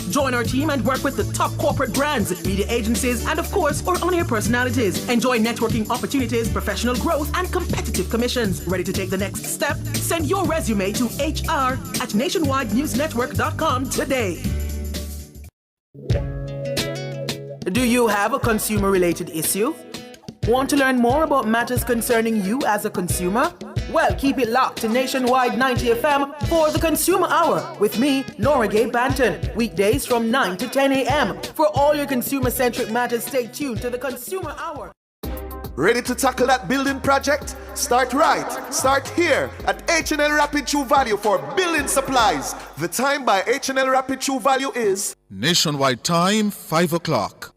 Join our team and work with the top corporate brands, media agencies, and of course, our on-air personalities. Enjoy networking opportunities, professional growth, and competitive commissions. Ready to take the next step? Send your resume to hr@nationwidenewsnetwork.com today. Do you have a consumer-related issue? Want to learn more about matters concerning you as a consumer? Well, keep it locked to Nationwide 90 FM for the Consumer Hour with me, Nora Gay Banton. Weekdays from 9 to 10 a.m. For all your consumer-centric matters, stay tuned to the Consumer Hour. Ready to tackle that building project? Start right. Start here at H&L Rapid True Value for building supplies. The time by H&L Rapid True Value is Nationwide time, 5 o'clock.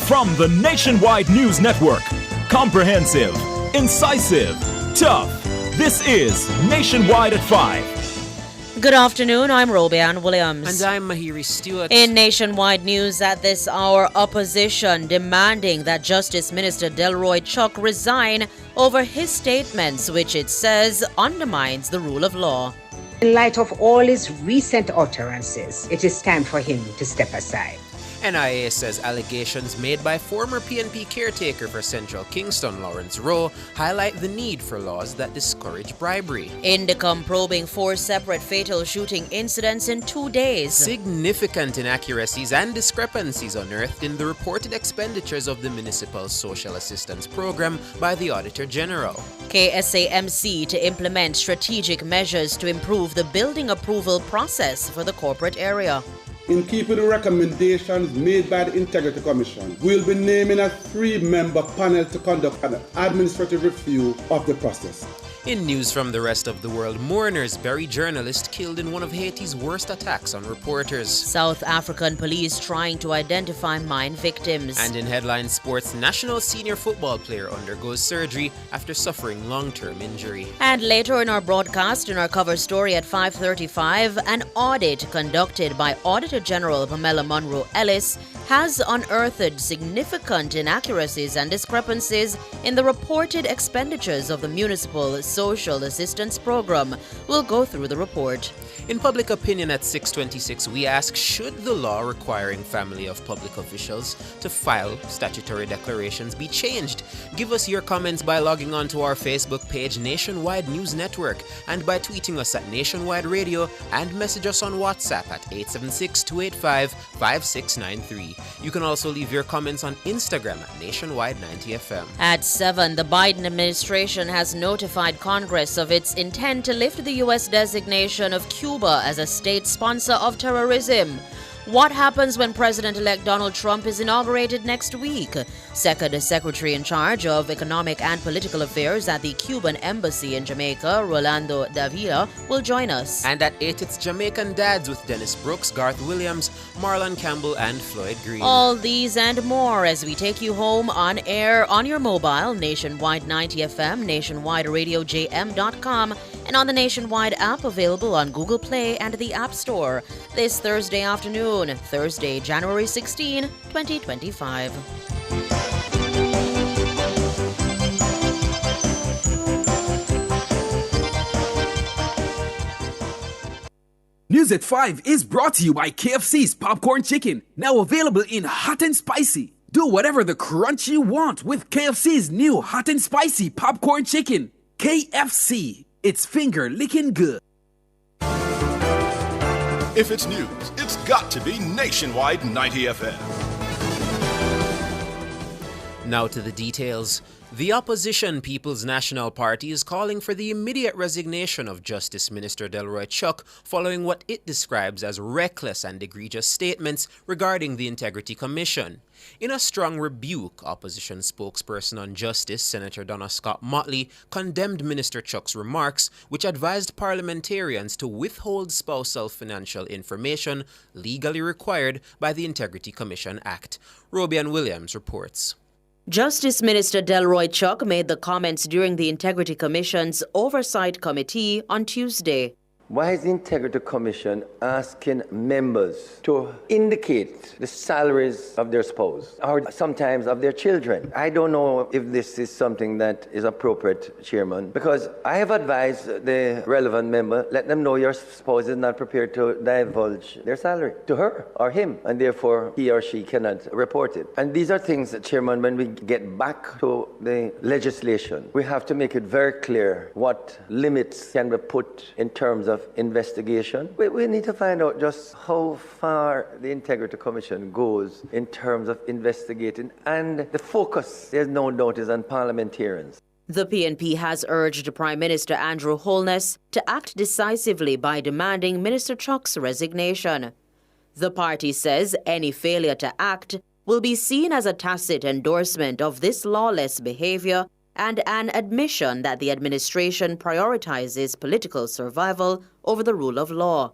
From the Nationwide News Network, comprehensive, incisive, tough. This is Nationwide at 5. Good afternoon, I'm Robian Williams. And I'm Mahiri Stewart. In Nationwide News at this hour, opposition demanding that Justice Minister Delroy Chuck resign over his statements, which it says undermines the rule of law. In light of all his recent utterances, it is time for him to step aside. NIA says allegations made by former PNP caretaker for Central Kingston, Lawrence Rowe, highlight the need for laws that discourage bribery. Indicom probing 4 separate fatal shooting incidents in 2 days. Significant inaccuracies and discrepancies unearthed in the reported expenditures of the Municipal Social Assistance Program by the Auditor General. KSAMC to implement strategic measures to improve the building approval process for the corporate area. In keeping with the recommendations made by the Integrity Commission, we'll be naming a 3-member panel to conduct an administrative review of the process. In news from the rest of the world, mourners bury journalist killed in one of Haiti's worst attacks on reporters. South African police trying to identify mine victims. And in headline sports, national senior football player undergoes surgery after suffering long-term injury. And later in our broadcast, in our cover story at 5:35, an audit conducted by Auditor General Pamela Monroe Ellis has unearthed significant inaccuracies and discrepancies in the reported expenditures of the Municipal Social Assistance Program. We'll go through the report. In Public Opinion at 6:26, we ask, should the law requiring family of public officials to file statutory declarations be changed? Give us your comments by logging on to our Facebook page, Nationwide News Network, and by tweeting us at Nationwide Radio and message us on WhatsApp at 876-285-5693. You can also leave your comments on Instagram at Nationwide 90 FM. At 7, the Biden administration has notified Congress of its intent to lift the U.S. designation of Cuba as a state sponsor of terrorism. What happens when President-elect Donald Trump is inaugurated next week? Second Secretary in charge of Economic and Political Affairs at the Cuban Embassy in Jamaica, Rolando Davila, will join us. And at 8, it's Jamaican Dads with Dennis Brooks, Garth Williams, Marlon Campbell, and Floyd Green. All these and more as we take you home on air on your mobile, Nationwide 90 FM, nationwideradiojm.com, and on the Nationwide app available on Google Play and the App Store. This Thursday afternoon, Thursday, January 16, 2025. News at 5 is brought to you by KFC's Popcorn Chicken, now available in hot and spicy. Do whatever the crunch you want with KFC's new hot and spicy Popcorn Chicken. KFC, it's finger licking good. If it's news, it's got to be Nationwide 90 FM. Now to the details. The opposition People's National Party is calling for the immediate resignation of Justice Minister Delroy Chuck following what it describes as reckless and egregious statements regarding the Integrity Commission. In a strong rebuke, opposition spokesperson on justice, Senator Donna Scott Motley, condemned Minister Chuck's remarks, which advised parliamentarians to withhold spousal financial information legally required by the Integrity Commission Act. Robian Williams reports. Justice Minister Delroy Chuck made the comments during the Integrity Commission's Oversight Committee on Tuesday. Why is the Integrity Commission asking members to indicate the salaries of their spouse or sometimes of their children? I don't know if this is something that is appropriate, Chairman, because I have advised the relevant member, let them know your spouse is not prepared to divulge their salary to her or him, and therefore he or she cannot report it. And these are things, Chairman, when we get back to the legislation, we have to make it very clear what limits can be put in terms of investigation. We need to find out just how far the Integrity Commission goes in terms of investigating, and the focus, there's no doubt, is on parliamentarians. The PNP has urged Prime Minister Andrew Holness to act decisively by demanding Minister Chuck's resignation. The party says any failure to act will be seen as a tacit endorsement of this lawless behavior and an admission that the administration prioritizes political survival over the rule of law.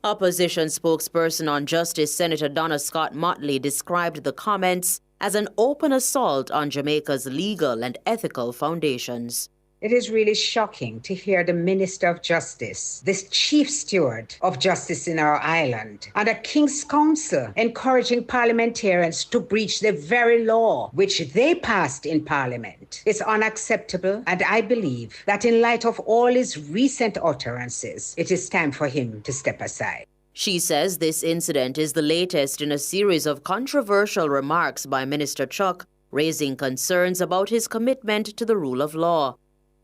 Opposition spokesperson on Justice Senator Donna Scott Motley described the comments as an open assault on Jamaica's legal and ethical foundations. It is really shocking to hear the Minister of Justice, this chief steward of justice in our island, and a King's Council encouraging parliamentarians to breach the very law which they passed in Parliament. It's unacceptable, and I believe that in light of all his recent utterances, it is time for him to step aside. She says this incident is the latest in a series of controversial remarks by Minister Chuck, raising concerns about his commitment to the rule of law.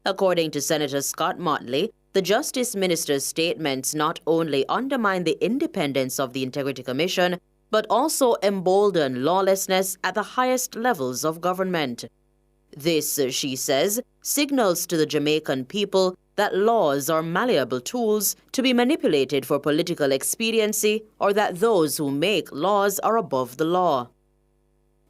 According to Senator Scott Motley, the Justice Minister's statements not only undermine the independence of the Integrity Commission, but also embolden lawlessness at the highest levels of government. This, she says, signals to the Jamaican people that laws are malleable tools to be manipulated for political expediency, or that those who make laws are above the law.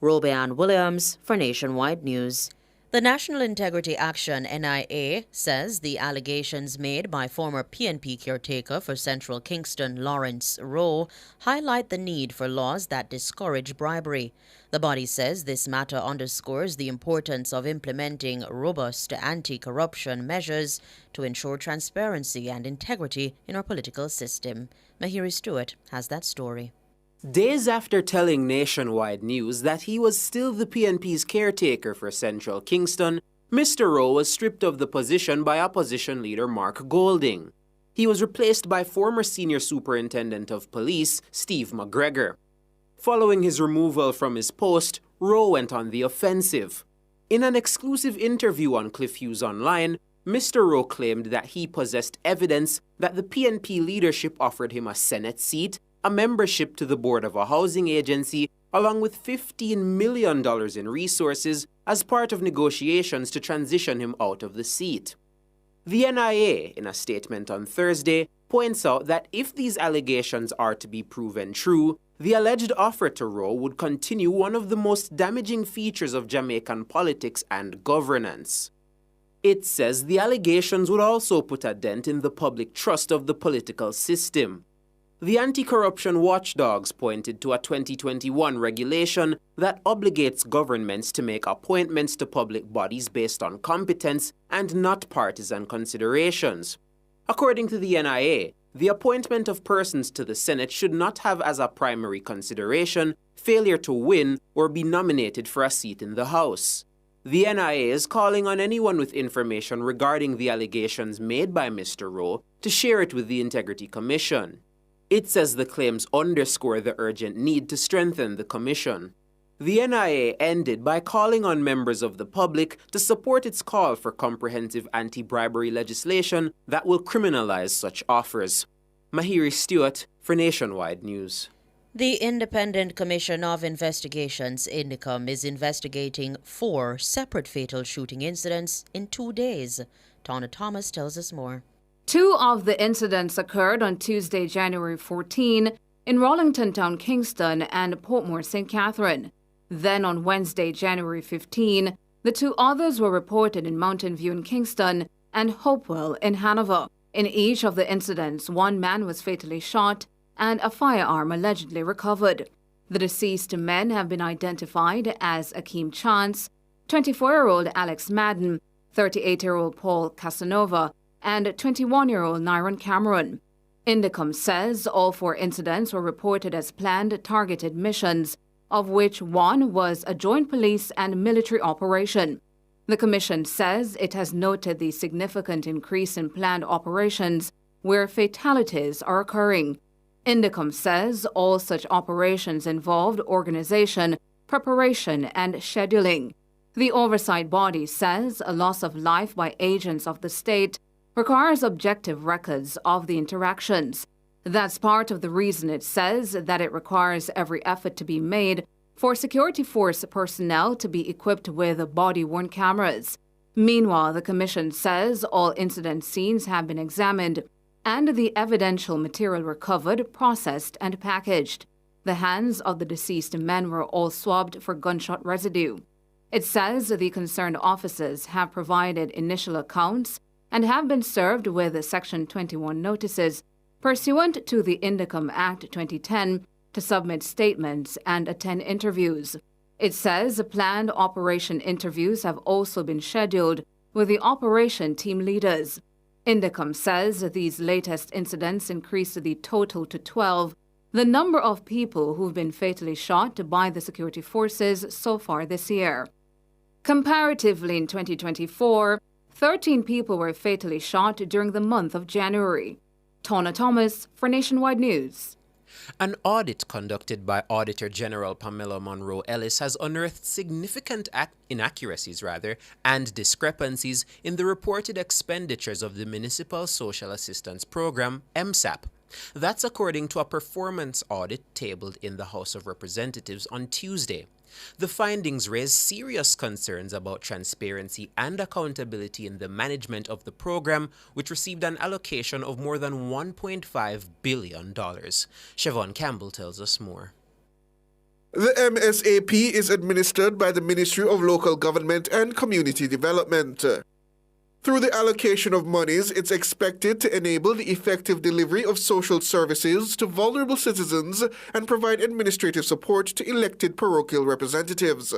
Robeanne Williams for Nationwide News. The National Integrity Action, NIA, says the allegations made by former PNP caretaker for Central Kingston, Lawrence Rowe, highlight the need for laws that discourage bribery. The body says this matter underscores the importance of implementing robust anti-corruption measures to ensure transparency and integrity in our political system. Mahiri Stewart has that story. Days after telling Nationwide News that he was still the PNP's caretaker for Central Kingston, Mr. Rowe was stripped of the position by opposition leader Mark Golding. He was replaced by former Senior Superintendent of Police Steve McGregor. Following his removal from his post, Rowe went on the offensive. In an exclusive interview on Cliff Hughes Online, Mr. Rowe claimed that he possessed evidence that the PNP leadership offered him a Senate seat, a membership to the board of a housing agency, along with $15 million in resources as part of negotiations to transition him out of the seat. The NIA, in a statement on Thursday, points out that if these allegations are to be proven true, the alleged offer to Rowe would continue one of the most damaging features of Jamaican politics and governance. It says the allegations would also put a dent in the public trust of the political system. The anti-corruption watchdogs pointed to a 2021 regulation that obligates governments to make appointments to public bodies based on competence and not partisan considerations. According to the NIA, the appointment of persons to the Senate should not have as a primary consideration failure to win or be nominated for a seat in the House. The NIA is calling on anyone with information regarding the allegations made by Mr. Rowe to share it with the Integrity Commission. It says the claims underscore the urgent need to strengthen the commission. The NIA ended by calling on members of the public to support its call for comprehensive anti-bribery legislation that will criminalize such offers. Mahiri Stewart for Nationwide News. The Independent Commission of Investigations, INDICOM, is investigating 4 separate fatal shooting incidents in 2 days. Tawna Thomas tells us more. 2 of the incidents occurred on Tuesday, January 14, in Rollington Town, Kingston, and Portmore, St. Catherine. Then on Wednesday, January 15, the 2 others were reported in Mountain View in Kingston and Hopewell in Hanover. In each of the incidents, 1 man was fatally shot and a firearm allegedly recovered. The deceased men have been identified as Akeem Chance, 24-year-old Alex Madden, 38-year-old Paul Casanova, and 21-year-old Nyron Cameron. Indicom says all 4 incidents were reported as planned targeted missions, of which one was a joint police and military operation. The Commission says it has noted the significant increase in planned operations where fatalities are occurring. Indicom says all such operations involved organization, preparation, and scheduling. The oversight body says a loss of life by agents of the state requires objective records of the interactions. That's part of the reason it says that it requires every effort to be made for security force personnel to be equipped with body-worn cameras. Meanwhile, the Commission says all incident scenes have been examined and the evidential material recovered, processed, and packaged. The hands of the deceased men were all swabbed for gunshot residue. It says the concerned officers have provided initial accounts and have been served with Section 21 notices pursuant to the Indicom Act 2010 to submit statements and attend interviews. It says planned operation interviews have also been scheduled with the operation team leaders. Indicom says these latest incidents increased the total to 12, the number of people who've been fatally shot by the security forces so far this year. Comparatively, in 2024, 13 people were fatally shot during the month of January. Tona Thomas for Nationwide News. An audit conducted by Auditor General Pamela Monroe Ellis has unearthed significant inaccuracies and discrepancies in the reported expenditures of the Municipal Social Assistance Program, MSAP. That's according to a performance audit tabled in the House of Representatives on Tuesday. The findings raise serious concerns about transparency and accountability in the management of the program, which received an allocation of more than $1.5 billion. Siobhan Campbell tells us more. The MSAP is administered by the Ministry of Local Government and Community Development. Through the allocation of monies, it's expected to enable the effective delivery of social services to vulnerable citizens and provide administrative support to elected parochial representatives.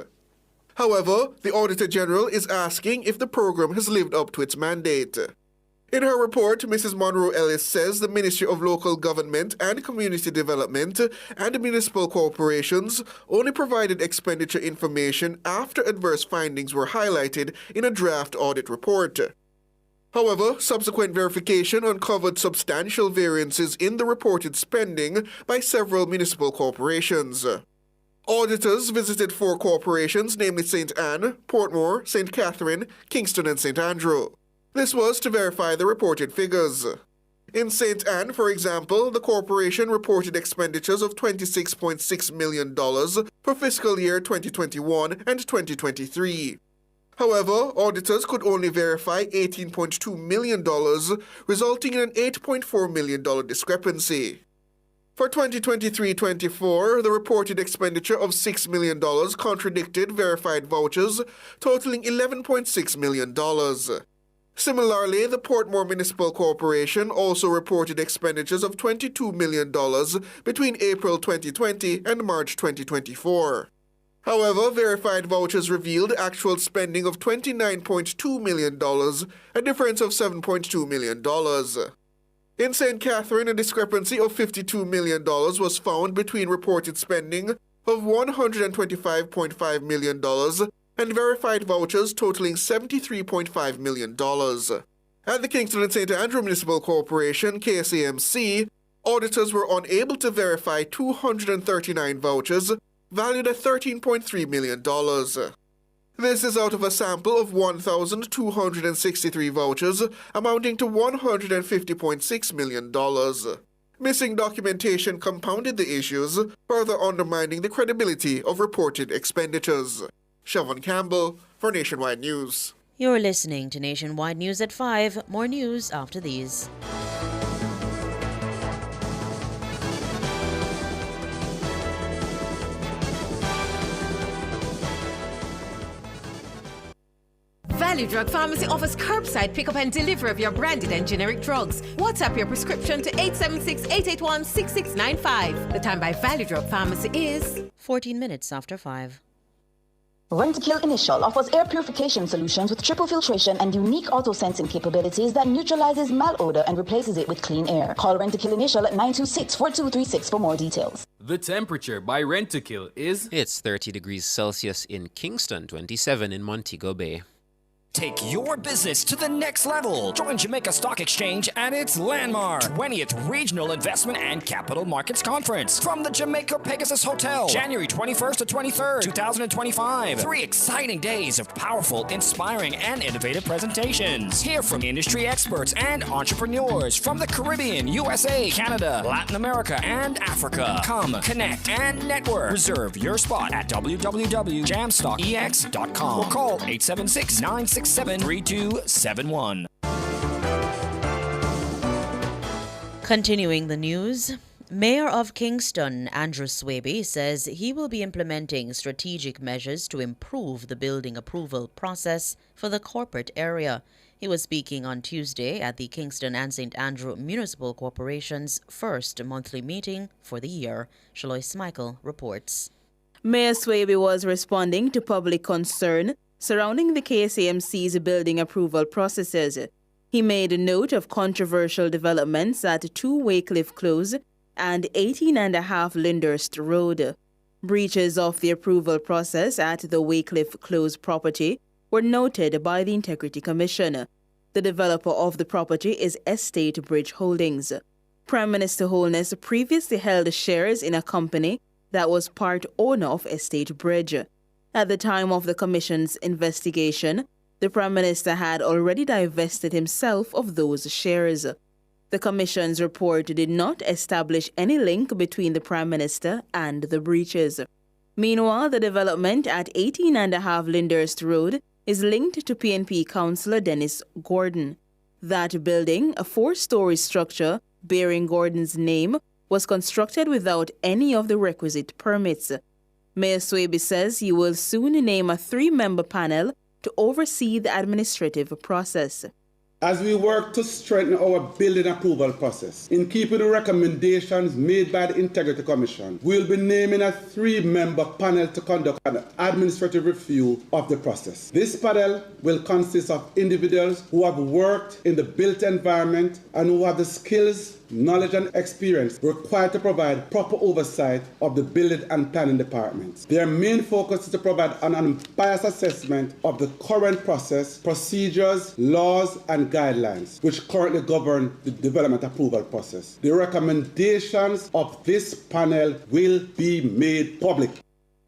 However, the Auditor General is asking if the program has lived up to its mandate. In her report, Mrs. Monroe Ellis says the Ministry of Local Government and Community Development and municipal corporations only provided expenditure information after adverse findings were highlighted in a draft audit report. However, subsequent verification uncovered substantial variances in the reported spending by several municipal corporations. Auditors visited 4 corporations, namely St. Anne, Portmore, St. Catherine, Kingston, and St. Andrew. This was to verify the reported figures. In St. Anne, for example, the corporation reported expenditures of $26.6 million for fiscal year 2021 and 2023. However, auditors could only verify $18.2 million, resulting in an $8.4 million discrepancy. For 2023-24, the reported expenditure of $6 million contradicted verified vouchers totaling $11.6 million. Similarly, the Portmore Municipal Corporation also reported expenditures of $22 million between April 2020 and March 2024. However, verified vouchers revealed actual spending of $29.2 million, a difference of $7.2 million. In St. Catherine, a discrepancy of $52 million was found between reported spending of $125.5 million and verified vouchers totaling $73.5 million. At the Kingston and St. Andrew Municipal Corporation, KSAMC, auditors were unable to verify 239 vouchers valued at $13.3 million. This is out of a sample of 1,263 vouchers amounting to $150.6 million. Missing documentation compounded the issues, further undermining the credibility of reported expenditures. Siobhan Campbell for Nationwide News. You're listening to Nationwide News at 5. More news after these. Value Drug Pharmacy offers curbside pickup and delivery of your branded and generic drugs. WhatsApp your prescription to 876-881-6695. The time by Value Drug Pharmacy is 14 minutes after 5. Rentokil Initial offers air purification solutions with triple filtration and unique auto-sensing capabilities that neutralizes malodor and replaces it with clean air. Call Rentokil Initial at 926-4236 for more details. The temperature by Rentokil is... It's 30 degrees Celsius in Kingston, 27 in Montego Bay. Take your business to the next level. Join Jamaica Stock Exchange at its landmark 20th Regional Investment and Capital Markets Conference from the Jamaica Pegasus Hotel, January 21st to 23rd, 2025. 3 exciting days of powerful, inspiring, and innovative presentations. Hear from industry experts and entrepreneurs from the Caribbean, USA, Canada, Latin America, and Africa. Come, connect, and network. Reserve your spot at www.jamstockex.com or call 876-967-3271. Continuing the news, Mayor of Kingston, Andrew Swaby, says he will be implementing strategic measures to improve the building approval process for the corporate area. He was speaking on Tuesday at the Kingston and St. Andrew Municipal Corporation's first monthly meeting for the year. Shalois Michael reports. Mayor Swaby was responding to public concern surrounding the KSAMC's building approval processes. He made a note of controversial developments at 2 Waycliffe Close and 18.5 Lyndhurst Road. Breaches of the approval process at the Waycliffe Close property were noted by the Integrity Commission. The developer of the property is Estate Bridge Holdings. Prime Minister Holness previously held shares in a company that was part owner of Estate Bridge. At the time of the Commission's investigation, the Prime Minister had already divested himself of those shares. The Commission's report did not establish any link between the Prime Minister and the breaches. Meanwhile, the development at 18.5 Lyndhurst Road is linked to PNP Councillor Dennis Gordon. That building, a 4-story structure bearing Gordon's name, was constructed without any of the requisite permits. Mayor Swaby says he will soon name a 3-member panel to oversee the administrative process. As we work to strengthen our building approval process, in keeping with recommendations made by the Integrity Commission, we'll be naming a 3-member panel to conduct an administrative review of the process. This panel will consist of individuals who have worked in the built environment and who have the skills, knowledge and experience required to provide proper oversight of the building and planning departments. Their main focus is to provide an unbiased assessment of the current process, procedures, laws and guidelines which currently govern the development approval process. The recommendations of this panel will be made public.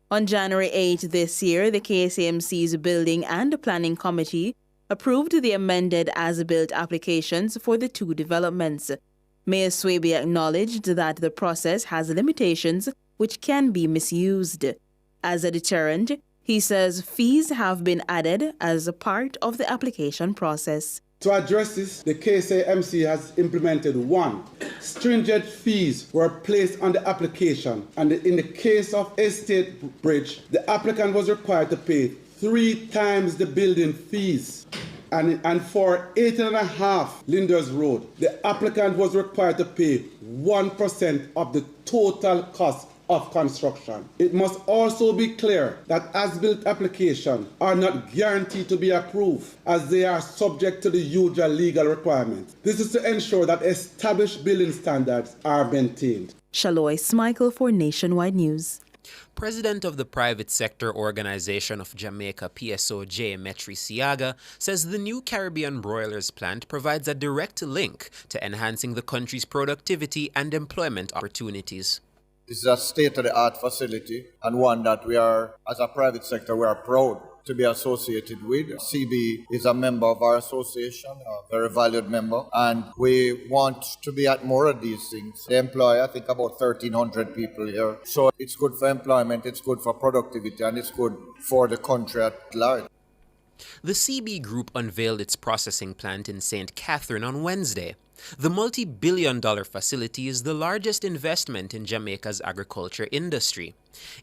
On January 8 this year, the KSAMC's Building and Planning Committee approved the amended as-built applications for the 2 developments. Mayor Swaby acknowledged that the process has limitations which can be misused. As a deterrent, he says fees have been added as a part of the application process. To address this, the KSAMC has implemented 1. Stringent fees were placed on the application, and in the case of Estate Bridge, the applicant was required to pay 3 times the building fees. And for 18.5 Lyndhurst Road, the applicant was required to pay 1% of the total cost of construction. It must also be clear that as-built applications are not guaranteed to be approved, as they are subject to the usual legal requirements. This is to ensure that established building standards are maintained. Shalois Michael for Nationwide News. President of the Private Sector Organization of Jamaica, PSOJ, Metri Siaga, says the new Caribbean Broilers plant provides a direct link to enhancing the country's productivity and employment opportunities. This is a state-of-the-art facility and one that we are, as a private sector, we are proud to be associated with. CB is a member of our association, a very valued member, and we want to be at more of these things. They employ, I think, about 1,300 people here. So it's good for employment, it's good for productivity, and it's good for the country at large. The CB Group unveiled its processing plant in St. Catherine on Wednesday. The multi-billion-dollar facility is the largest investment in Jamaica's agriculture industry.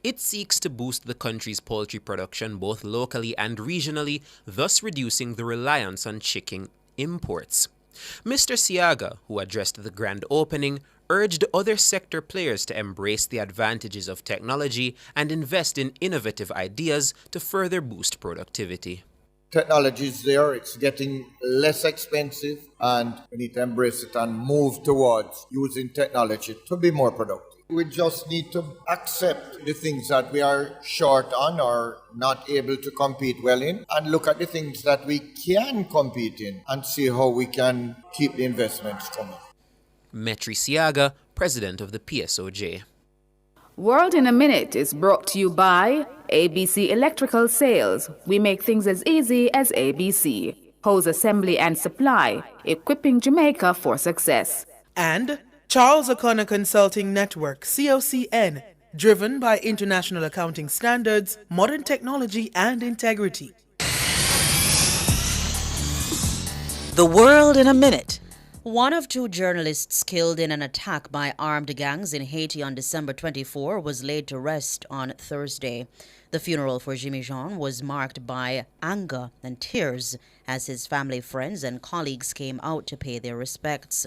It seeks to boost the country's poultry production both locally and regionally, thus reducing the reliance on chicken imports. Mr. Siaga, who addressed the grand opening, urged other sector players to embrace the advantages of technology and invest in innovative ideas to further boost productivity. Technology is there, it's getting less expensive, and we need to embrace it and move towards using technology to be more productive. We just need to accept the things that we are short on or not able to compete well in, and look at the things that we can compete in and see how we can keep the investments coming. Metri Siaga, president of the PSOJ. World in a Minute is brought to you by ABC Electrical Sales. We make things as easy as ABC. Hose assembly and supply, equipping Jamaica for success. And Charles O'Connor Consulting Network, COCN, driven by international accounting standards, modern technology and integrity. The World in a Minute. One of two journalists killed in an attack by armed gangs in Haiti on December 24 was laid to rest on Thursday. The funeral for Jimmy Jean was marked by anger and tears as his family, friends, and colleagues came out to pay their respects.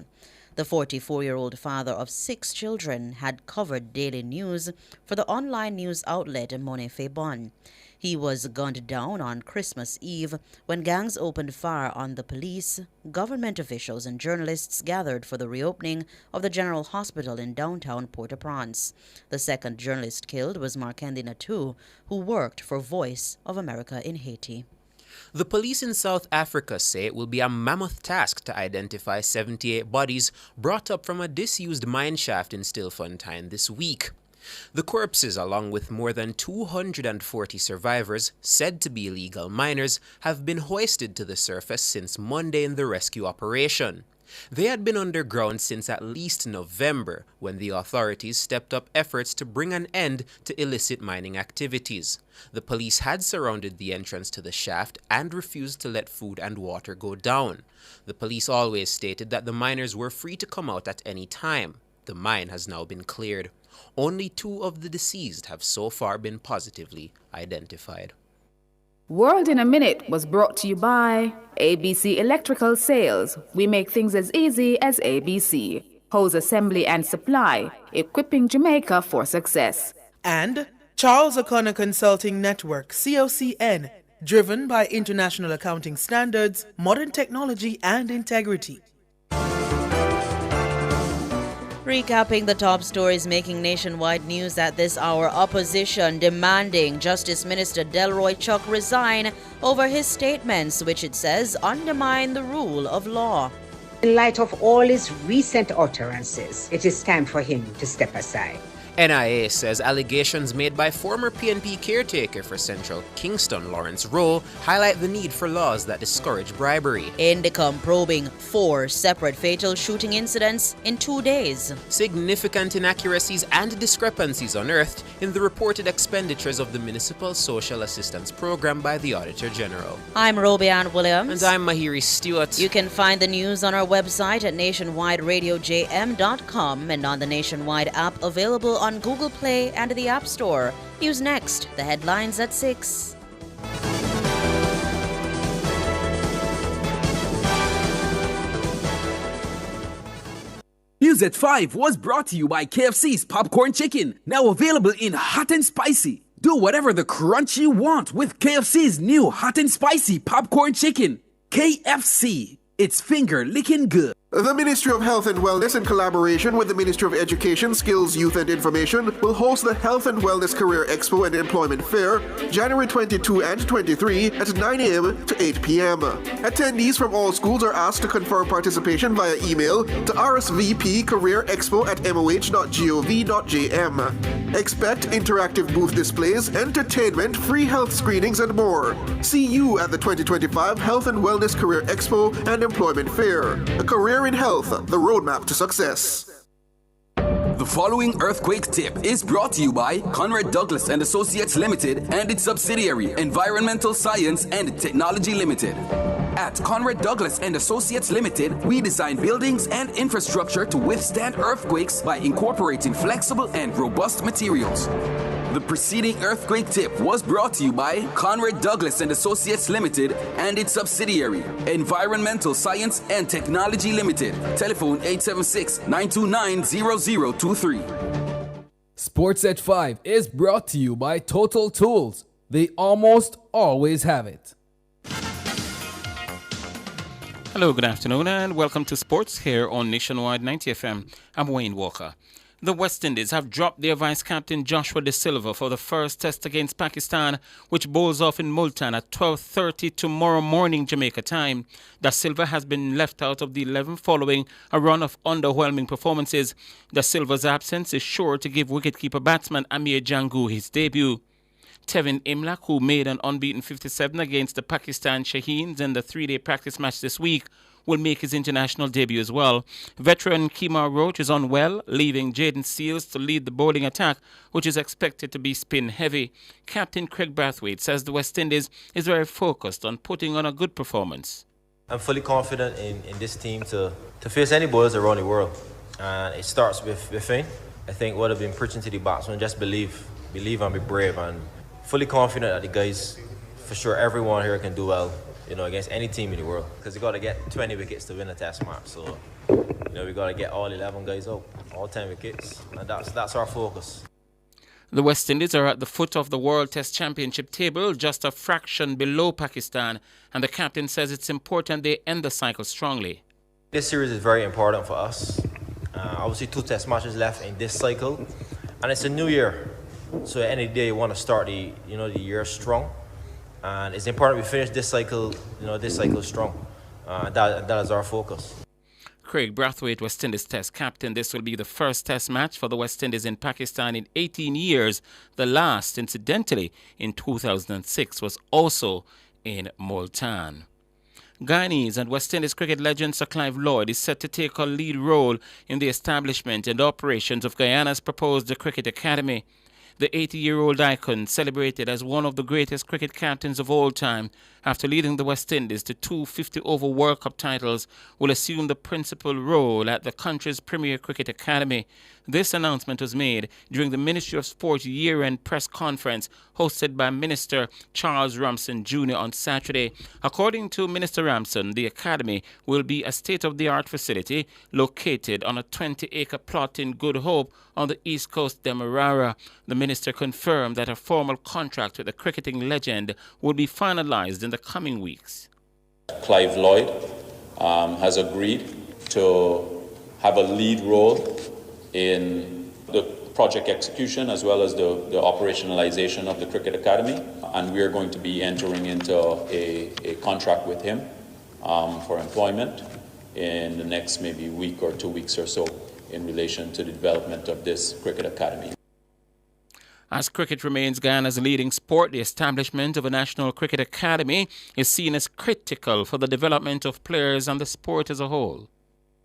The 44-year-old father of 6 children had covered daily news for the online news outlet Money Febon. He was gunned down on Christmas Eve when gangs opened fire on the police. Government officials and journalists gathered for the reopening of the General Hospital in downtown Port-au-Prince. The second journalist killed was Markendi Natu, who worked for Voice of America in Haiti. The police in South Africa say it will be a mammoth task to identify 78 bodies brought up from a disused mine shaft in Stilfontein this week. The corpses, along with more than 240 survivors, said to be illegal miners, have been hoisted to the surface since Monday in the rescue operation. They had been underground since at least November, when the authorities stepped up efforts to bring an end to illicit mining activities. The police had surrounded the entrance to the shaft and refused to let food and water go down. The police always stated that the miners were free to come out at any time. The mine has now been cleared. Only 2 of the deceased have so far been positively identified. World in a Minute was brought to you by ABC Electrical Sales. We make things as easy as ABC. Hose assembly and supply, equipping Jamaica for success. And Charles O'Connor Consulting Network, COCN, driven by international accounting standards, modern technology and integrity. Recapping the top stories making nationwide news at this hour, opposition demanding Justice Minister Delroy Chuck resign over his statements, which it says undermine the rule of law. In light of all his recent utterances, it is time for him to step aside. NIA says allegations made by former PNP caretaker for Central Kingston, Lawrence Rowe, highlight the need for laws that discourage bribery. Indicom probing 4 separate fatal shooting incidents in 2 days. Significant inaccuracies and discrepancies unearthed in the reported expenditures of the Municipal Social Assistance Program by the Auditor General. I'm Robianne Williams. And I'm Mahiri Stewart. You can find the news on our website at nationwideradiojm.com and on the Nationwide app available on Google Play and the App Store. News next, the headlines at 6. News at 5 was brought to you by KFC's Popcorn Chicken, now available in hot and spicy. Do whatever the crunch you want with KFC's new hot and spicy Popcorn Chicken. KFC, it's finger-licking good. The Ministry of Health and Wellness, in collaboration with the Ministry of Education, Skills, Youth and Information, will host the Health and Wellness Career Expo and Employment Fair, January 22 and 23 at 9 a.m. to 8 p.m. Attendees from all schools are asked to confirm participation via email to rsvpcareerexpo@moh.gov.jm. Expect interactive booth displays, entertainment, free health screenings, and more. See you at the 2025 Health and Wellness Career Expo and Employment Fair. A career in health, the roadmap to success. The following earthquake tip is brought to you by Conrad Douglas and Associates Limited and its subsidiary Environmental Science and Technology Limited. At Conrad Douglas and Associates Limited, we design buildings and infrastructure to withstand earthquakes by incorporating flexible and robust materials. The preceding earthquake tip was brought to you by Conrad Douglas and Associates Limited and its subsidiary, Environmental Science and Technology Limited. Telephone 876-929-0023. Sports at 5 is brought to you by Total Tools. They almost always have it. Hello, good afternoon, and welcome to Sports here on Nationwide 90 FM. I'm Wayne Walker. The West Indies have dropped their vice-captain Joshua De Silva for the first test against Pakistan, which bowls off in Multan at 12:30 tomorrow morning Jamaica time. Da Silva has been left out of the 11 following a run of underwhelming performances. Da Silva's absence is sure to give wicketkeeper batsman Amir Jangu his debut. Tevin Imlak, who made an unbeaten 57 against the Pakistan Shaheens in the three-day practice match this week, will make his international debut as well. Veteran Kemar Roach is unwell, leaving Jaden Seals to lead the bowling attack, which is expected to be spin-heavy. Captain Craig Brathwaite says the West Indies is very focused on putting on a good performance. I'm fully confident in this team to face any bowlers around the world. And it starts with Finn. I think what I've been preaching to the batsmen, just believe and be brave. And fully confident that the guys, for sure, everyone here can do well, against any team in the world. Because you got to get 20 wickets to win a test match. So, we got to get all 11 guys out, all 10 wickets. And that's our focus. The West Indies are at the foot of the World Test Championship table, just a fraction below Pakistan. And the captain says it's important they end the cycle strongly. This series is very important for us. Obviously, 2 test matches left in this cycle. And it's a new year. So at the end of the day, you want to start the year strong. And it's important we finish this cycle, strong. That is our focus. Craig Brathwaite, West Indies Test captain. This will be the first Test match for the West Indies in Pakistan in 18 years. The last, incidentally, in 2006, was also in Multan. Guyanese and West Indies cricket legend Sir Clive Lloyd is set to take a lead role in the establishment and operations of Guyana's proposed Cricket Academy. The 80-year-old icon, celebrated as one of the greatest cricket captains of all time after leading the West Indies to 2 50-over World Cup titles, will assume the principal role at the country's premier cricket academy. This announcement was made during the Ministry of Sport year-end press conference hosted by Minister Charles Ramson Jr. on Saturday. According to Minister Ramson, the academy will be a state-of-the-art facility located on a 20-acre plot in Good Hope on the east coast Demerara. The minister confirmed that a formal contract with the cricketing legend will be finalized in the coming weeks. Clive Lloyd has agreed to have a lead role in the project execution as well as the operationalization of the Cricket Academy, and we are going to be entering into a contract with him for employment in the next maybe week or 2 weeks or so in relation to the development of this Cricket Academy. As cricket remains Guyana's leading sport, the establishment of a National Cricket Academy is seen as critical for the development of players and the sport as a whole.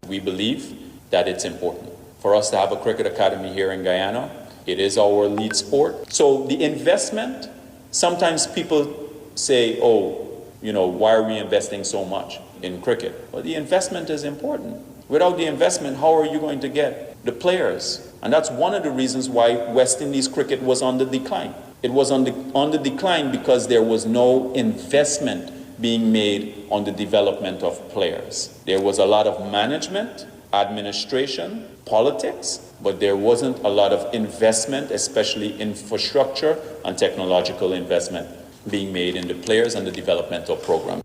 We believe that it's important for us to have a cricket academy here in Guyana. It is our lead sport. So the investment, sometimes people say, why are we investing so much in cricket? Well, the investment is important. Without the investment, how are you going to get the players? And that's one of the reasons why West Indies cricket was on the decline. It was on the decline because there was no investment being made on the development of players. There was a lot of management, administration, politics, but there wasn't a lot of investment, especially infrastructure and technological investment being made in the players and the developmental program.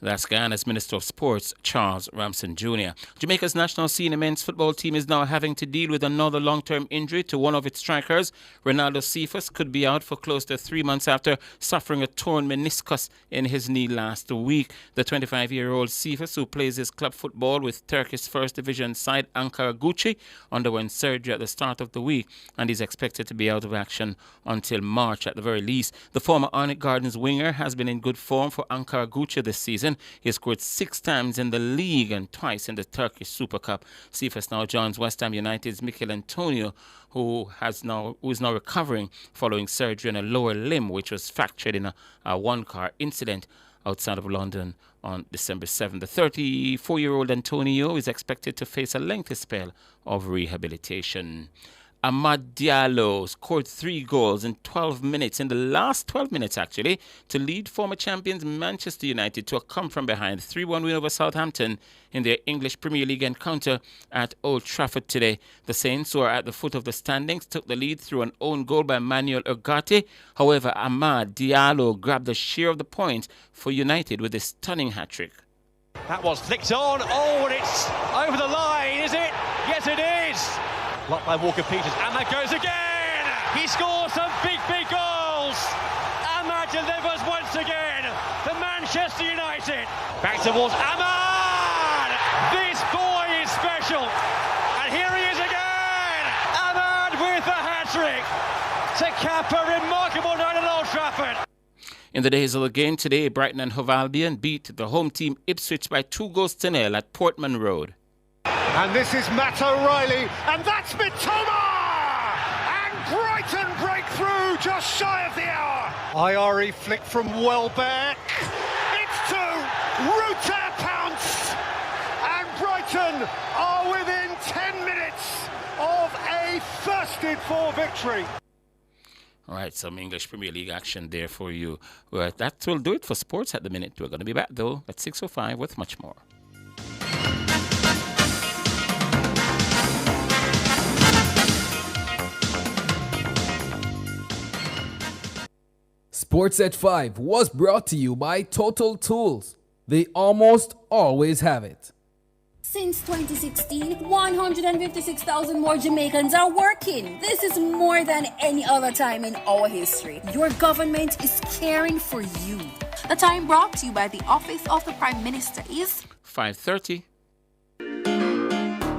That's Guyana's Minister of Sports, Charles Ramson Jr. Jamaica's national senior men's football team is now having to deal with another long-term injury to one of its strikers. Ronaldo Cephas could be out for close to 3 months after suffering a torn meniscus in his knee last week. The 25-year-old Cephas, who plays his club football with Turkey's First Division side Ankara Gucci, underwent surgery at the start of the week and is expected to be out of action until March at the very least. The former Arnett Gardens winger has been in good form for Ankara Gucci this season. He scored 6 times in the league and twice in the Turkish Super Cup. Cephas now joins West Ham United's Mikel Antonio, who is now recovering following surgery on a lower limb, which was fractured in a one-car incident outside of London on December 7th. The 34-year-old Antonio is expected to face a lengthy spell of rehabilitation. Amad Diallo scored 3 goals in 12 minutes, in the last 12 minutes actually, to lead former champions Manchester United to a come-from-behind 3-1 win over Southampton in their English Premier League encounter at Old Trafford today. The Saints, who are at the foot of the standings, took the lead through an own goal by Manuel Ugarte. However, Amad Diallo grabbed the share of the point for United with a stunning hat-trick. That was flicked on. Oh, and it's over the line, is it? Yes, it is. Blocked by Walker-Peters. Amad goes again. He scores some big, big goals. Amad delivers once again for Manchester United. Back towards Amad. This boy is special. And here he is again. Amad with the hat-trick to cap a remarkable night at Old Trafford. In the days of the game today, Brighton and Hove Albion beat the home team Ipswich by 2-0 at Portman Road. And this is Matt O'Reilly, and that's Mitoma! And Brighton break through just shy of the hour. IRE flick from Welbeck. It's to Ruta Pounce. And Brighton are within 10 minutes of a thirsted-for victory. All right, some English Premier League action there for you. Well, that will do it for sports at the minute. We're going to be back, though, at 6:05 with much more. Sports at 5 was brought to you by Total Tools. They almost always have it. Since 2016, 156,000 more Jamaicans are working. This is more than any other time in our history. Your government is caring for you. The time brought to you by the Office of the Prime Minister is 5:30.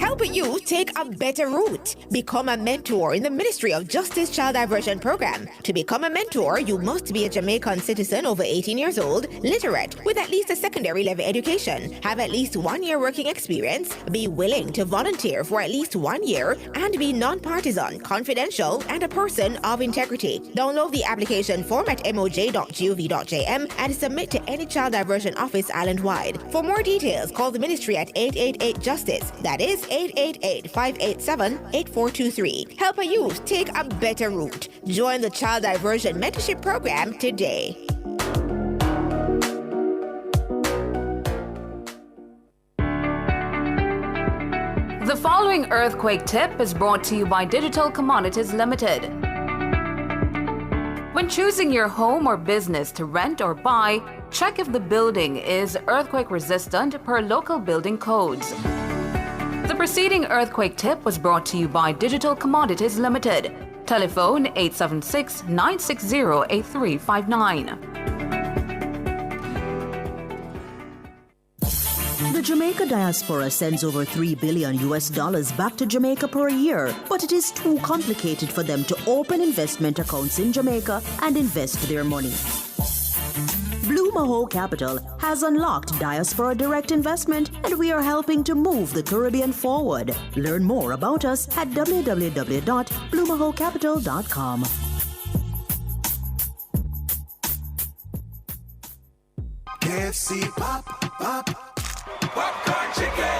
Help you take a better route. Become a mentor in the Ministry of Justice Child Diversion Program. To become a mentor, you must be a Jamaican citizen over 18 years old, literate, with at least a secondary level education, have at least 1 year working experience, be willing to volunteer for at least 1 year, and be non-partisan, confidential, and a person of integrity. Download the application form at moj.gov.jm and submit to any child diversion office island-wide. For more details, call the ministry at 888-JUSTICE. That is 888-587-8423. Help a youth take a better route. Join the Child Diversion Mentorship Program today. The following earthquake tip is brought to you by Digital Commodities Limited. When choosing your home or business to rent or buy, check if the building is earthquake resistant per local building codes. The preceding earthquake tip was brought to you by Digital Commodities Limited. Telephone 876-960-8359. The Jamaica diaspora sends over $3 billion back to Jamaica per year, but it is too complicated for them to open investment accounts in Jamaica and invest their money. Blue Maho Capital has unlocked diaspora direct investment, and we are helping to move the Caribbean forward. Learn more about us at www.bluemahocapital.com. KFC pop, popcorn chicken.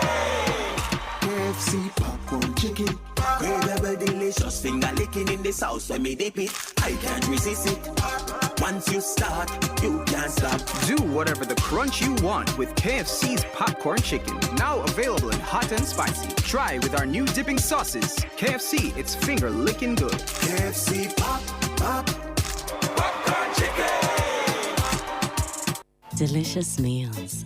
KFC popcorn chicken. Incredible, delicious, finger licking in the sauce when me dip it. I can't resist it. Once you start, you can't stop. Do whatever the crunch you want with KFC's popcorn chicken. Now available in hot and spicy. Try with our new dipping sauces. KFC, it's finger licking good. KFC popcorn chicken. Delicious meals,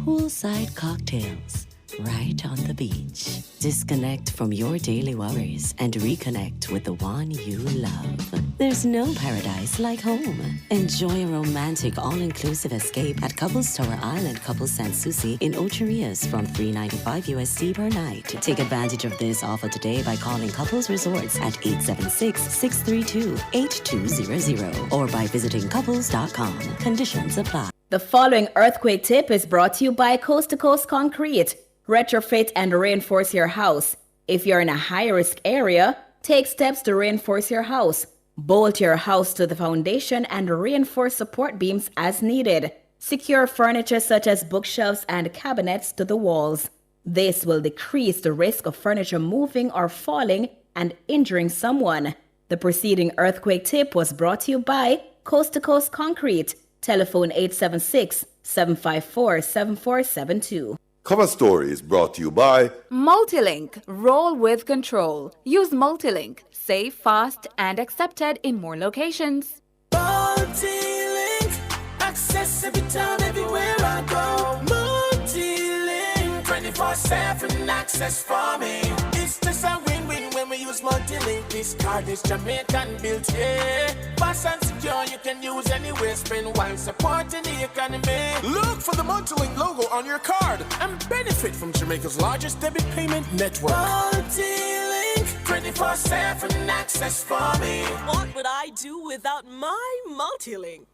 poolside cocktails, right on the beach. Disconnect from your daily worries and reconnect with the one you love. There's no paradise like home. Enjoy a romantic all-inclusive escape at Couples Tower Island Couples Sanssouci in Ocherias from $395 USD per night. Take advantage of this offer today by calling Couples Resorts at 876-632-8200 or by visiting couples.com. Conditions apply. The following earthquake tip is brought to you by Coast to Coast Concrete. Retrofit and reinforce your house. If you're in a high-risk area, take steps to reinforce your house. Bolt your house to the foundation and reinforce support beams as needed. Secure furniture such as bookshelves and cabinets to the walls. This will decrease the risk of furniture moving or falling and injuring someone. The preceding earthquake tip was brought to you by Coast to Coast Concrete. Telephone 876-754-7472. Cover Story is brought to you by Multilink. Roll with control. Use Multilink. Safe, fast, and accepted in more locations. Multi-link, access every time, everywhere I go. Multi-link, 24/7 access for me. It's just a win-win when we use Multi-link. This card is Jamaican built, yeah. Fast and secure, you can use anywhere. Spend while supporting the economy. Look for the Multilink logo on your card and benefit from Jamaica's largest debit payment network. Multi-link, 24/7 access for me. What would I do without my Multilink?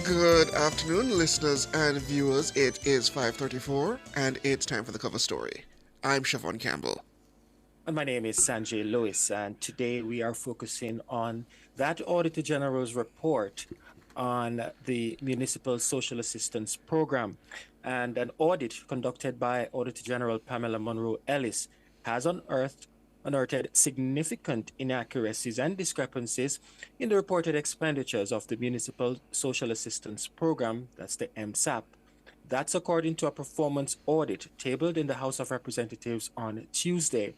Good afternoon, listeners and viewers. It is 5:34, and it's time for the cover story. I'm Siobhan Campbell. And my name is Sanjay Lewis, and today we are focusing on that Auditor General's report on the Municipal Social Assistance Program. And an audit conducted by Auditor General Pamela Monroe Ellis has unearthed significant inaccuracies and discrepancies in the reported expenditures of the Municipal Social Assistance Program, that's the MSAP. That's according to a performance audit tabled in the House of Representatives on Tuesday.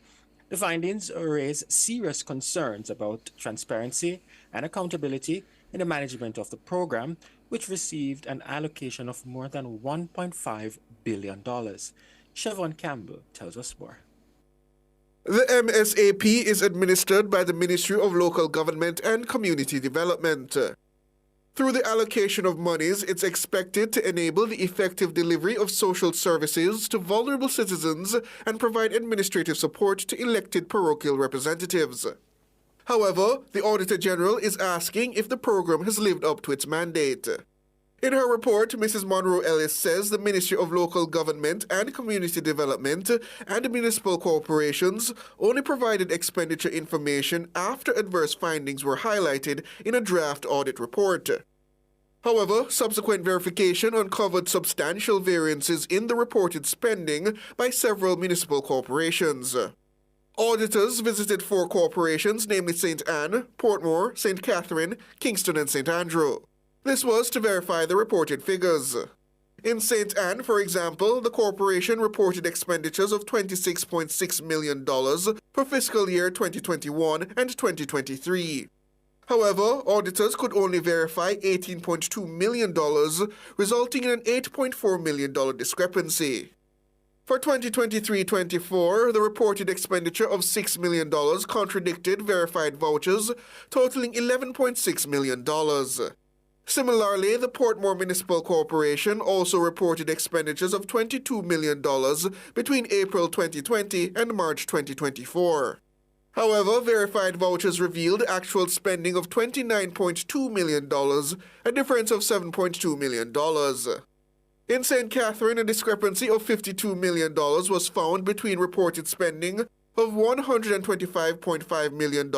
The findings raise serious concerns about transparency and accountability in the management of the program, which received an allocation of more than $1.5 billion. Siobhan Campbell tells us more. The MSAP is administered by the Ministry of Local Government and Community Development. Through the allocation of monies, it's expected to enable the effective delivery of social services to vulnerable citizens and provide administrative support to elected parochial representatives. However, the Auditor General is asking if the program has lived up to its mandate. In her report, Mrs. Monroe Ellis says the Ministry of Local Government and Community Development and municipal corporations only provided expenditure information after adverse findings were highlighted in a draft audit report. However, subsequent verification uncovered substantial variances in the reported spending by several municipal corporations. Auditors visited 4 corporations, namely St. Anne, Portmore, St. Catherine, Kingston, and St. Andrew. This was to verify the reported figures. In St. Anne, for example, the corporation reported expenditures of $26.6 million for fiscal year 2021 and 2023. However, auditors could only verify $18.2 million, resulting in an $8.4 million discrepancy. For 2023-24, the reported expenditure of $6 million contradicted verified vouchers totaling $11.6 million. Similarly, the Portmore Municipal Corporation also reported expenditures of $22 million between April 2020 and March 2024. However, verified vouchers revealed actual spending of $29.2 million, a difference of $7.2 million. In St. Catherine, a discrepancy of $52 million was found between reported spending of $125.5 million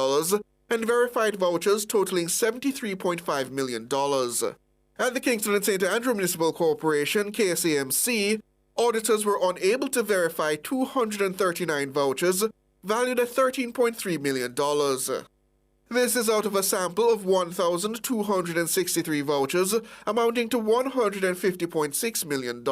and verified vouchers totaling $73.5 million. At the Kingston and St. Andrew Municipal Corporation, KSAMC, auditors were unable to verify 239 vouchers valued at $13.3 million. This is out of a sample of 1,263 vouchers amounting to $150.6 million.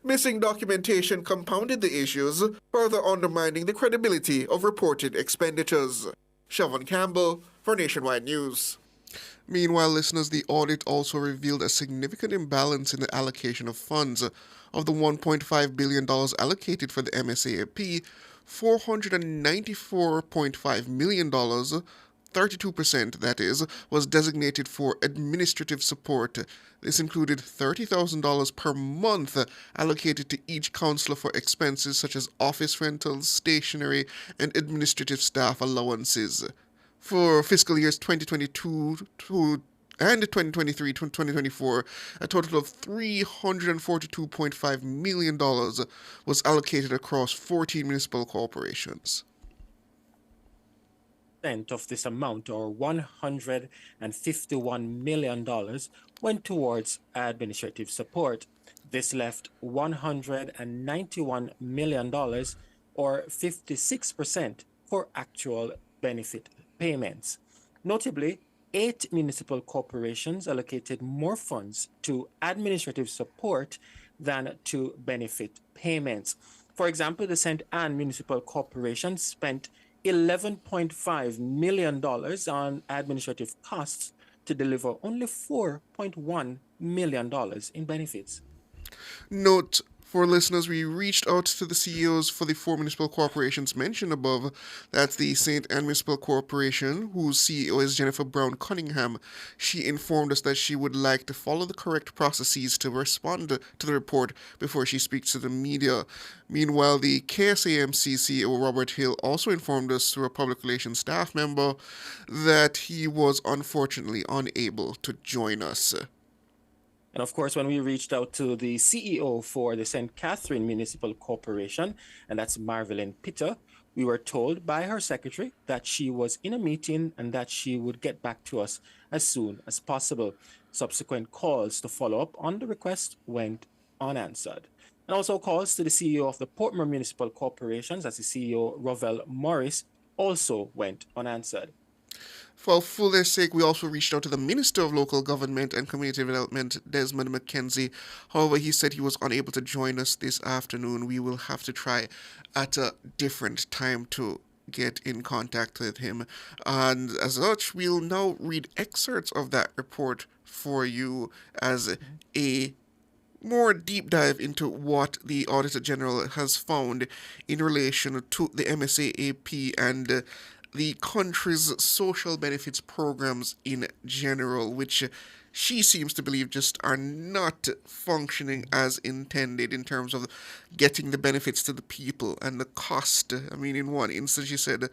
Missing documentation compounded the issues, further undermining the credibility of reported expenditures. Siobhan Campbell for Nationwide News. Meanwhile, listeners, the audit also revealed a significant imbalance in the allocation of funds. Of the $1.5 billion allocated for the MSAP, $494.5 million, 32% that is, was designated for administrative support. This included $30,000 per month allocated to each councillor for expenses such as office rentals, stationery, and administrative staff allowances. For fiscal years 2022 to and 2023-2024, a total of $342.5 million was allocated across 14 municipal corporations. Of this amount, or $151 million, went towards administrative support. This left $191 million, or 56%, for actual benefit payments. Notably, 8 municipal corporations allocated more funds to administrative support than to benefit payments. For example, the St. Anne Municipal Corporation spent $11.5 million on administrative costs to deliver only $4.1 million in benefits. Note for listeners, we reached out to the CEOs for the 4 municipal corporations mentioned above. That's the St. Anne Municipal Corporation, whose CEO is Jennifer Brown Cunningham. She informed us that she would like to follow the correct processes to respond to the report before she speaks to the media. Meanwhile, the KSAMC CEO Robert Hill also informed us through a public relations staff member that he was unfortunately unable to join us. And of course, when we reached out to the CEO for the St. Catherine Municipal Corporation, and that's Marvelyn Pitter, we were told by her secretary that she was in a meeting and that she would get back to us as soon as possible. Subsequent calls to follow up on the request went unanswered. And also calls to the CEO of the Portmore Municipal Corporations, that's the CEO Rovell Morris, also went unanswered. For fullness sake, we also reached out to the Minister of Local Government and Community Development, Desmond McKenzie. However, he said he was unable to join us this afternoon. We will have to try at a different time to get in contact with him. And as such, we'll now read excerpts of that report for you as a more deep dive into what the Auditor General has found in relation to the MSAAP and the country's social benefits programs in general, which she seems to believe just are not functioning as intended in terms of getting the benefits to the people and the cost. I mean, in one instance, she said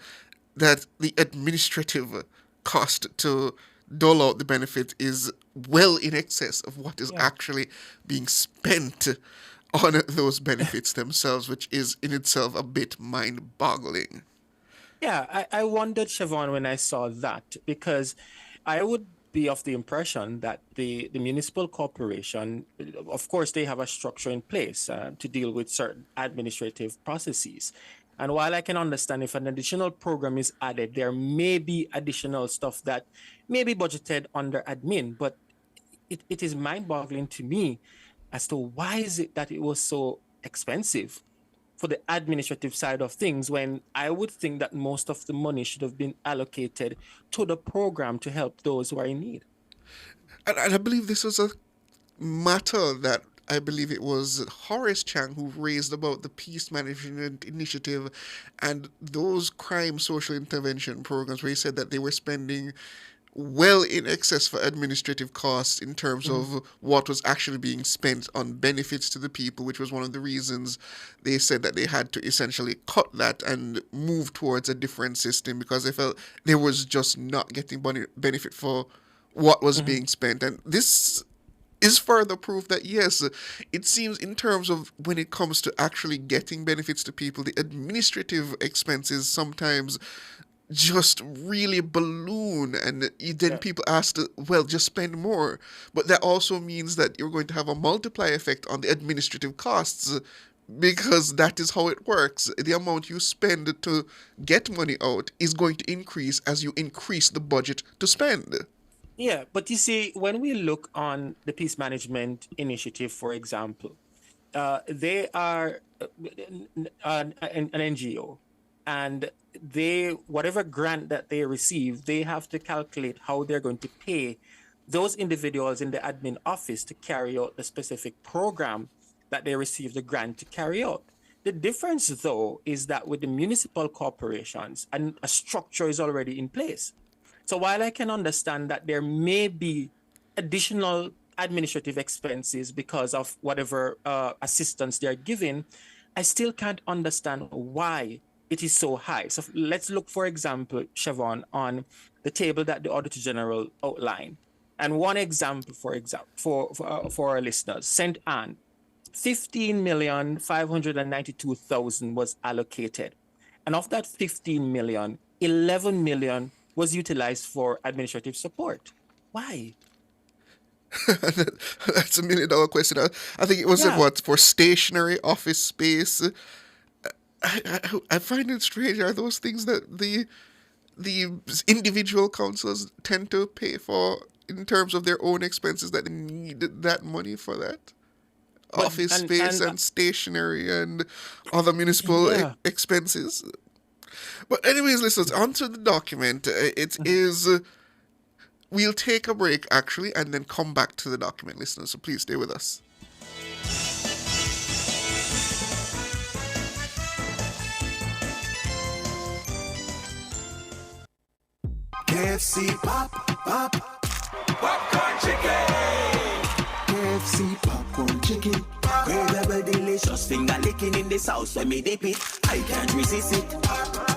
that the administrative cost to dole out the benefit is well in excess of what is actually being spent on those benefits themselves, which is in itself a bit mind-boggling. Yeah, I wondered, Siobhan, when I saw that, because I would be of the impression that the municipal corporation, of course, they have a structure in place to deal with certain administrative processes. And while I can understand if an additional program is added, there may be additional stuff that may be budgeted under admin, but it is mind-boggling to me as to why is it that it was so expensive for the administrative side of things, when I would think that most of the money should have been allocated to the program to help those who are in need. And I believe this was a matter that I believe it was Horace Chang who raised about the Peace Management Initiative and those crime social intervention programs, where he said that they were spending well in excess for administrative costs in terms of what was actually being spent on benefits to the people, which was one of the reasons they said that they had to essentially cut that and move towards a different system, because they felt they was just not getting benefit for what was being spent. And this is further proof that, yes, it seems in terms of when it comes to actually getting benefits to people, the administrative expenses sometimes just really balloon, and then people ask to, well, just spend more. But that also means that you're going to have a multiplier effect on the administrative costs, because that is how it works. The amount you spend to get money out is going to increase as you increase the budget to spend. Yeah, but you see, when we look on the Peace Management Initiative, for example, they are an NGO, and whatever grant that they receive, they have to calculate how they're going to pay those individuals in the admin office to carry out the specific program that they receive the grant to carry out. The difference, though, is that with the municipal corporations, a structure is already in place. So while I can understand that there may be additional administrative expenses because of whatever assistance they're giving, I still can't understand why it is so high. So let's look, for example, Siobhan, on the table that the Auditor General outlined. And one example, for our listeners, St. Anne, 15,592,000 was allocated. And of that 15 million, 11 million was utilized for administrative support. Why? That's $1 million question. I think it was for stationary office space. I find it strange. Are those things that the individual councils tend to pay for in terms of their own expenses, that they need that money for that? Office space and stationery and other municipal expenses. But anyways, listeners, onto the document. It is... We'll take a break, actually, and then come back to the document, listeners. So please stay with us. KFC popcorn chicken. KFC popcorn chicken. Incredible, delicious, finger licking in this house when me dip it. I can't resist it.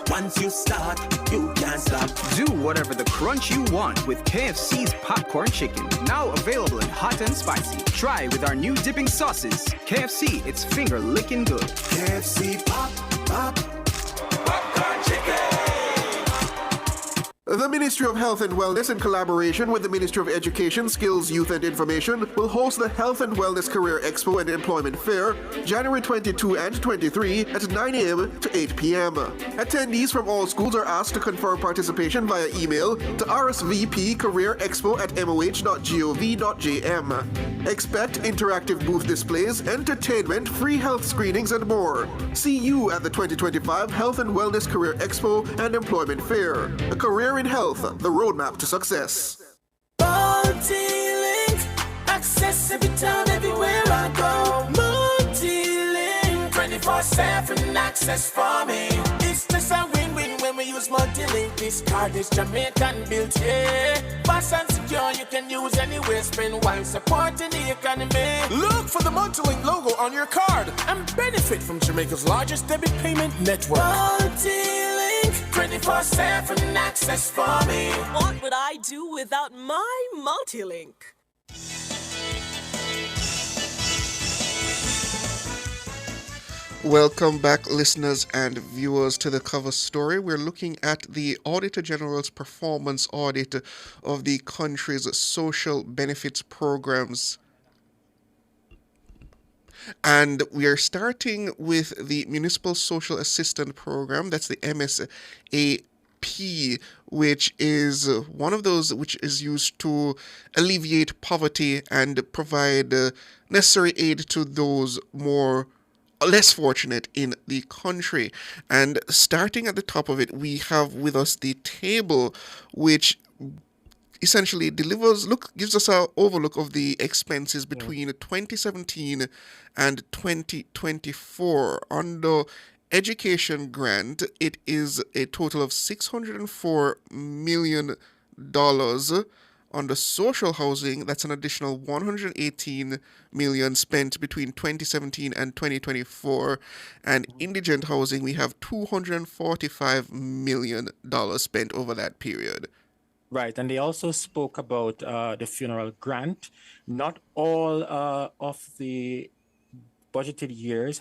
Once you start, you can't stop. Do whatever the crunch you want with KFC's popcorn chicken. Now available in hot and spicy. Try with our new dipping sauces. KFC, it's finger licking good. KFC popcorn chicken. The Ministry of Health and Wellness, in collaboration with the Ministry of Education, Skills, Youth and Information, will host the Health and Wellness Career Expo and Employment Fair, January 22 and 23 at 9 a.m. to 8 p.m. Attendees from all schools are asked to confirm participation via email to rsvpcareerexpo@moh.gov.jm. Expect interactive booth displays, entertainment, free health screenings, and more. See you at the 2025 Health and Wellness Career Expo and Employment Fair. A career in health, the roadmap to success. Multi-link, access every time, everywhere I go. Multi-link, 24/7 access for me. It's just a win-win when we use multi-link. This card is Jamaican built, yeah. Fast and secure, you can use anywhere, spend while supporting the economy. Look for the multi-link logo on your card and benefit from Jamaica's largest debit payment network. Multi-link, 24/7 access for me. What would I do without my multi-link? Welcome back, listeners and viewers, to the cover story. We're looking at the Auditor General's performance audit of the country's social benefits programs. And we are starting with the Municipal Social Assistance Program, that's the MSAP, which is one of those which is used to alleviate poverty and provide necessary aid to those less fortunate in the country. And starting at the top of it, we have with us the table, which essentially gives us an overlook of the expenses between 2017 and 2024. Under education grant, it is a total of $604 million. Under social housing, that's an additional $118 million spent between 2017 and 2024. And indigent housing, we have $245 million spent over that period. Right, and they also spoke about the funeral grant. Not all of the budgeted years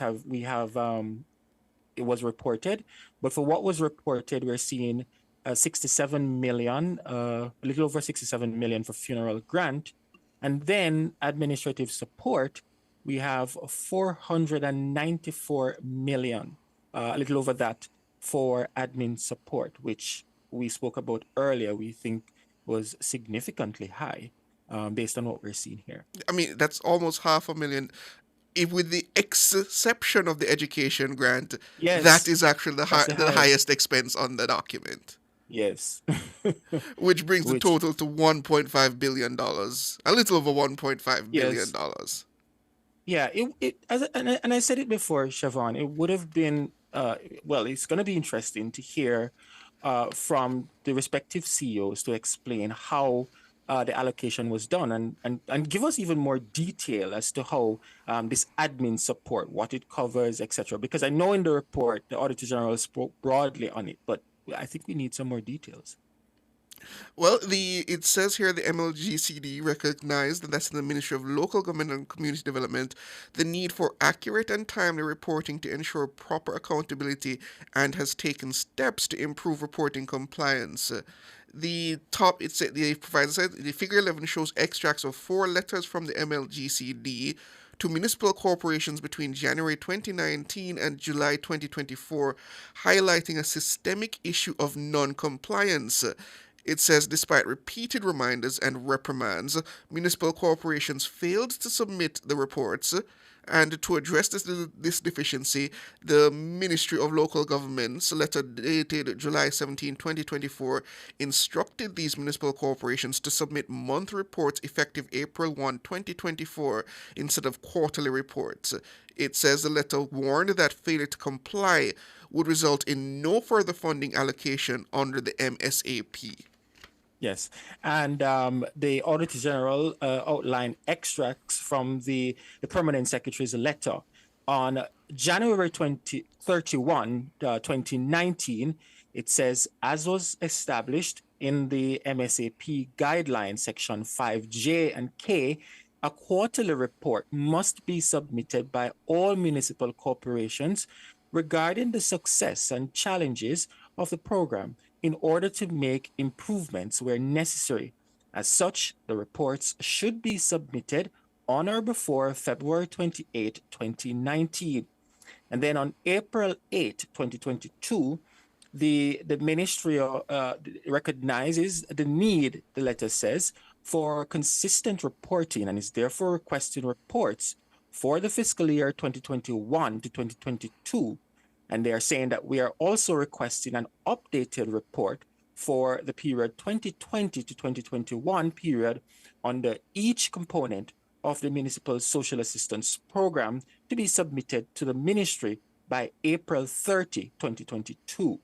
it was reported, but for what was reported, we're seeing 67 million, a little over 67 million for funeral grant, and then administrative support, we have 494 million, a little over that for admin support, which we spoke about earlier, we think was significantly high based on what we're seeing here. I mean, that's almost $500,000. If with the exception of the education grant, yes, that is actually the highest expense on the document. Yes. Which brings the total to $1.5 billion, a little over $1.5 billion. Yeah, and I said it before, Siobhan, it would have been, it's going to be interesting to hear from the respective CEOs to explain how the allocation was done and give us even more detail as to how this admin support, what it covers, etc. Because I know in the report, the Auditor General spoke broadly on it, but I think we need some more details. Well, it says here the MLGCD recognized, and that's in the Ministry of Local Government and Community Development, the need for accurate and timely reporting to ensure proper accountability and has taken steps to improve reporting compliance. The top, it said, the provider said the figure 11 shows extracts of 4 letters from the MLGCD to municipal corporations between January 2019 and July 2024, highlighting a systemic issue of non-compliance. It says, despite repeated reminders and reprimands, municipal corporations failed to submit the reports. And to address this deficiency, the Ministry of Local Government's letter dated July 17, 2024, instructed these municipal corporations to submit monthly reports effective April 1, 2024, instead of quarterly reports. It says the letter warned that failure to comply would result in no further funding allocation under the MSAP. Yes, and the Auditor General outlined extracts from the Permanent Secretary's letter on January 31, 2019. It says, as was established in the MSAP guidelines, section 5J and K, a quarterly report must be submitted by all municipal corporations regarding the success and challenges of the program in order to make improvements where necessary. As such, the reports should be submitted on or before February 28, 2019. And then on April 8, 2022, the ministry recognizes the need, the letter says, for consistent reporting and is therefore requesting reports for the fiscal year 2021 to 2022. And they are saying that we are also requesting an updated report for the period 2020 to 2021 period under each component of the Municipal Social Assistance Program to be submitted to the ministry by April 30, 2022.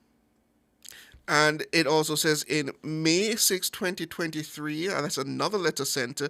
And it also says in May 6, 2023, and that's another letter sent,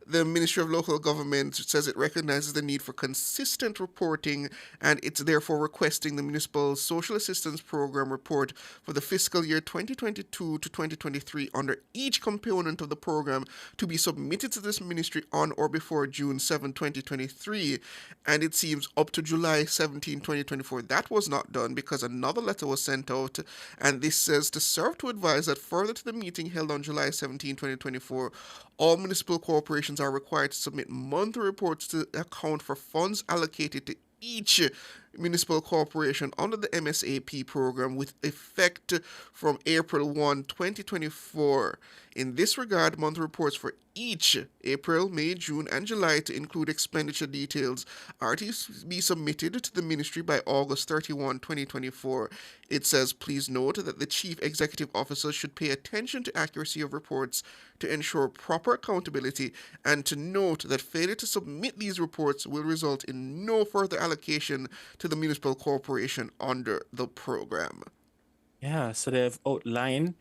the Ministry of Local Government says it recognizes the need for consistent reporting, and it's therefore requesting the Municipal Social Assistance Program report for the fiscal year 2022 to 2023 under each component of the program to be submitted to this ministry on or before June 7, 2023. And it seems up to July 17, 2024, that was not done because another letter was sent out, and this says to serve to advise that further to the meeting held on July 17, 2024, all municipal corporations are required to submit monthly reports to account for funds allocated to each municipal corporation under the MSAP program with effect from April 1, 2024. In this regard, monthly reports for each April, May, June, and July to include expenditure details are to be submitted to the ministry by August 31, 2024. It says, please note that the Chief Executive Officer should pay attention to accuracy of reports to ensure proper accountability, and to note that failure to submit these reports will result in no further allocation to the municipal corporation under the program. Yeah, so they've outlined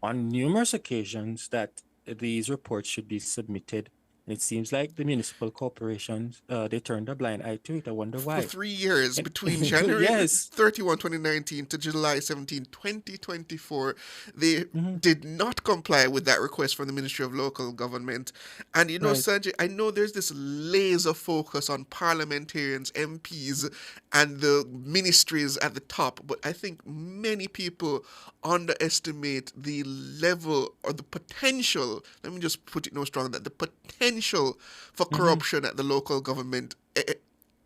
on numerous occasions that these reports should be submitted. And it seems like the municipal corporations, they turned a blind eye to it. I wonder why. For 3 years, between January 31, 2019 to July 17, 2024, they did not comply with that request from the Ministry of Local Government. And you know, Sanjay, I know there's this laser focus on parliamentarians, MPs, and the ministries at the top, but I think many people underestimate the level or the potential, let me just put it no stronger, that the potential for corruption at the local government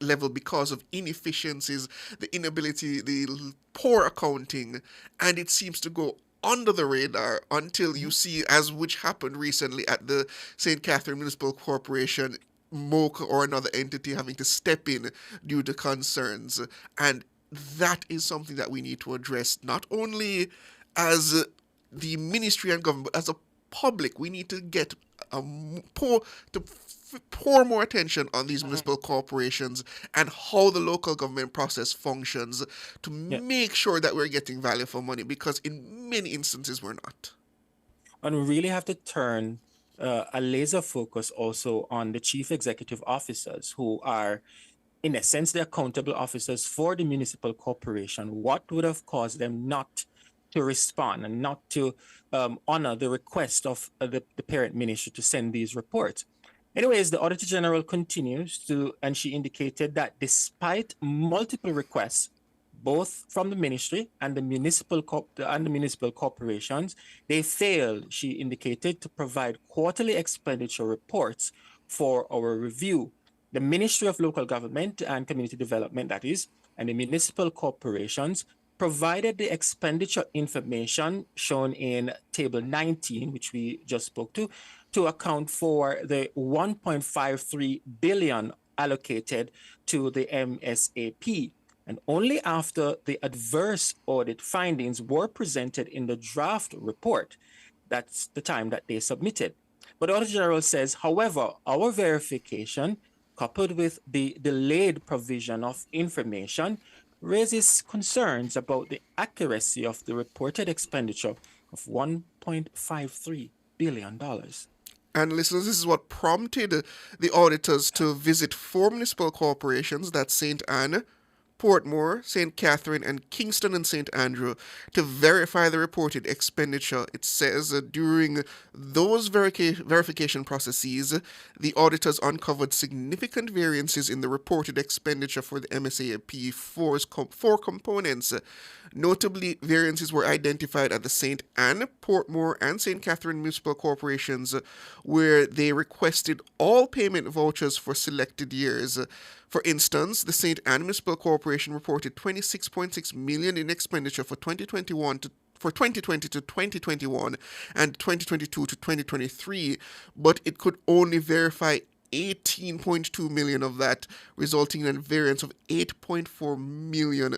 level because of inefficiencies, the inability, the poor accounting, and it seems to go under the radar until you see, as which happened recently at the St. Catherine Municipal Corporation, MOCA or another entity having to step in due to concerns. And that is something that we need to address, not only as the ministry and government, but as a public. We need to get pour more attention on these municipal corporations and how the local government process functions to make sure that we're getting value for money, because in many instances we're not. And we really have to turn a laser focus also on the chief executive officers, who are, in a sense, the accountable officers for the municipal corporation. What would have caused them not to respond and not to honor the request of the parent ministry to send these reports. Anyways, the Auditor General continues to, and she indicated that despite multiple requests, both from the ministry and the municipal corporations, they failed, she indicated, to provide quarterly expenditure reports for our review. The Ministry of Local Government and Community Development, that is, and the municipal corporations provided the expenditure information shown in Table 19, which we just spoke to account for the $1.53 billion allocated to the MSAP. And only after the adverse audit findings were presented in the draft report, that's the time that they submitted. But the Auditor General says, however, our verification, coupled with the delayed provision of information, raises concerns about the accuracy of the reported expenditure of $1.53 billion. And listeners, this is what prompted the auditors to visit 4 municipal corporations, that's St. Anne, Portmore, St. Catherine, and Kingston and St. Andrew, to verify the reported expenditure. It says during those verification processes, the auditors uncovered significant variances in the reported expenditure for the MSAP 4 components. Notably, variances were identified at the St. Anne, Portmore, and St. Catherine municipal corporations, where they requested all payment vouchers for selected years. For instance, the St. Anne Municipal Corporation reported $26.6 million in expenditure for 2020 to 2021 and 2022 to 2023, but it could only verify $18.2 million of that, resulting in a variance of $8.4 million.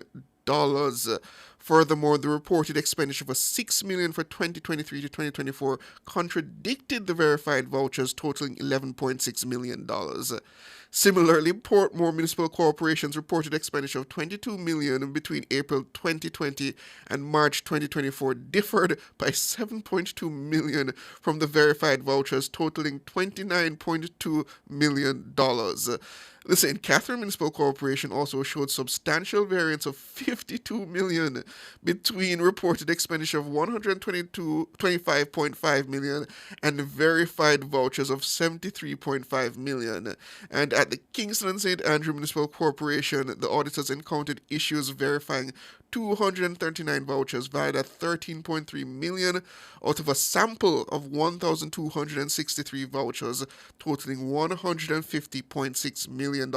Furthermore, the reported expenditure of $6 million for 2023 to 2024 contradicted the verified vouchers, totaling $11.6 million. Similarly, Portmore Municipal Corporation's reported expenditure of $22 million between April 2020 and March 2024 differed by $7.2 million from the verified vouchers, totaling $29.2 million. The St. Catherine Municipal Corporation also showed substantial variance of $52 million between reported expenditure of $125.5 million and verified vouchers of $73.5 million. And at the Kingston and St. Andrew Municipal Corporation, the auditors encountered issues verifying 239 vouchers valued at $13.3 million out of a sample of 1,263 vouchers totaling $150.6 million,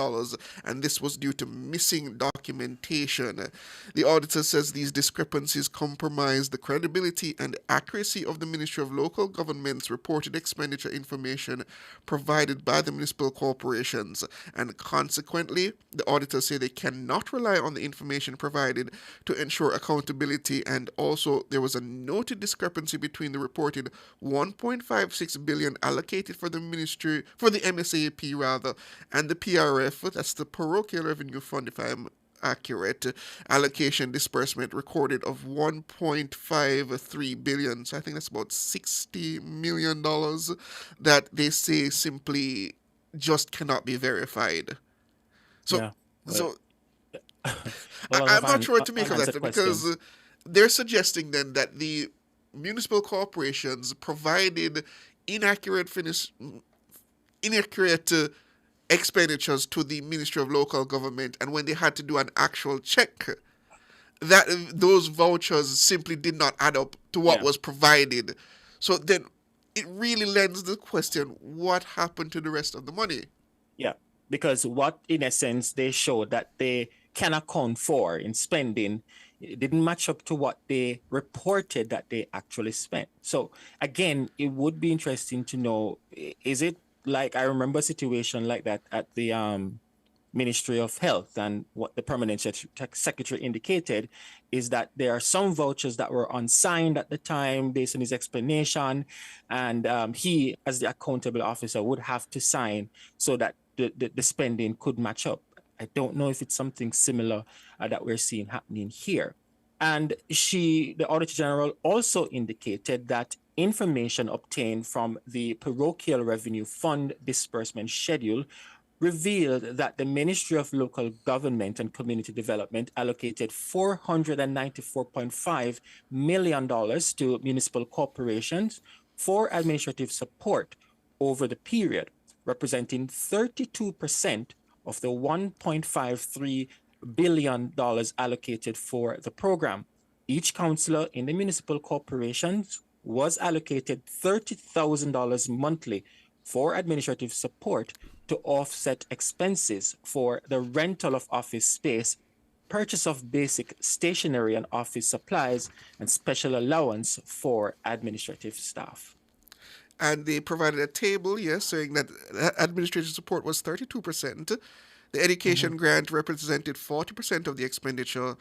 and this was due to missing documentation. The auditor says these discrepancies compromise the credibility and accuracy of the Ministry of Local Government's reported expenditure information provided by the municipal corporations, and consequently, the auditors say they cannot rely on the information provided to ensure accountability. And also there was a noted discrepancy between the reported $1.56 billion allocated for the MSAP and the PRF, that's the Parochial Revenue Fund, if I'm accurate, allocation disbursement recorded of $1.53 billion. So I think that's about $60 million that they say simply just cannot be verified. So I'm not sure what to make of that, because they're suggesting then that the municipal corporations provided inaccurate expenditures to the Ministry of Local Government, and when they had to do an actual check, that those vouchers simply did not add up to what was provided. So then it really lends the question, what happened to the rest of the money? Yeah, because what in essence they showed that they can account for in spending, it didn't match up to what they reported that they actually spent. So again, it would be interesting to know, is it like, I remember a situation like that at the Ministry of Health, and what the permanent secretary indicated is that there are some vouchers that were unsigned at the time based on his explanation, and he, as the accountable officer, would have to sign so that the spending could match up. I don't know if it's something similar that we're seeing happening here. And the Auditor General also indicated that information obtained from the Parochial Revenue Fund disbursement schedule revealed that the Ministry of Local Government and Community Development allocated $494.5 million to municipal corporations for administrative support over the period, representing 32% of the $1.53 billion allocated for the program. Each councillor in the municipal corporations was allocated $30,000 monthly for administrative support to offset expenses for the rental of office space, purchase of basic stationery and office supplies, and special allowance for administrative staff. And they provided a table, yes, saying that administrative support was 32%. The education grant represented 40% of the expenditure.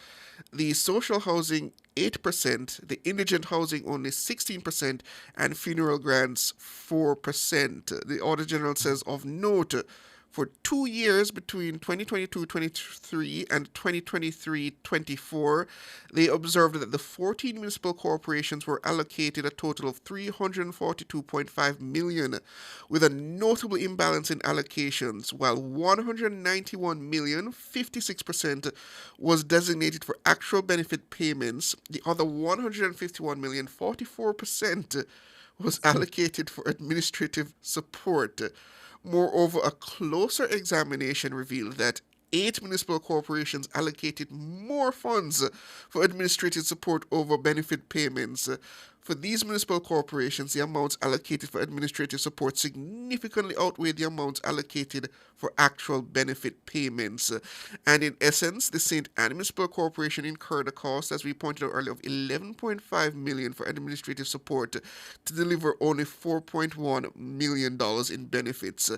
The social housing, 8%. The indigent housing, only 16%. And funeral grants, 4%. The Auditor General says, of note, for 2 years between 2022-23 and 2023-24, they observed that the 14 municipal corporations were allocated a total of $342.5 million, with a notable imbalance in allocations, while $191 million, 56%, was designated for actual benefit payments. The other $151 million, 44%, was allocated for administrative support. Moreover, a closer examination revealed that 8 municipal corporations allocated more funds for administrative support over benefit payments. For these municipal corporations, the amounts allocated for administrative support significantly outweighed the amounts allocated for actual benefit payments. And in essence, the St. Anne Municipal Corporation incurred a cost, as we pointed out earlier, of $11.5 million for administrative support to deliver only $4.1 million in benefits.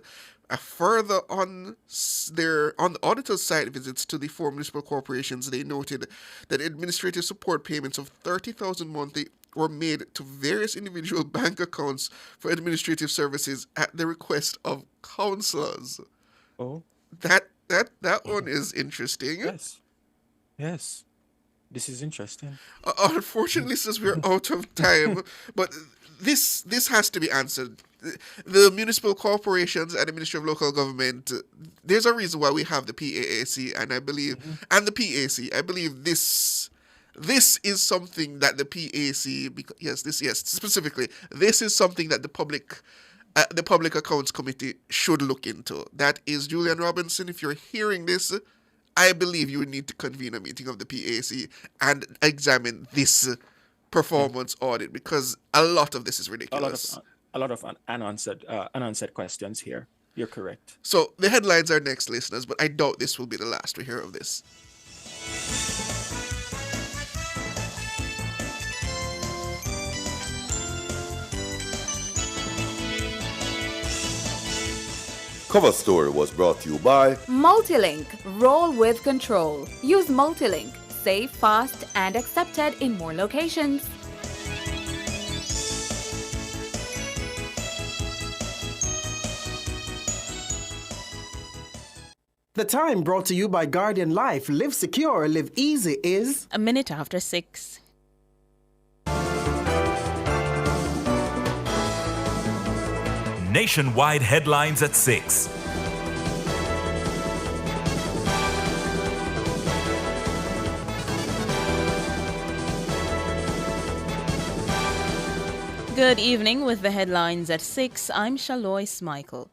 Further on the auditor's site visits to the 4 municipal corporations, they noted that administrative support payments of $30,000 monthly were made to various individual bank accounts for administrative services at the request of councillors. Oh, that one is interesting. Yes, this is interesting. Unfortunately, since we're out of time, but this has to be answered. The municipal corporations and the Ministry of Local Government, there's a reason why we have the PAAC, and I believe, and the PAC. I believe this is something that the PAC, specifically, this is something that the Public Accounts Committee should look into. That is Julian Robinson. If you're hearing this, I believe you need to convene a meeting of the PAC and examine this performance audit, because a lot of this is ridiculous. A lot of unanswered questions here. You're correct. So the headlines are next, listeners, but I doubt this will be the last we hear of this. Cover Story was brought to you by Multilink. Roll with control. Use Multilink. Safe, fast, and accepted in more locations. The time brought to you by Guardian Life. Live secure, live easy is 6:01. Nationwide headlines at 6. Good evening with the headlines at 6. I'm Shalois Michael.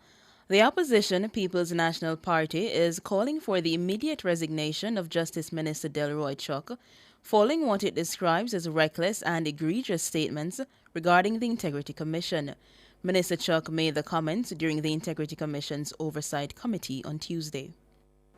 The opposition, People's National Party, is calling for the immediate resignation of Justice Minister Delroy Chuck, following what it describes as reckless and egregious statements regarding the Integrity Commission. Minister Chuck made the comments during the Integrity Commission's Oversight Committee on Tuesday.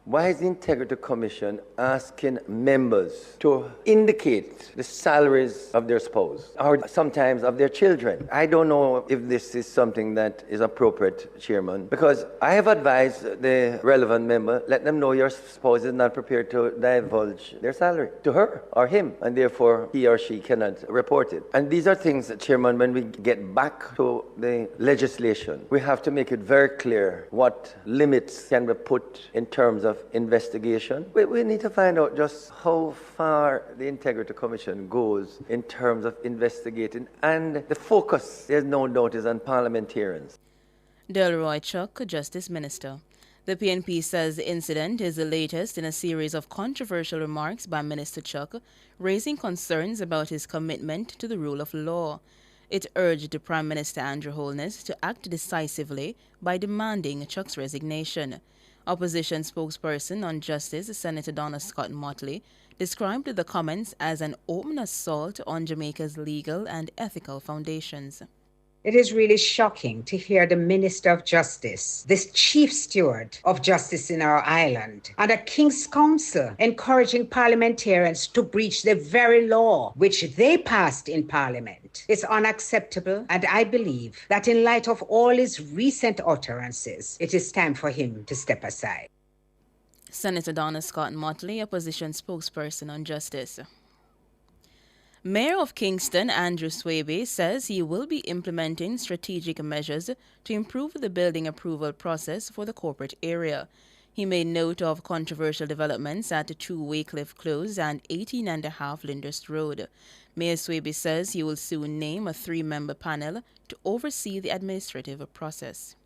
Why is the Integrity Commission asking members to indicate the salaries of their spouse or sometimes of their children? I don't know if this is something that is appropriate, Chairman, because I have advised the relevant member, let them know your spouse is not prepared to divulge their salary to her or him, and therefore he or she cannot report it. And these are things, Chairman, when we get back to the legislation, we have to make it very clear what limits can be put in terms of investigation. We need to find out just how far the Integrity Commission goes in terms of investigating, and the focus, there's no doubt, is on parliamentarians. Delroy Chuck, Justice Minister. The PNP says the incident is the latest in a series of controversial remarks by Minister Chuck, raising concerns about his commitment to the rule of law. It urged Prime Minister Andrew Holness to act decisively by demanding Chuck's resignation. Opposition spokesperson on Justice, Senator Donna Scott Motley, described the comments as an open assault on Jamaica's legal and ethical foundations. It is really shocking to hear the Minister of Justice, this chief steward of justice in our island, and a King's Council encouraging parliamentarians to breach the very law which they passed in Parliament. It's unacceptable, and I believe that in light of all his recent utterances, it is time for him to step aside. Senator Donna Scott Motley, opposition spokesperson on justice. Mayor of Kingston, Andrew Swaby, says he will be implementing strategic measures to improve the building approval process for the corporate area. He made note of controversial developments at 2 Waycliffe Close and 18.5 Lyndhurst Road. Mayor Swaby says he will soon name a 3-member panel to oversee the administrative process.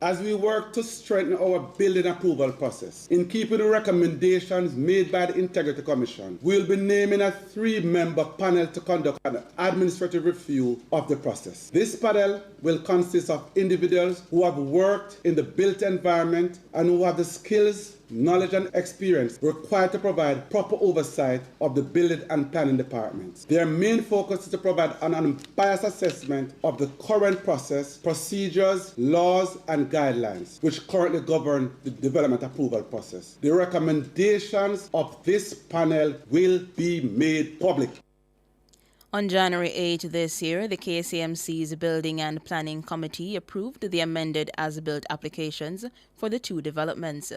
As we work to strengthen our building approval process, in keeping with the recommendations made by the Integrity Commission, we'll be naming a 3-member panel to conduct an administrative review of the process. This panel will consist of individuals who have worked in the built environment and who have the skills, knowledge and experience required to provide proper oversight of the building and planning departments. Their main focus is to provide an unbiased assessment of the current process, procedures, laws and guidelines which currently govern the development approval process. The recommendations of this panel will be made public. On January 8 this year, the KCMC's Building and Planning Committee approved the amended as-built applications for the 2 developments.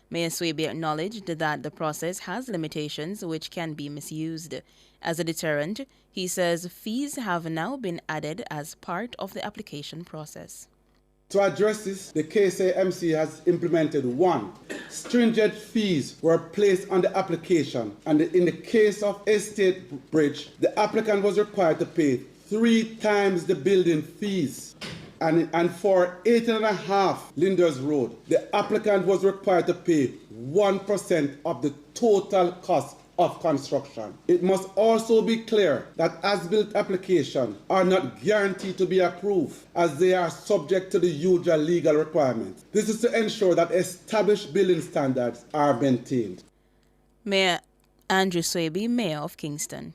Mayor Swaby acknowledged that the process has limitations which can be misused. As a deterrent, he says fees have now been added as part of the application process. To address this, the KCMC has implemented 1. Stringent fees were placed on the application, and in the case of Estate Bridge, the applicant was required to pay 3 times the building fees. And for 18.5 Lyndhurst Road, the applicant was required to pay 1% of the total cost of construction. It must also be clear that as-built applications are not guaranteed to be approved, as they are subject to the usual legal requirements. This is to ensure that established building standards are maintained. Mayor Andrew Swaby, Mayor of Kingston.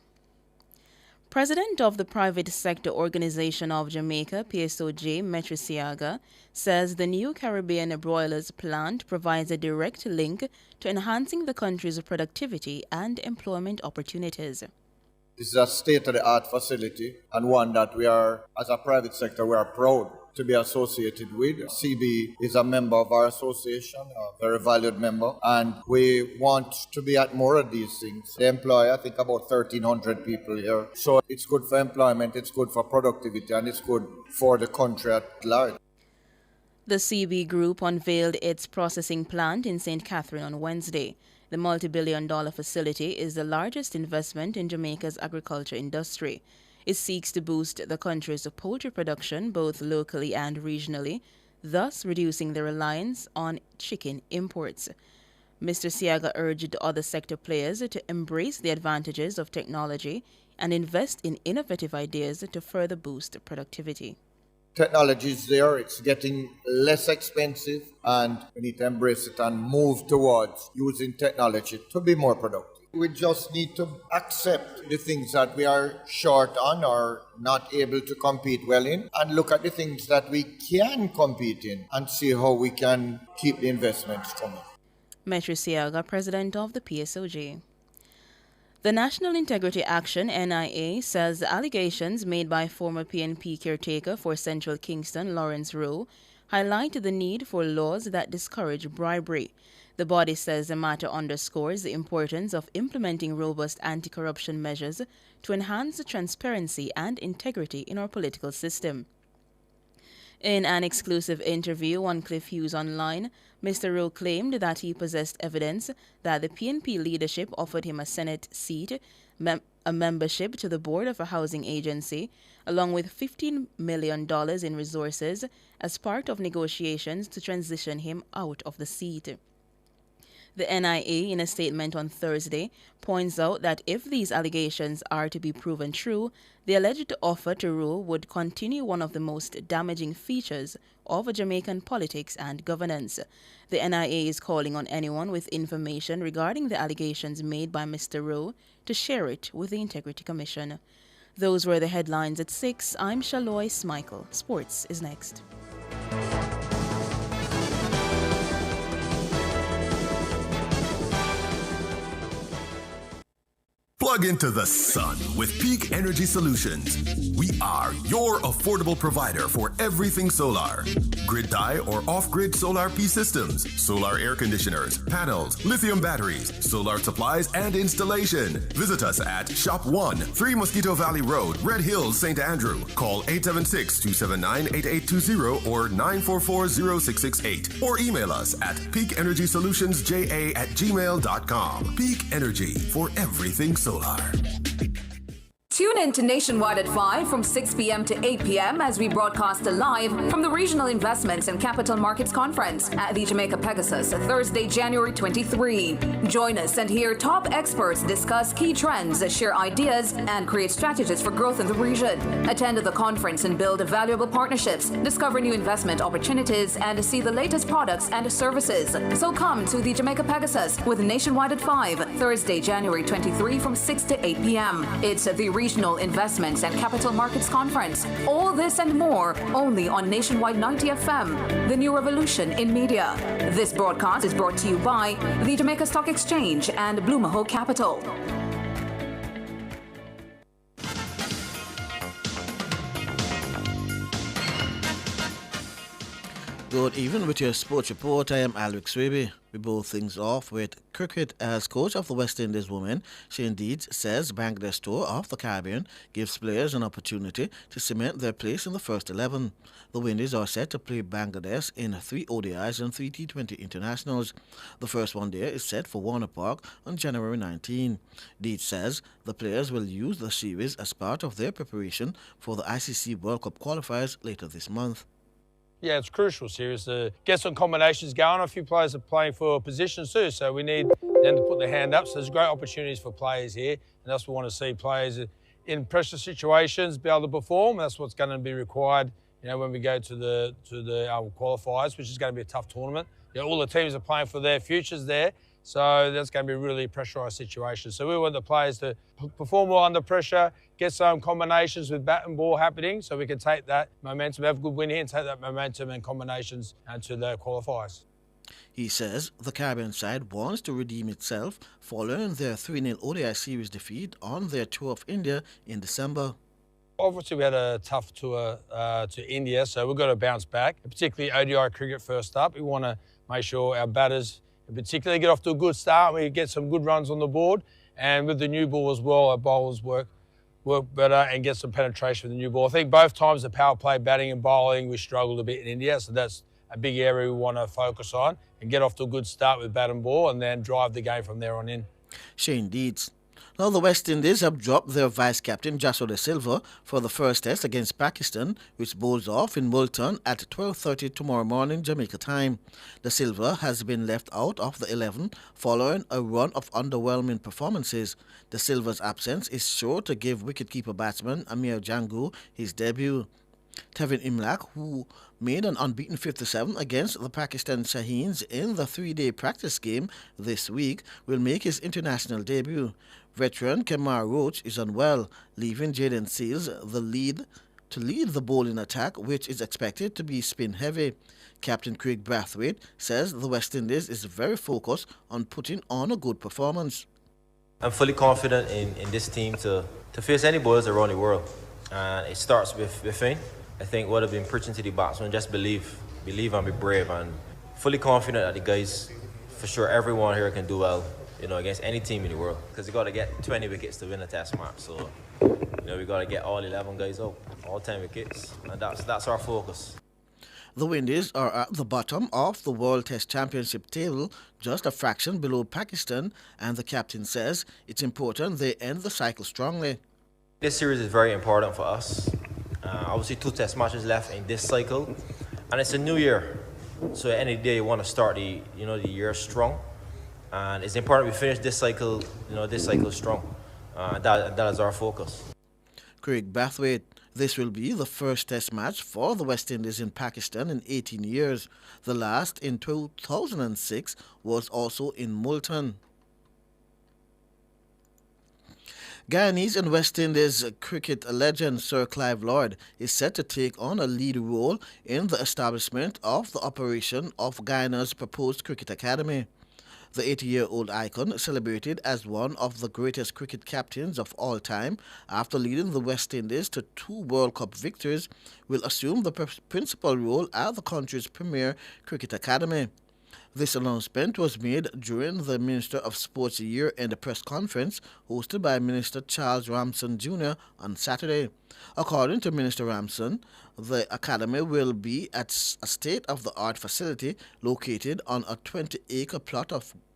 President of the Private Sector Organization of Jamaica, PSOJ, Metro Siaga, says the new Caribbean broilers plant provides a direct link to enhancing the country's productivity and employment opportunities. This is a state-of-the-art facility and one that we are, as a private sector, we are proud to be associated with. CB is a member of our association, a very valued member, and we want to be at more of these things. They employ, I think, about 1,300 people here. So it's good for employment, it's good for productivity, and it's good for the country at large. The CB Group unveiled its processing plant in St. Catherine on Wednesday. The multi-billion-dollar facility is the largest investment in Jamaica's agriculture industry. It seeks to boost the country's poultry production both locally and regionally, thus reducing the reliance on chicken imports. Mr. Siaga urged other sector players to embrace the advantages of technology and invest in innovative ideas to further boost productivity. Technology is there, it's getting less expensive, and we need to embrace it and move towards using technology to be more productive. We just need to accept the things that we are short on or not able to compete well in, and look at the things that we can compete in and see how we can keep the investments coming. Metro Siaga, president of the PSOJ. The National Integrity Action, NIA, says allegations made by former PNP caretaker for Central Kingston, Lawrence Rowe, highlight the need for laws that discourage bribery. The body says the matter underscores the importance of implementing robust anti-corruption measures to enhance transparency and integrity in our political system. In an exclusive interview on Cliff Hughes Online, Mr. Rowe claimed that he possessed evidence that the PNP leadership offered him a Senate seat a membership to the board of a housing agency, along with $15 million in resources as part of negotiations to transition him out of the seat. The NIA, in a statement on Thursday, points out that if these allegations are to be proven true, the alleged offer to rule would continue one of the most damaging features of Jamaican politics and governance. The NIA is calling on anyone with information regarding the allegations made by Mr. Rowe to share it with the Integrity Commission. Those were the headlines at 6. I'm Shaloy Smikle. Sports is next. Plug into the sun with Peak Energy Solutions. We are your affordable provider for everything solar. Grid tie or off-grid solar P systems, solar air conditioners, panels, lithium batteries, solar supplies, and installation. Visit us at Shop 1, 3 Mosquito Valley Road, Red Hills, St. Andrew. Call 876-279-8820 or 944-0668. Or email us at peakenergysolutionsja@gmail.com. Peak Energy for everything solar. Tune in to Nationwide at 5 from 6 p.m. to 8 p.m. as we broadcast live from the Regional Investments and Capital Markets Conference at the Jamaica Pegasus, Thursday, January 23. Join us and hear top experts discuss key trends, share ideas, and create strategies for growth in the region. Attend the conference and build valuable partnerships, discover new investment opportunities, and see the latest products and services. So come to the Jamaica Pegasus with Nationwide at 5, Thursday, January 23 from 6 to 8 p.m. It's the Regional Investments and Capital Markets Conference. All this and more only on Nationwide 90 FM, the new revolution in media. This broadcast is brought to you by the Jamaica Stock Exchange and Bloomahoe Capital. Good evening with your sports report. I am Alric Swaby. We blow things off with cricket as coach of the West Indies women. Shane Deeds says Bangladesh tour of the Caribbean gives players an opportunity to cement their place in the first 11. The Windies are set to play Bangladesh in 3 ODIs and 3 T20 internationals. The first one there is set for Warner Park on January 19. Deeds says the players will use the series as part of their preparation for the ICC World Cup qualifiers later this month. Yeah, it's a crucial series to get some combinations going. A few players are playing for positions too, so we need them to put their hand up. So there's great opportunities for players here, and that's what we want to see players in pressure situations be able to perform. That's what's going to be required, when we go to the qualifiers, which is going to be a tough tournament. All the teams are playing for their futures there, so that's going to be a really pressurised situation. So we want the players to perform well under pressure, get some combinations with bat and ball happening so we can take that momentum, have a good win here and take that momentum and combinations to the qualifiers. He says the Caribbean side wants to redeem itself following their 3-0 ODI series defeat on their tour of India in December. Obviously, we had a tough tour to India, so we've got to bounce back, particularly ODI cricket first up. We want to make sure our batters particularly get off to a good start. We get some good runs on the board, and with the new ball as well, our bowlers work better and get some penetration with the new ball. I think both times the power play, batting and bowling, we struggled a bit in India, so that's a big area we want to focus on and get off to a good start with bat and ball and then drive the game from there on in. Shane Deeds. Now, the West Indies have dropped their vice-captain, Jasso De Silva, for the first test against Pakistan, which bowls off in Multan at 12:30 tomorrow morning, Jamaica time. De Silva has been left out of the 11 following a run of underwhelming performances. De Silva's absence is sure to give wicketkeeper batsman Amir Jangu his debut. Tevin Imlak, who made an unbeaten 57 against the Pakistan Shaheens in the 3-day practice game this week, will make his international debut. Veteran Kemar Roach is unwell, leaving Jaden Seals to lead the bowling attack, which is expected to be spin-heavy. Captain Craig Brathwaite says the West Indies is very focused on putting on a good performance. I'm fully confident in this team to face any bowlers around the world. And it starts with within. I think what I've been preaching to the batsmen, just believe and be brave, and fully confident that the guys, for sure, everyone here can do well, against any team in the world. Because you got to get 20 wickets to win a test match. So, we got to get all 11 guys out, all 10 wickets, and that's our focus. The Windies are at the bottom of the World Test Championship table, just a fraction below Pakistan, and the captain says it's important they end the cycle strongly. This series is very important for us. Obviously 2 test matches left in this cycle, and it's a new year. So at the end of the day, you want to start the year strong, and it's important we finish this cycle, strong. That is our focus. Craig Bathwaite. This will be the first test match for the West Indies in Pakistan in 18 years. The last in 2006 was also in Multan. Guyanese and West Indies cricket legend Sir Clive Lloyd is set to take on a lead role in the establishment of the operation of Guyana's proposed cricket academy. The 80-year-old icon, celebrated as one of the greatest cricket captains of all time after leading the West Indies to 2 World Cup victories, will assume the principal role at the country's premier cricket academy. This announcement was made during the Minister of Sport's year-end press conference hosted by Minister Charles Ramson Jr. on Saturday. According to Minister Ramson, the academy will be at a state-of-the-art facility located on a 20-acre plot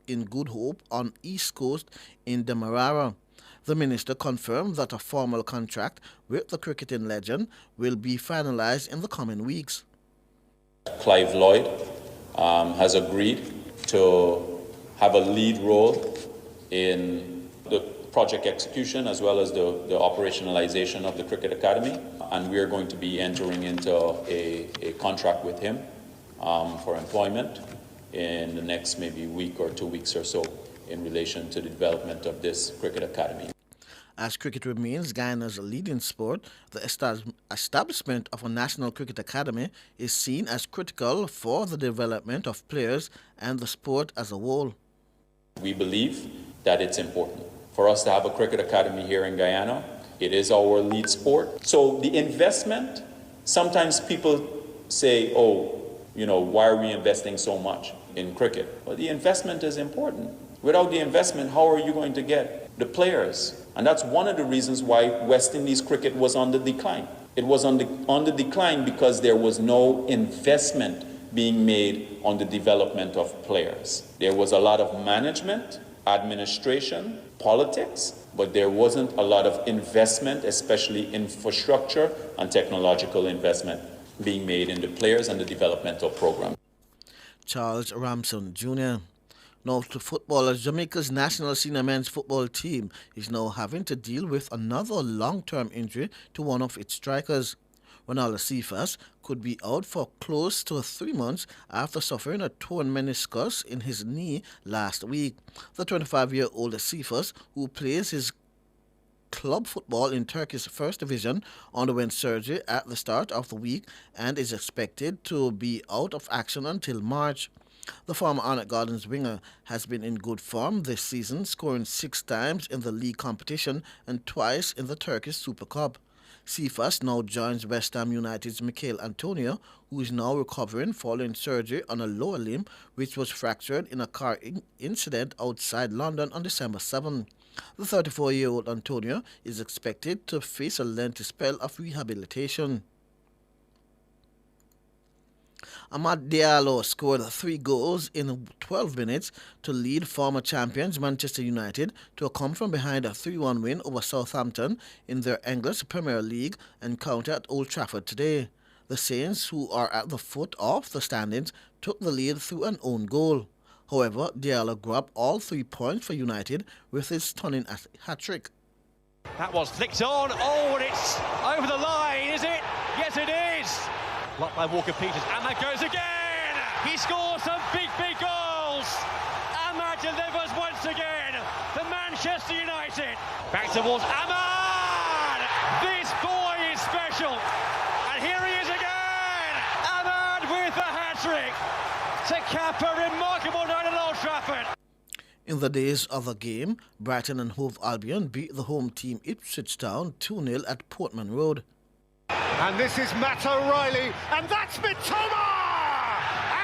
in Good Hope on East Coast in Demerara. The minister confirmed that a formal contract with the cricketing legend will be finalized in the coming weeks. Clive Lloyd has agreed to have a lead role in the project execution as well as the operationalization of the Cricket Academy, and we are going to be entering into a contract with him for employment in the next maybe week or 2 weeks or so in relation to the development of this Cricket Academy. As cricket remains Guyana's leading sport, the establishment of a National Cricket Academy is seen as critical for the development of players and the sport as a whole. We believe that it's important for us to have a cricket academy here in Guyana. It is our lead sport. So the investment, sometimes people say, why are we investing so much in cricket? Well, the investment is important. Without the investment, how are you going to get the players? And that's one of the reasons why West Indies cricket was on the decline. It was on the decline because there was no investment being made on the development of players. There was a lot of management, administration, politics, but there wasn't a lot of investment, especially infrastructure and technological investment being made in the players and the developmental program. Charles Ramson Jr. Now to football, as Jamaica's national senior men's football team is now having to deal with another long-term injury to one of its strikers. Ronaldo Cephas could be out for close to 3 months after suffering a torn meniscus in his knee last week. The 25-year-old Cephas, who plays his club football in Turkey's First Division, underwent surgery at the start of the week and is expected to be out of action until March. The former Arnott Gardens winger has been in good form this season, scoring 6 times in the league competition and twice in the Turkish Super Cup. Cephas now joins West Ham United's Mikel Antonio, who is now recovering following surgery on a lower limb, which was fractured in a car incident outside London on December 7. The 34-year-old Antonio is expected to face a lengthy spell of rehabilitation. Amad Diallo scored 3 goals in 12 minutes to lead former champions Manchester United to a come-from-behind 3-1 win over Southampton in their English Premier League encounter at Old Trafford today. The Saints, who are at the foot of the standings, took the lead through an own goal. However, Diallo grabbed all 3 points for United with his stunning hat-trick. That was flicked on. Oh, and it's over the line, is it? Yes, it is. Blocked by Walker Peters, and that goes again! He scores some big goals! Ahmad delivers once again for Manchester United. Back towards Ahmad! This boy is special! And here he is again! Ahmad with the hat-trick to cap a remarkable night at Old Trafford. In the days of the game, Brighton and Hove Albion beat the home team Ipswich Town 2-0 at Portman Road. And this is Matt O'Reilly, and that's Mitoma!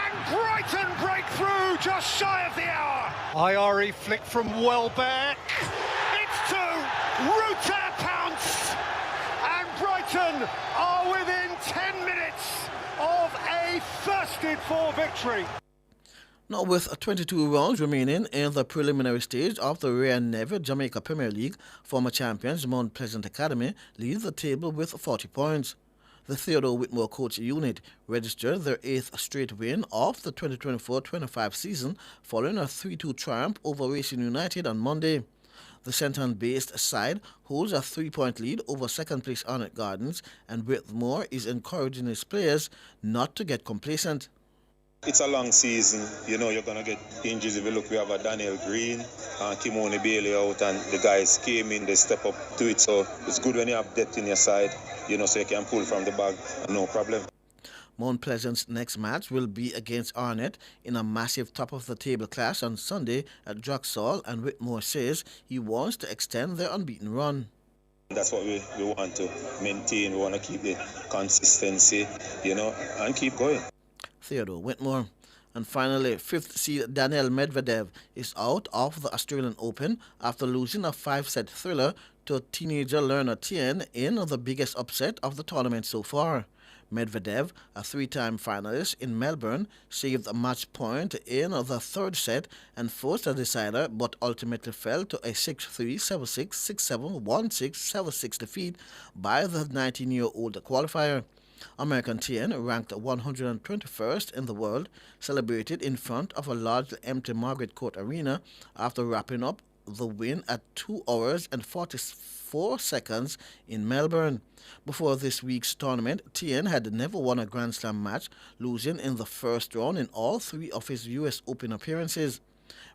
And Brighton break through just shy of the hour. IRE flick from Welbeck. It's to Ruta Pounce. And Brighton are within 10 minutes of a They thirsted for victory. Now, with 22 rounds remaining in the preliminary stage of the Ray and Never Jamaica Premier League, former champions Mount Pleasant Academy lead the table with 40 points. The Theodore Whitmore coach unit registered their 8th straight win of the 2024-25 season following a 3-2 triumph over Racing United on Monday. The Centon-based side holds a 3-point lead over second-place Arnett Gardens, and Whitmore is encouraging his players not to get complacent. It's a long season. You know you're going to get injuries. If you look, we have a Daniel Green, Timoni Bailey out, and the guys came in, they step up to it. So it's good when you have depth in your side, you know, so you can pull from the bag, no problem. Mount Pleasant's next match will be against Arnett in a massive top-of-the-table clash on Sunday at Droxall, and Whitmore says he wants to extend their unbeaten run. That's what we want to maintain. We want to keep the consistency, you know, and keep going. Theodore Whitmore. And finally, 5th seed Daniel Medvedev is out of the Australian Open after losing a 5-set thriller to teenager Lerner Tien in the biggest upset of the tournament so far. Medvedev, a 3-time finalist in Melbourne, saved a match point in the third set and forced a decider, but ultimately fell to a 6-3, 7-6, 6-7, 1-6, 7-6 defeat by the 19-year-old qualifier. American Tien, ranked 121st in the world, celebrated in front of a largely empty Margaret Court Arena after wrapping up the win at 2 hours and 44 seconds in Melbourne. Before this week's tournament, Tien had never won a Grand Slam match, losing in the first round in all 3 of his US Open appearances.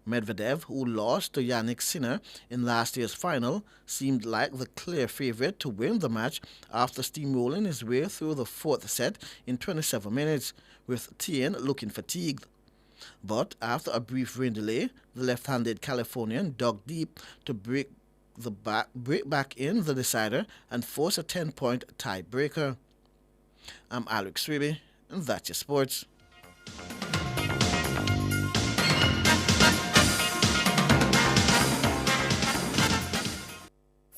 Medvedev, who lost to Yannick Sinner in last year's final, seemed like the clear favorite to win the match after steamrolling his way through the 4th set in 27 minutes, with Tien looking fatigued. But after a brief rain delay, the left-handed Californian dug deep to break back in the decider and force a 10-point tiebreaker. I'm Alex Swiby, and that's your sports.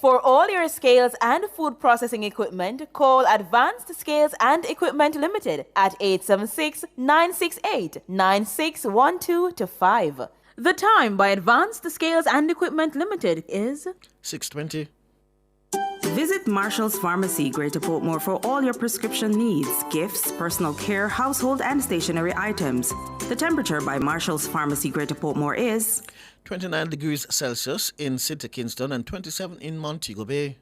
For all your scales and food processing equipment, call Advanced Scales and Equipment Limited at 876-968-9612-5. The time by Advanced Scales and Equipment Limited is 6:20. Visit Marshall's Pharmacy, Greater Portmore, for all your prescription needs, gifts, personal care, household, and stationery items. The temperature by Marshall's Pharmacy, Greater Portmore is 29 degrees Celsius in City Kingston and 27 in Montego Bay.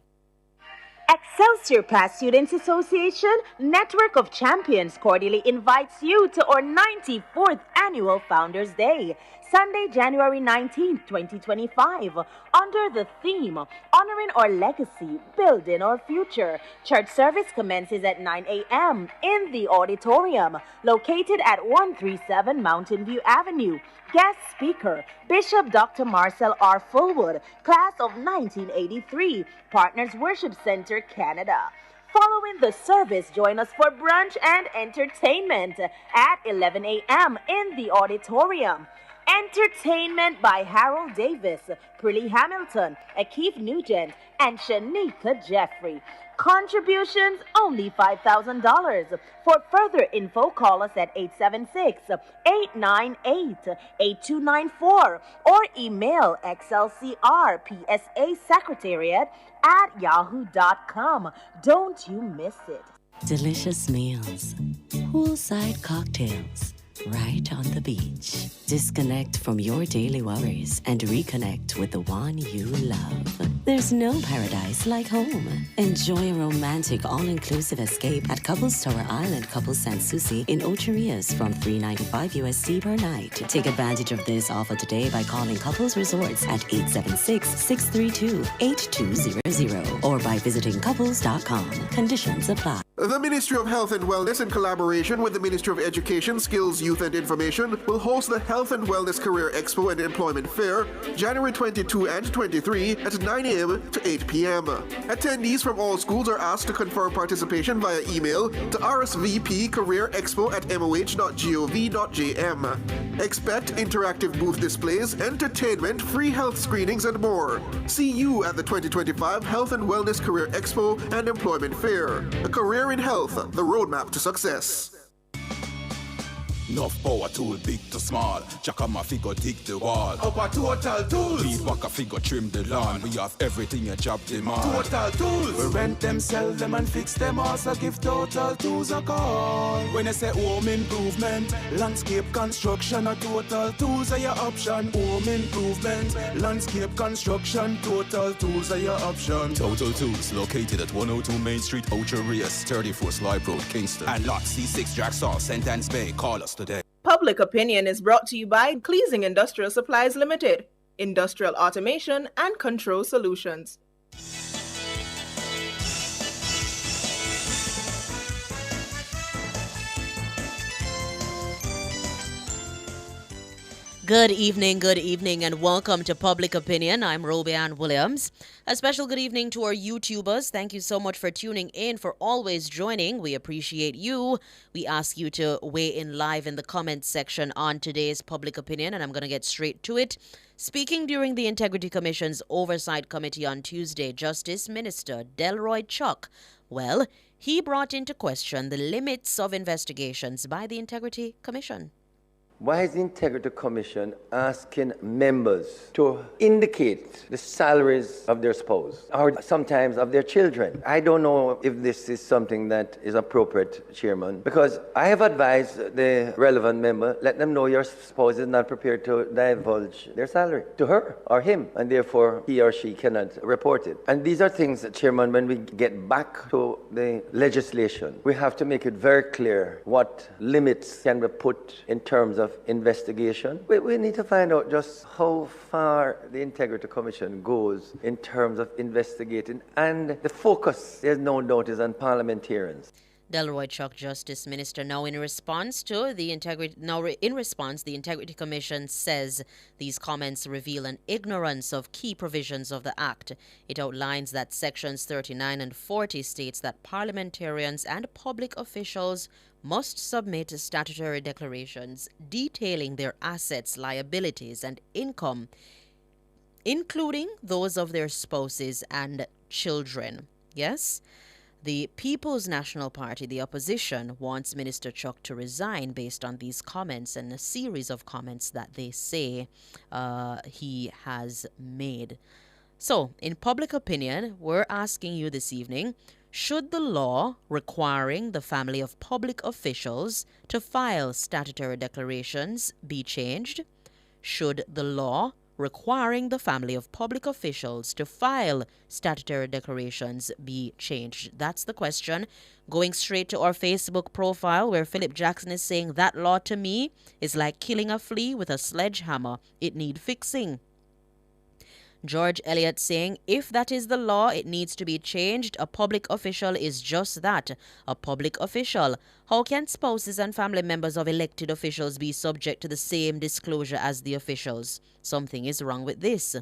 Excelsior Pass Students Association Network of Champions cordially invites you to our 94th Annual Founders Day, Sunday, January 19, 2025, under the theme, Honoring Our Legacy, Building Our Future. Church service commences at 9 a.m. in the auditorium, located at 137 Mountain View Avenue. Guest speaker, Bishop Dr. Marcel R. Fullwood, class of 1983, Partners Worship Center, Canada. Following the service, join us for brunch and entertainment at 11 a.m. in the auditorium. Entertainment by Harold Davis, Prilly Hamilton, Akeith Nugent, and Shanika Jeffrey. Contributions only $5,000. For further info, call us at 876-898-8294 or email xlcrpsasecretariat@yahoo.com. Don't you miss it. Delicious meals, poolside cocktails, right on the beach. Disconnect from your daily worries and reconnect with the one you love. There's no paradise like home. Enjoy a romantic all-inclusive escape at Couples Tower Island, Couples Sans Souci in Ocherias from $395 USD per night. Take advantage of this offer today by calling Couples Resorts at 876-632-8200 or by visiting couples.com. Conditions apply. The Ministry of Health and Wellness, in collaboration with the Ministry of Education, Skills, Youth and Information, will host the Health and Wellness Career Expo and Employment Fair, January 22 and 23 at 9 a.m. to 8 p.m. Attendees from all schools are asked to confirm participation via email to rsvpcareerexpo@moh.gov.jm. Expect interactive booth displays, entertainment, free health screenings, and more. See you at the 2025 Health and Wellness Career Expo and Employment Fair. A career in health, the roadmap to success. Enough power tool, big to small. Jackama figure dig the wall. Our Total Tools. Weed waka figure trim the lawn. We have everything a job demand. Total Tools. We rent them, sell them and fix them. Also give Total Tools a call. When I say home improvement, landscape construction, a Total Tools are your option. Home improvement, landscape construction, Total Tools are your option. Total Tools, located at 102 Main Street, Ocho Rios, 34 Slipe Road, Kingston. And lot C6 Jacksaw, Sentence Bay. Call us today. Public Opinion is brought to you by Cleasing Industrial Supplies Limited, Industrial Automation and Control Solutions. Good evening, and welcome to Public Opinion. I'm Roby Ann Williams. A special good evening to our YouTubers. Thank you so much for tuning in, for always joining. We appreciate you. We ask you to weigh in live in the comments section on today's Public Opinion, and I'm going to get straight to it. Speaking during the Integrity Commission's Oversight Committee on Tuesday, Justice Minister Delroy Chuck, well, he brought into question the limits of investigations by the Integrity Commission. Why is the Integrity Commission asking members to indicate the salaries of their spouse or sometimes of their children? I don't know if this is something that is appropriate, Chairman, because I have advised the relevant member, let them know your spouse is not prepared to divulge their salary to her or him, and therefore he or she cannot report it. And these are things, Chairman, when we get back to the legislation, we have to make it very clear what limits can be put in terms of investigation. We need to find out just how far the Integrity Commission goes in terms of investigating, and the focus, there's no doubt, is on parliamentarians. Delroy Chuck, Justice Minister. In response, the Integrity Commission says these comments reveal an ignorance of key provisions of the Act. It outlines that Sections 39 and 40 states that parliamentarians and public officials must submit statutory declarations detailing their assets, liabilities, and income, including those of their spouses and children. Yes? The People's National Party, the opposition, wants Minister Chuck to resign based on these comments and a series of comments that they say he has made. So, in Public Opinion, we're asking you this evening, should the law requiring the family of public officials to file statutory declarations be changed? Should the law requiring the family of public officials to file statutory declarations be changed? That's the question. Going straight to our Facebook profile, where Philip Jackson is saying, that law to me is like killing a flea with a sledgehammer. It need fixing. George Elliott saying, if that is the law, it needs to be changed. A public official is just that, a public official. How can spouses and family members of elected officials be subject to the same disclosure as the officials? Something is wrong with this.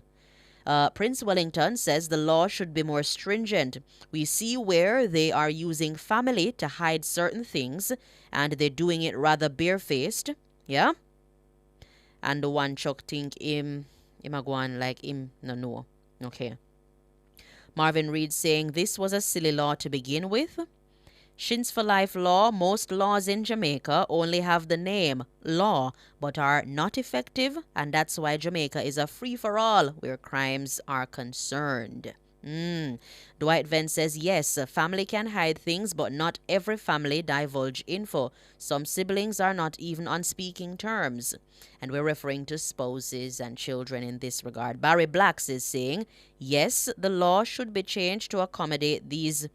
Prince Wellington says the law should be more stringent. We see where they are using family to hide certain things, and they're doing it rather barefaced. Yeah? And the one Chuck think him a go on like him no. Okay. Marvin Reed saying this was a silly law to begin with. Shins for Life law, most laws in Jamaica only have the name law but are not effective, and that's why Jamaica is a free-for-all where crimes are concerned. Dwight Venn says, yes, a family can hide things, but not every family divulge info. Some siblings are not even on speaking terms. And we're referring to spouses and children in this regard. Barry Blacks is saying, yes, the law should be changed to accommodate these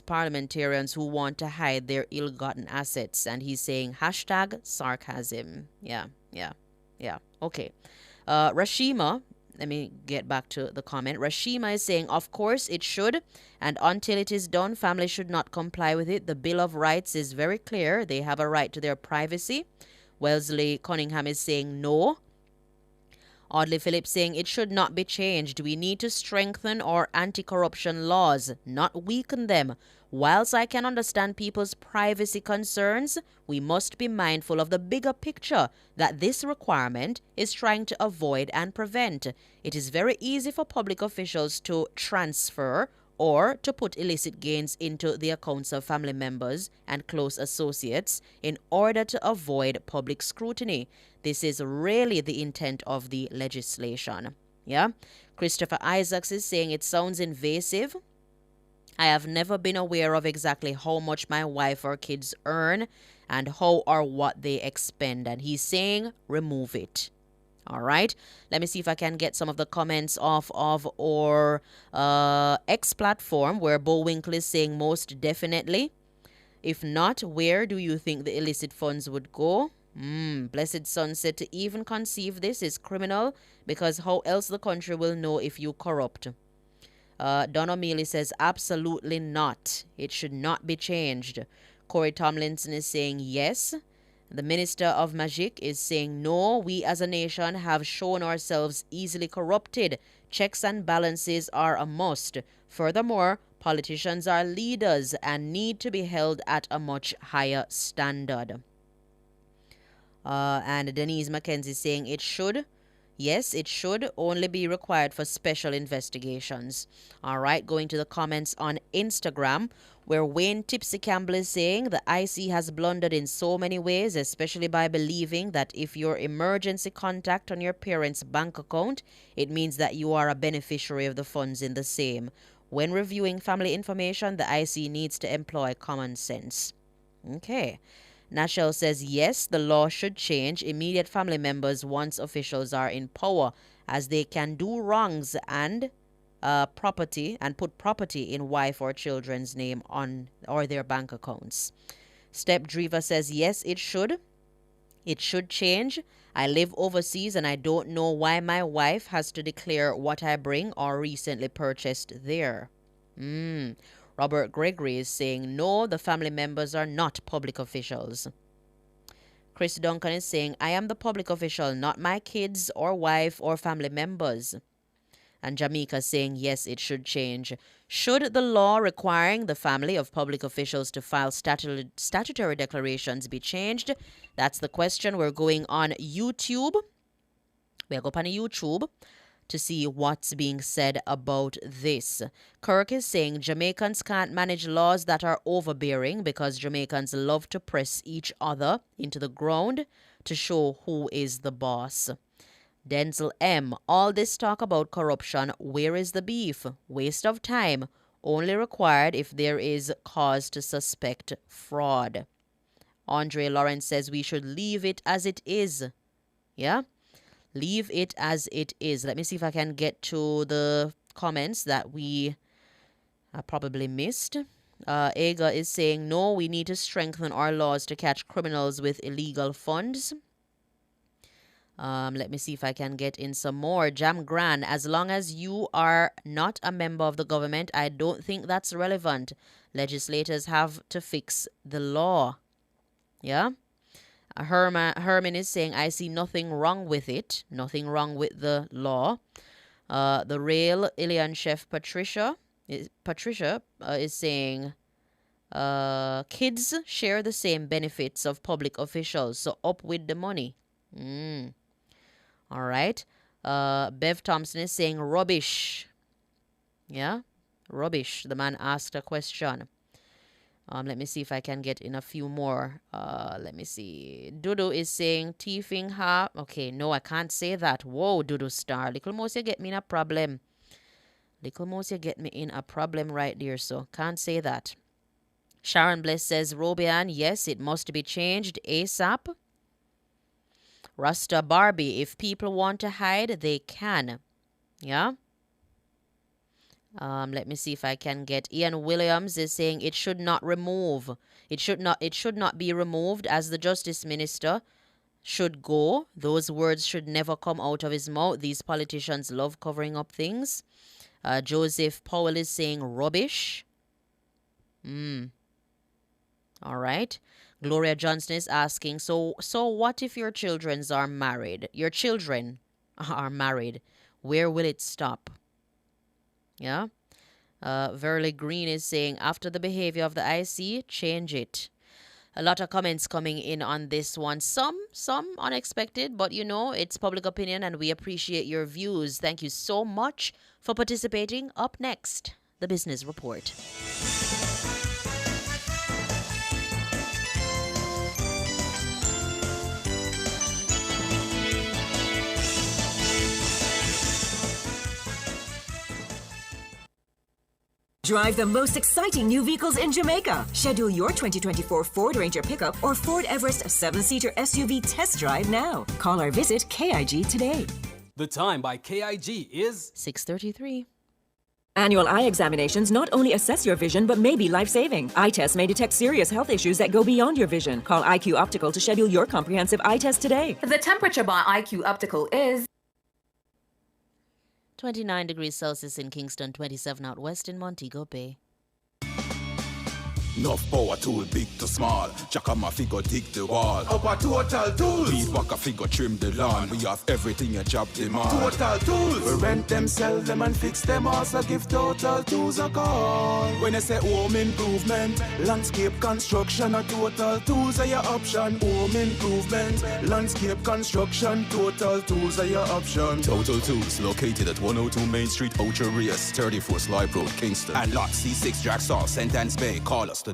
parliamentarians who want to hide their ill-gotten assets. And he's saying, hashtag sarcasm. Yeah. Okay. Rashima, let me get back to the comment. Rashima is saying, of course it should, and until it is done, family should not comply with it. The Bill of Rights is very clear. They have a right to their privacy. Wellesley Cunningham is saying no. Audley Phillips saying it should not be changed. We need to strengthen our anti-corruption laws, not weaken them. Whilst I can understand people's privacy concerns, we must be mindful of the bigger picture that this requirement is trying to avoid and prevent. It is very easy for public officials to transfer or to put illicit gains into the accounts of family members and close associates in order to avoid public scrutiny. This is really the intent of the legislation. Yeah? Christopher Isaacs is saying it sounds invasive. I have never been aware of exactly how much my wife or kids earn and how or what they expend. And he's saying remove it. All right. Let me see if I can get some of the comments off of our X platform, where Bo Winkle is saying most definitely. If not, where do you think the illicit funds would go? Blessed Son said to even conceive this is criminal, because how else the country will know if you corrupt? Don O'Mealy says absolutely not. It should not be changed. Corey Tomlinson is saying yes. The Minister of Magic is saying no. We as a nation have shown ourselves easily corrupted. Checks and balances are a must. Furthermore, politicians are leaders and need to be held at a much higher standard. And Denise McKenzie saying it should. Yes, it should only be required for special investigations. All right, going to the comments on Instagram, where Wayne Tipsy Campbell is saying the IC has blundered in so many ways, especially by believing that if you're emergency contact on your parents' bank account, it means that you are a beneficiary of the funds in the same. When reviewing family information, the IC needs to employ common sense. Okay. Nashel says yes, the law should change immediate family members once officials are in power, as they can do wrongs and property and put property in wife or children's name on or their bank accounts. Step Driva says yes, it should. It should change. I live overseas and I don't know why my wife has to declare what I bring or recently purchased there. Robert Gregory is saying, no, the family members are not public officials. Chris Duncan is saying, I am the public official, not my kids or wife or family members. And Jamaica saying, yes, it should change. Should the law requiring the family of public officials to file statutory declarations be changed? That's the question. We're going on YouTube. We'll go on YouTube to see what's being said about this. Kirk is saying Jamaicans can't manage laws that are overbearing because Jamaicans love to press each other into the ground to show who is the boss. Denzel M. All this talk about corruption, where is the beef? Waste of time. Only required if there is cause to suspect fraud. Andre Lawrence says we should leave it as it is. Yeah? Leave it as it is. Let me see if I can get to the comments that we probably missed. Aga is saying, no, we need to strengthen our laws to catch criminals with illegal funds. Let me see if I can get in some more. Jam Gran, as long as you are not a member of the government, I don't think that's relevant. Legislators have to fix the law. Yeah? Herman is saying, I see nothing wrong with it. Nothing wrong with the law. The real Ilian chef Patricia is saying, kids share the same benefits of public officials, so up with the money. All right. Bev Thompson is saying rubbish. Yeah? Rubbish. The man asked a question. Let me see if I can get in a few more. Let me see. Dudu is saying thiefing ha. Okay, no, I can't say that. Whoa, Dudu Star. Little Mouse, you get me in a problem. Little Mouse, you get me in a problem right there, so can't say that. Sharon Bliss says, Robian, yes, it must be changed ASAP. Rasta Barbie, if people want to hide, they can. Yeah? Let me see if I can get. Ian Williams is saying it should not remove. It should not be removed, as the Justice Minister should go. Those words should never come out of his mouth. These politicians love covering up things. Joseph Powell is saying rubbish. All right. Gloria Johnson is asking, so what if your children are married? Your children are married. Where will it stop? Yeah. Verley Green is saying, after the behavior of the IC, change it. A lot of comments coming in on this one. Some unexpected, but you know, it's public opinion and we appreciate your views. Thank you so much for participating. Up next, the Business Report. Drive the most exciting new vehicles in Jamaica. Schedule your 2024 Ford Ranger pickup or Ford Everest 7-seater SUV test drive now. Call or visit KIG today. The time by KIG is 6:33. Annual eye examinations not only assess your vision but may be life-saving. Eye tests may detect serious health issues that go beyond your vision. Call IQ Optical to schedule your comprehensive eye test today. The temperature by IQ Optical is 29 degrees Celsius in Kingston, 27 out west in Montego Bay. Enough power tool, big to small. Jack on my figure, dig the wall. Our Total Tools. Weed whacker figure, trim the lawn. We have everything a job demand. Total Tools. We rent them, sell them, and fix them. Also give Total Tools a call. When I say home improvement, landscape construction, a Total Tools are your option. Home improvement, landscape construction, Total Tools are your option. Total Tools, located at 102 Main Street, Ocho Rios, 34 Slipe Road, Kingston. And lot C6 Jacksaw, Sentence Bay. Call us today.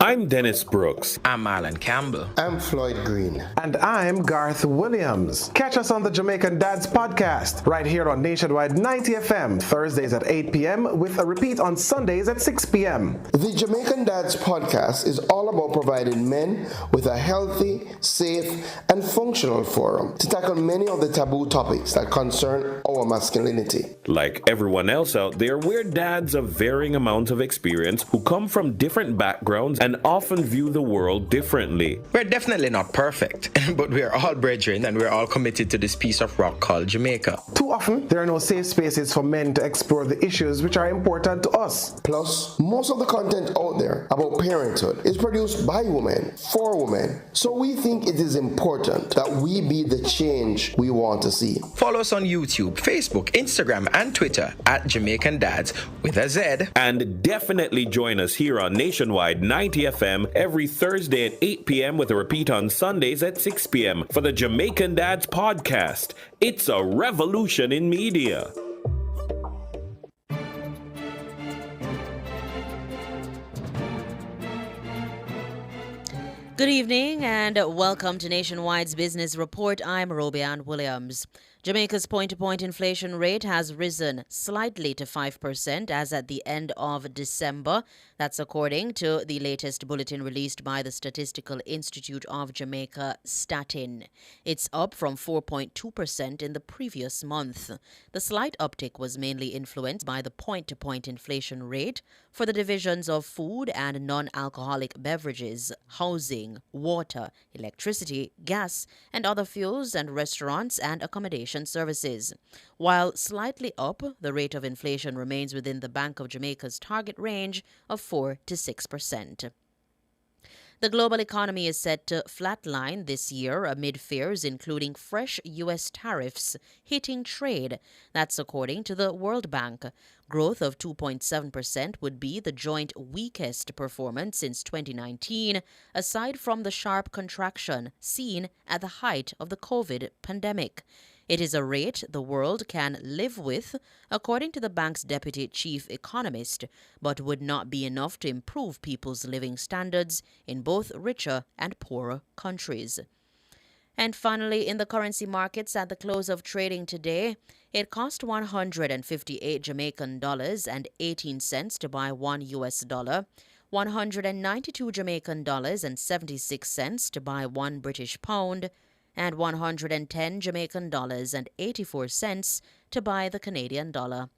I'm Dennis Brooks. I'm Marlon Campbell. I'm Floyd Green. And I'm Garth Williams. Catch us on the Jamaican Dads podcast right here on Nationwide 90 FM, Thursdays at 8 p.m. with a repeat on Sundays at 6 p.m. The Jamaican Dads podcast is all about providing men with a healthy, safe, and functional forum to tackle many of the taboo topics that concern our masculinity. Like everyone else out there, we're dads of varying amounts of experience who come from different backgrounds and often view the world differently. We're definitely not perfect, but we're all brethren and we're all committed to this piece of rock called Jamaica. Too often, there are no safe spaces for men to explore the issues which are important to us. Plus, most of the content out there about parenthood is produced by women, for women. So we think it is important that we be the change we want to see. Follow us on YouTube, Facebook, Instagram, and Twitter at Jamaican Dads with a Z. And definitely join us here on Nationwide 90 FM every Thursday at 8 p.m. with a repeat on Sundays at 6 p.m. for the Jamaican Dads podcast. It's a revolution in media. Good evening and welcome to Nationwide's Business Report. I'm Robian Williams. Jamaica's point-to-point inflation rate has risen slightly to 5% as at the end of December. That's according to the latest bulletin released by the Statistical Institute of Jamaica, Statin. It's up from 4.2% in the previous month. The slight uptick was mainly influenced by the point-to-point inflation rate for the divisions of food and non-alcoholic beverages, housing, water, electricity, gas, and other fuels and restaurants and accommodation services. While slightly up, the rate of inflation remains within the Bank of Jamaica's target range of 4 to 6%. The global economy is set to flatline this year amid fears including fresh U.S. tariffs hitting trade. That's according to the World Bank. Growth of 2.7% would be the joint weakest performance since 2019, aside from the sharp contraction seen at the height of the COVID pandemic. It is a rate the world can live with, according to the bank's deputy chief economist, but would not be enough to improve people's living standards in both richer and poorer countries. And finally, in the currency markets at the close of trading today, it cost 158 Jamaican dollars and 18 cents to buy $1 US, 192 Jamaican dollars and 76 cents to buy £1 British pound, and 110 Jamaican dollars and 84 cents to buy the Canadian dollar.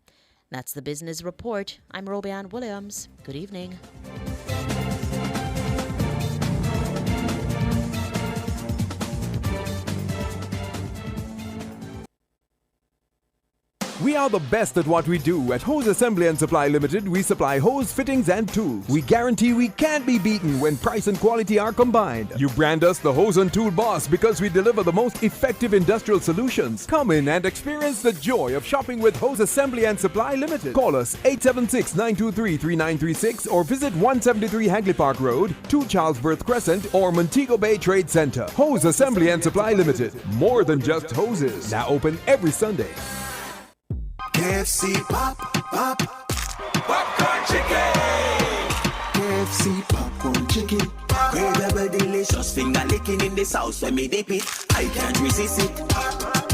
That's the Business Report. I'm Robian Williams. Good evening. We are the best at what we do. At Hose Assembly and Supply Limited, we supply hose fittings and tools. We guarantee we can't be beaten when price and quality are combined. You brand us the Hose and Tool Boss because we deliver the most effective industrial solutions. Come in and experience the joy of shopping with Hose Assembly and Supply Limited. Call us 876-923-3936 or visit 173 Hagley Park Road, 2 Charlesworth Crescent or Montego Bay Trade Center. Hose Assembly and Supply Limited. More than just hoses. Now open every Sunday. KFC pop, pop, popcorn chicken. KFC popcorn chicken. Incredible, delicious, finger licking in the sauce when me dip it. I can't resist it.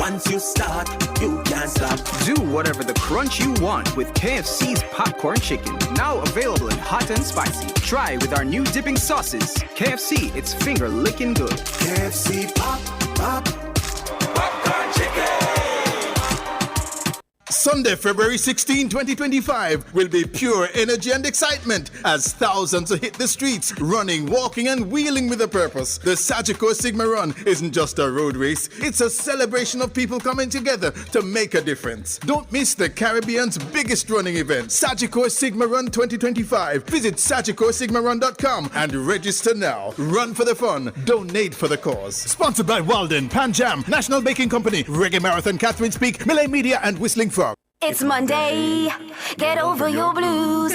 Once you start, you can't stop. Do whatever the crunch you want with KFC's popcorn chicken. Now available in hot and spicy. Try with our new dipping sauces. KFC, it's finger licking good. KFC pop, pop, popcorn chicken. Sunday, February 16, 2025 will be pure energy and excitement as thousands hit the streets, running, walking and wheeling with a purpose. The Sagicor Sigma Run isn't just a road race, it's a celebration of people coming together to make a difference. Don't miss the Caribbean's biggest running event, Sagicor Sigma Run 2025. Visit SagicorSigmaRun.com and register now. Run for the fun, donate for the cause. Sponsored by Walden, Pan Jam, National Baking Company, Reggae Marathon, Catherine Speak, Malay Media and Whistling Frog. It's Monday, get over your blues.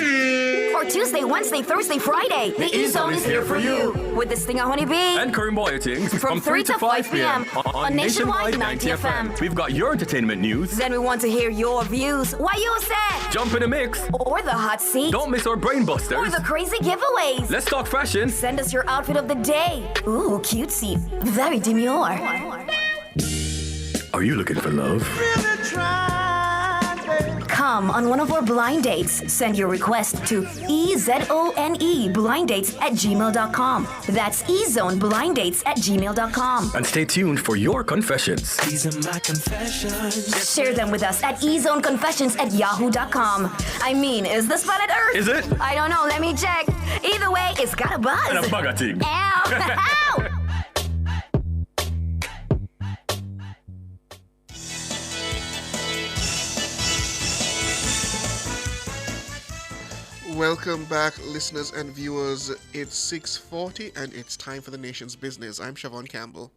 Or Tuesday, Wednesday, Thursday, Friday. The E-Zone is here for you. With the Stinger Honeybee and Karim Boyatings from 3 to 5 p.m. on Nationwide 90 FM. We've got your entertainment news. Then we want to hear your views. Why you said? Jump in the mix. Or the hot seat. Don't miss our brain busters. Or the crazy giveaways. Let's talk fashion. Send us your outfit of the day. Ooh, cutesy. Very demure. Are you looking for love? Come on one of our blind dates. Send your request to ezoneblindates@gmail.com. That's ezoneblindates@gmail.com. And stay tuned for your confessions. These are my confessions. Share them with us at ezoneconfessions@yahoo.com. I mean, is this planet Earth? Is it? I don't know. Let me check. Either way, it's got a buzz. And a bugger thing. Ow! Ow! Welcome back, listeners and viewers. It's 6:40 and it's time for the nation's business. I'm Siobhan Campbell.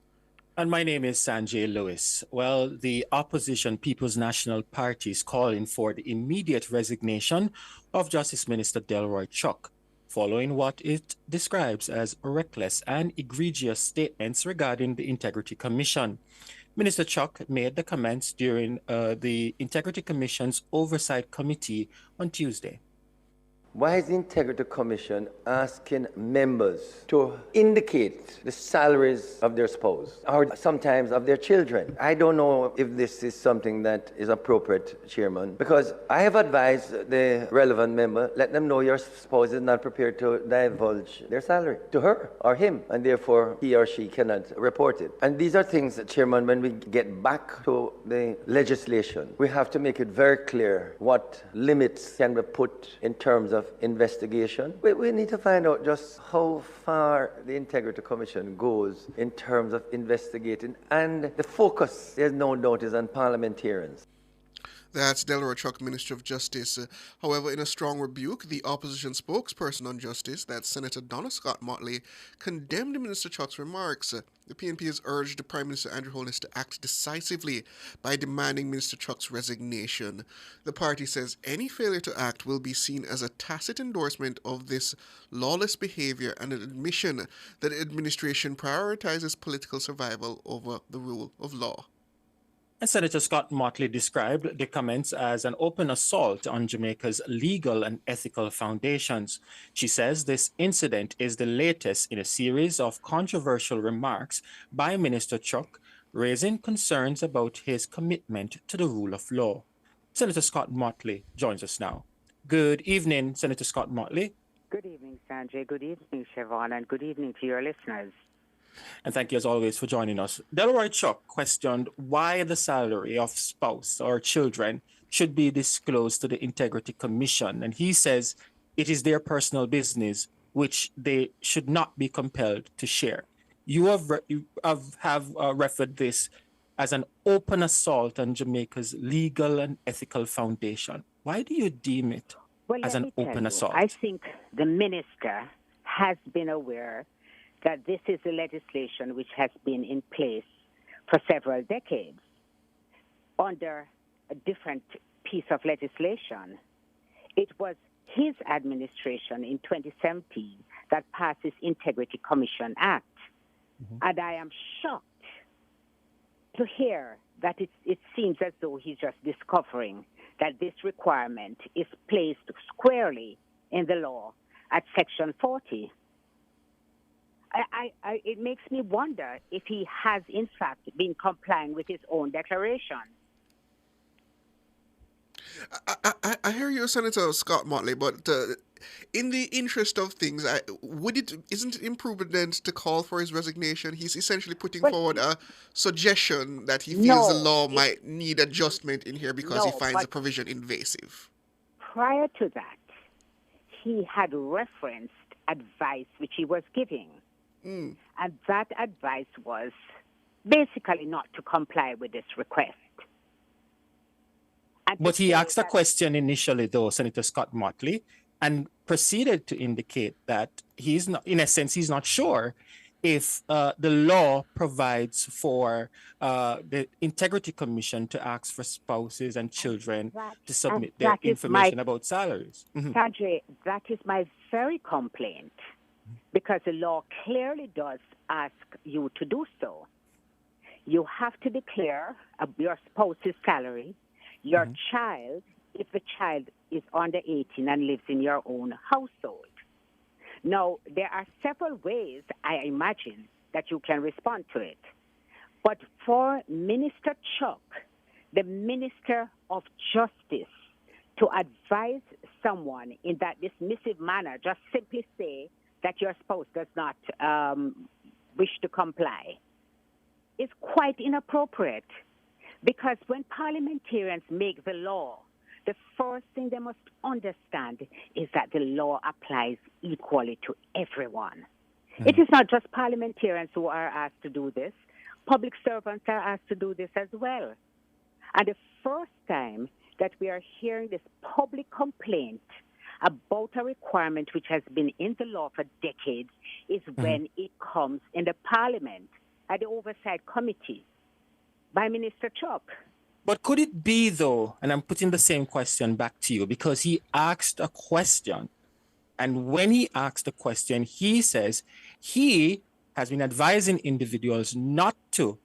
And my name is Sanjay Lewis. Well, the opposition People's National Party is calling for the immediate resignation of Justice Minister Delroy Chuck, following what it describes as reckless and egregious statements regarding the Integrity Commission. Minister Chuck made the comments during the Integrity Commission's Oversight Committee on Tuesday. Why is the Integrity Commission asking members to indicate the salaries of their spouse or sometimes of their children? I don't know if this is something that is appropriate, Chairman, because I have advised the relevant member, let them know your spouse is not prepared to divulge their salary to her or him, and therefore he or she cannot report it. And these are things, Chairman, when we get back to the legislation, we have to make it very clear what limits can be put in terms of investigation. We need to find out just how far the Integrity Commission goes in terms of investigating, and the focus, there's no doubt, is on parliamentarians. That's Delroy Chuck, Minister of Justice. However, in a strong rebuke, the opposition spokesperson on justice, that's Senator Donna Scott Motley, condemned Minister Chuck's remarks. The PNP has urged Prime Minister Andrew Holness to act decisively by demanding Minister Chuck's resignation. The party says any failure to act will be seen as a tacit endorsement of this lawless behavior and an admission that the administration prioritizes political survival over the rule of law. And Senator Scott Motley described the comments as an open assault on Jamaica's legal and ethical foundations. She says this incident is the latest in a series of controversial remarks by Minister Chuck, raising concerns about his commitment to the rule of law. Senator Scott Motley joins us now. Good evening, Senator Scott Motley. Good evening, Sanjay. Good evening, Siobhan, and good evening to your listeners. And thank you as always for joining us. Delroy Chuck questioned why the salary of spouse or children should be disclosed to the Integrity Commission. And he says it is their personal business, which they should not be compelled to share. You have referred this as an open assault on Jamaica's legal and ethical foundation. Why do you deem it as an open assault? I think the minister has been aware that this is a legislation which has been in place for several decades under a different piece of legislation. It was his administration in 2017 that passed this Integrity Commission Act. And I am shocked to hear that it seems as though he's just discovering that this requirement is placed squarely in the law at Section 40. It makes me wonder if he has, in fact, been complying with his own declaration. I hear you, Senator Scott Motley, but in the interest of things, isn't it imprudent to call for his resignation? He's essentially putting forward a suggestion that he feels the law might need adjustment in here because he finds the provision invasive. Prior to that, he had referenced advice which he was giving. And that advice was basically not to comply with this request. But he asked a question initially, though, Senator Scott Motley, and proceeded to indicate that he's not, in a sense, he's not sure if the law provides for the Integrity Commission to ask for spouses and children to submit their information about salaries. Sanjay, that is my very complaint, because the law clearly does ask you to do so. You have to declare your spouse's salary, your child, if the child is under 18 and lives in your own household. Now, there are several ways, I imagine, that you can respond to it. But for Minister Chuck, the Minister of Justice, to advise someone in that dismissive manner, just simply say that your spouse does not wish to comply, is quite inappropriate. Because when parliamentarians make the law, the first thing they must understand is that the law applies equally to everyone. It is not just parliamentarians who are asked to do this. Public servants are asked to do this as well. And the first time that we are hearing this public complaint about a requirement which has been in the law for decades is when it comes in the parliament at the Oversight Committee by Minister Chuck. But could it be, though, and I'm putting the same question back to you, because he asked a question, and when he asked the question, he says he has been advising individuals not to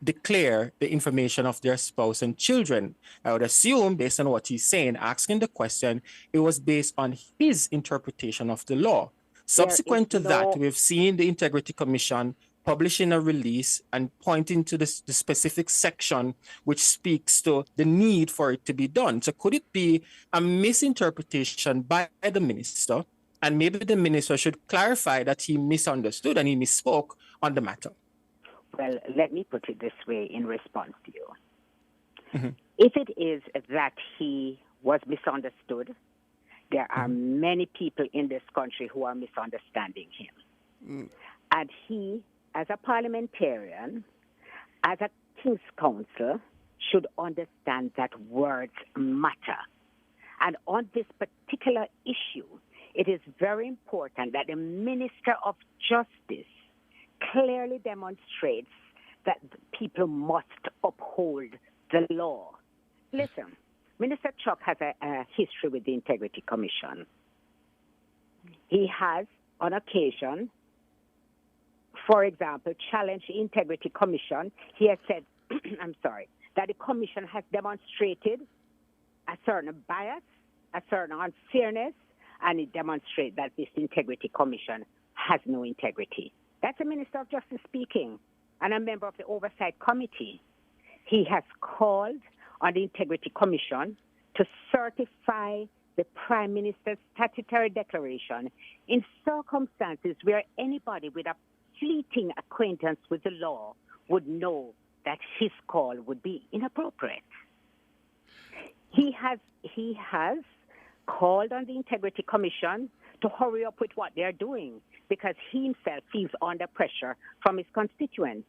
declare the information of their spouse and children. I would assume, based on what he's saying, asking the question, it was based on his interpretation of the law. Subsequent to that, we've seen the Integrity Commission publishing a release and pointing to the specific section which speaks to the need for it to be done. So could it be a misinterpretation by the minister, and maybe the minister should clarify that he misunderstood and he misspoke on the matter? Well, let me put it this way in response to you. If it is that he was misunderstood, there are many people in this country who are misunderstanding him. And he, as a parliamentarian, as a King's Counsel, should understand that words matter. And on this particular issue, it is very important that the Minister of Justice clearly demonstrates that people must uphold the law. Listen, Minister Chuck has a history with the Integrity Commission. He has, on occasion, for example, challenged the Integrity Commission. He has said, that the Commission has demonstrated a certain bias, a certain unfairness, and it demonstrates that this Integrity Commission has no integrity. That's the Minister of Justice speaking, and a member of the Oversight Committee. He has called on the Integrity Commission to certify the Prime Minister's statutory declaration in circumstances where anybody with a fleeting acquaintance with the law would know that his call would be inappropriate. He has called on the Integrity Commission to hurry up with what they're doing because he himself feels under pressure from his constituents.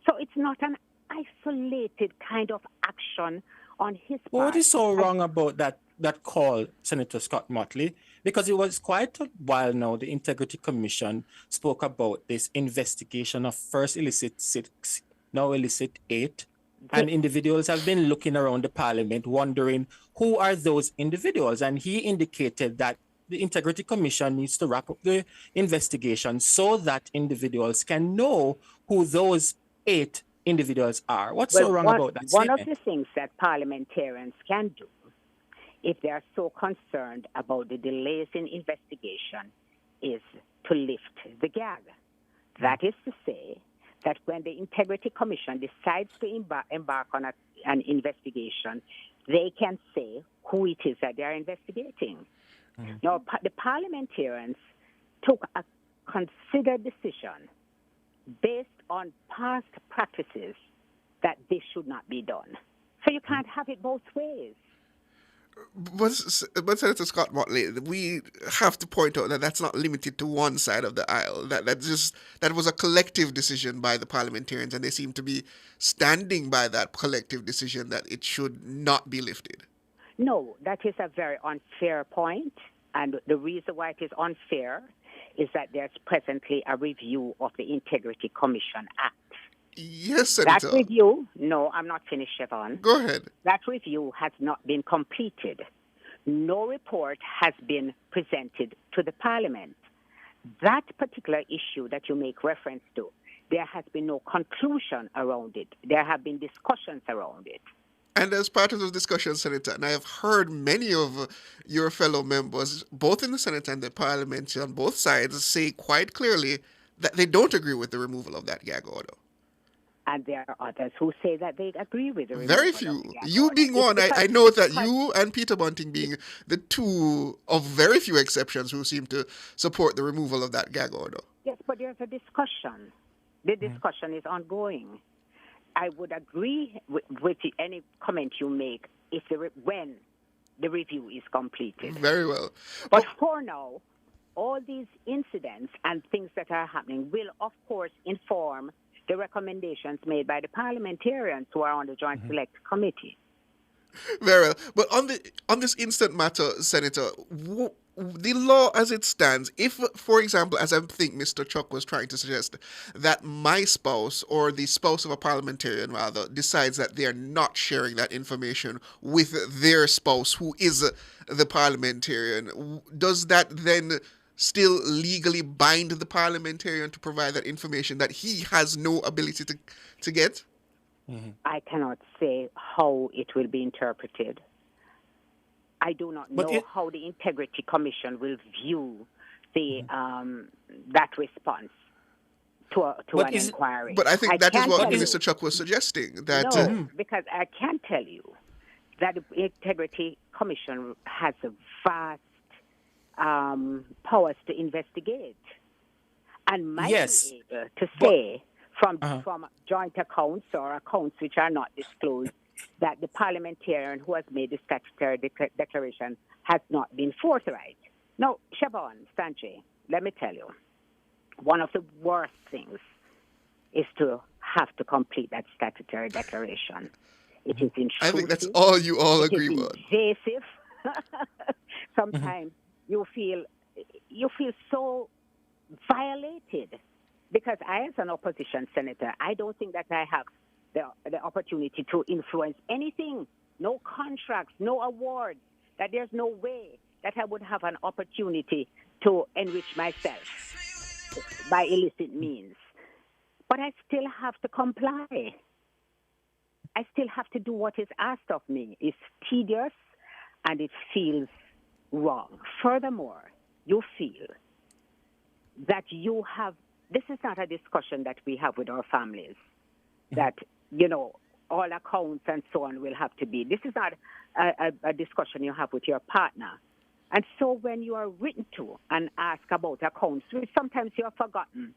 So it's not an isolated kind of action on his part. What is so wrong about that call, Senator Scott Motley? Because it was quite a while now the Integrity Commission spoke about this investigation of first illicit 6, now illicit 8. And individuals have been looking around the parliament wondering who are those individuals. And he indicated that the Integrity Commission needs to wrap up the investigation so that individuals can know who those 8 individuals are. What's so wrong about that One statement? of the things that parliamentarians can do, if they are so concerned about the delays in investigation, is to lift the gag. That is to say that when the Integrity Commission decides to embark on an investigation, they can say who it is that they are investigating. Now, the parliamentarians took a considered decision based on past practices that this should not be done. So you can't have it both ways. But Senator Scott Motley, we have to point out that that's not limited to one side of the aisle. That was a collective decision by the parliamentarians, and they seem to be standing by that collective decision that it should not be lifted. No, that is a very unfair point, and the reason why it is unfair is that there's presently a review of the Integrity Commission Act. Yes, Senator. That review, no, I'm not finished, Siobhan. Go ahead. That review has not been completed. No report has been presented to the Parliament. That particular issue that you make reference to, there has been no conclusion around it. There have been discussions around it. And as part of those discussions, Senator, and I have heard many of your fellow members, both in the Senate and the Parliament, on both sides, say quite clearly that they don't agree with the removal of that gag order. And there are others who say that they agree with the removal. Very few. You being one, I know that you and Peter Bunting being the two of very few exceptions who seem to support the removal of that gag order. Yes, but there's a discussion. The discussion is ongoing. I would agree with any comment you make when the review is completed. Very well. But for now, all these incidents and things that are happening will, of course, inform the recommendations made by the parliamentarians who are on the Joint Select Committee. Very well. But on this instant matter, Senator, the law as it stands, if, for example, as I think Mr. Chuck was trying to suggest, that my spouse or the spouse of a parliamentarian, rather, decides that they are not sharing that information with their spouse who is the parliamentarian, does that then still legally bind the parliamentarian to provide that information that he has no ability to get? I cannot say how it will be interpreted. I do not know how the Integrity Commission will view the that response to an inquiry. But I think that is what Mr. Chuck was suggesting. That no, because I can tell you that the Integrity Commission has a vast powers to investigate and might be able to say from joint accounts or accounts which are not disclosed that the parliamentarian who has made the statutory declaration has not been forthright. Now, Siobhan, Sanjay, let me tell you, one of the worst things is to have to complete that statutory declaration. It is intrusive. I think that's all you all agree with. Invasive. Sometimes you feel so violated because I, as an opposition senator, I don't think that I have the opportunity to influence anything, no contracts, no awards, that there's no way that I would have an opportunity to enrich myself by illicit means. But I still have to comply. I still have to do what is asked of me. It's tedious and it feels wrong. Furthermore, you feel that you have, this is not a discussion that we have with our families, that, you know, all accounts and so on will have to be. This is not a discussion you have with your partner. And so when you are written to and asked about accounts, which sometimes you have forgotten,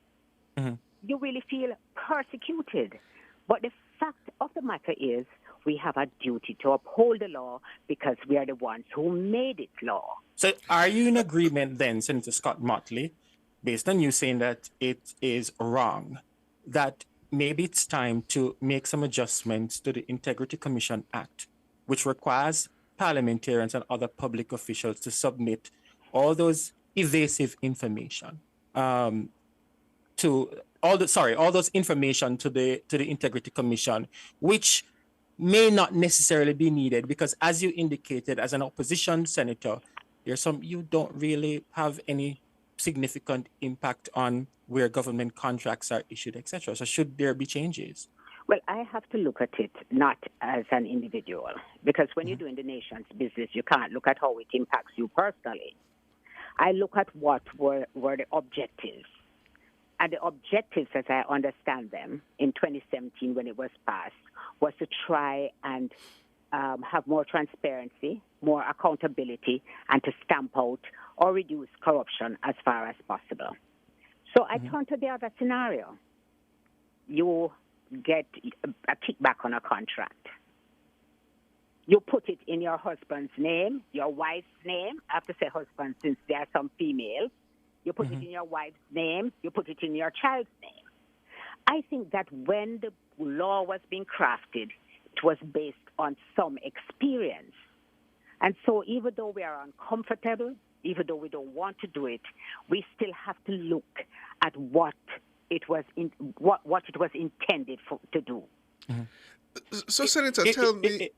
you really feel persecuted. But the fact of the matter is we have a duty to uphold the law because we are the ones who made it law. So are you in agreement then, Senator Scott Motley, based on you saying that it is wrong, that maybe it's time to make some adjustments to the Integrity Commission Act, which requires parliamentarians and other public officials to submit all those evasive information all those information to the Integrity Commission, which may not necessarily be needed because, as you indicated, as an opposition senator, you don't really have any significant impact on where government contracts are issued, etc. So should there be changes? Well, I have to look at it not as an individual, because when you're doing the nation's business, you can't look at how it impacts you personally. I look at what were the objectives. And the objectives, as I understand them, in 2017 when it was passed, was to try and have more transparency, more accountability, and to stamp out or reduce corruption as far as possible. So I turn to the other scenario. You get a kickback on a contract. You put it in your husband's name, your wife's name. I have to say husband since there are some females. You put it in your wife's name. You put it in your child's name. I think that when the law was being crafted, it was based on some experience. And so even though we are uncomfortable, even though we don't want to do it, we still have to look at what it was intended to do. So, Senator, tell me...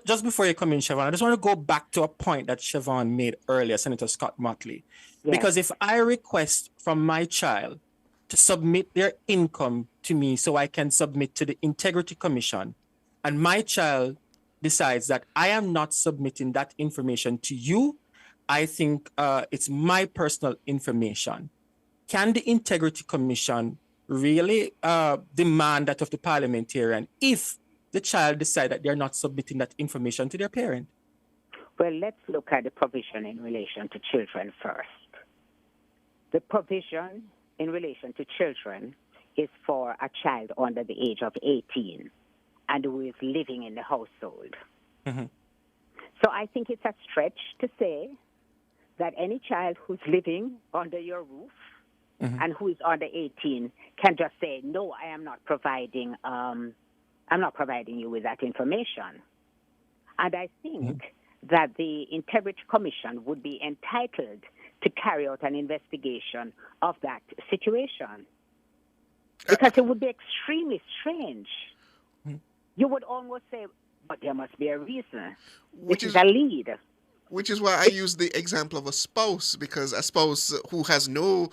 Just before you come in, Siobhan, I just want to go back to a point that Siobhan made earlier, Senator Scott Motley. Yes. Because if I request from my child to submit their income to me so I can submit to the Integrity Commission, and my child decides that I am not submitting that information to you, I think it's my personal information. Can the Integrity Commission really demand that of the parliamentarian if the child decides that they're not submitting that information to their parent? Well, let's look at the provision in relation to children first. The provision in relation to children is for a child under the age of 18 and who is living in the household. Mm-hmm. So I think it's a stretch to say that any child who's living under your roof and who is under 18 can just say, no, I am not providing you with that information. And I think that the Integrity Commission would be entitled to carry out an investigation of that situation. Because it would be extremely strange. You would almost say, but there must be a reason. Which is a lead. Which is why I use the example of a spouse, because a spouse who has no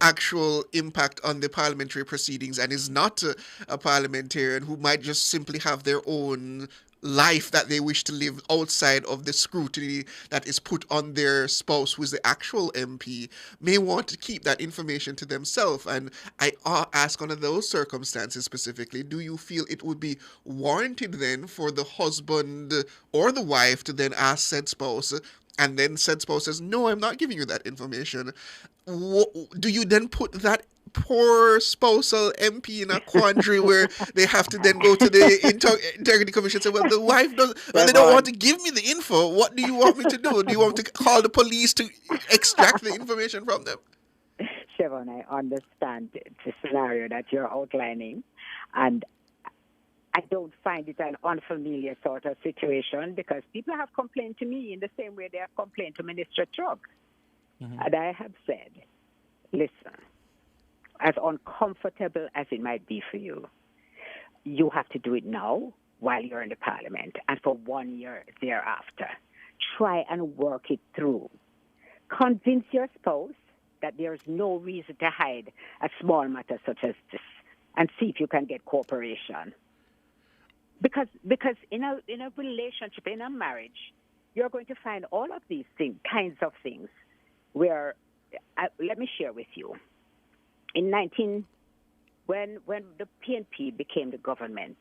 actual impact on the parliamentary proceedings and is not a parliamentarian, who might just simply have their own life that they wish to live outside of the scrutiny that is put on their spouse, who is the actual MP, may want to keep that information to themselves. And I ask, under those circumstances specifically, do you feel it would be warranted then for the husband or the wife to then ask said spouse, and then said spouse says, no, I'm not giving you that information? Do you then put that poor spousal MP in a quandary where they have to then go to the Integrity Commission and say, well, the wife doesn't, well, they don't want to give me the info. What do you want me to do? Do you want me to call the police to extract the information from them? Siobhan, I understand the scenario that you're outlining, and I don't find it an unfamiliar sort of situation, because people have complained to me in the same way they have complained to Minister Chugg. And I have said, listen, as uncomfortable as it might be for you, you have to do it now while you're in the parliament and for 1 year thereafter. Try and work it through. Convince your spouse that there's no reason to hide a small matter such as this, and see if you can get cooperation. Because in a relationship, in a marriage, you're going to find all of these kinds of things where, let me share with you. When the PNP became the government,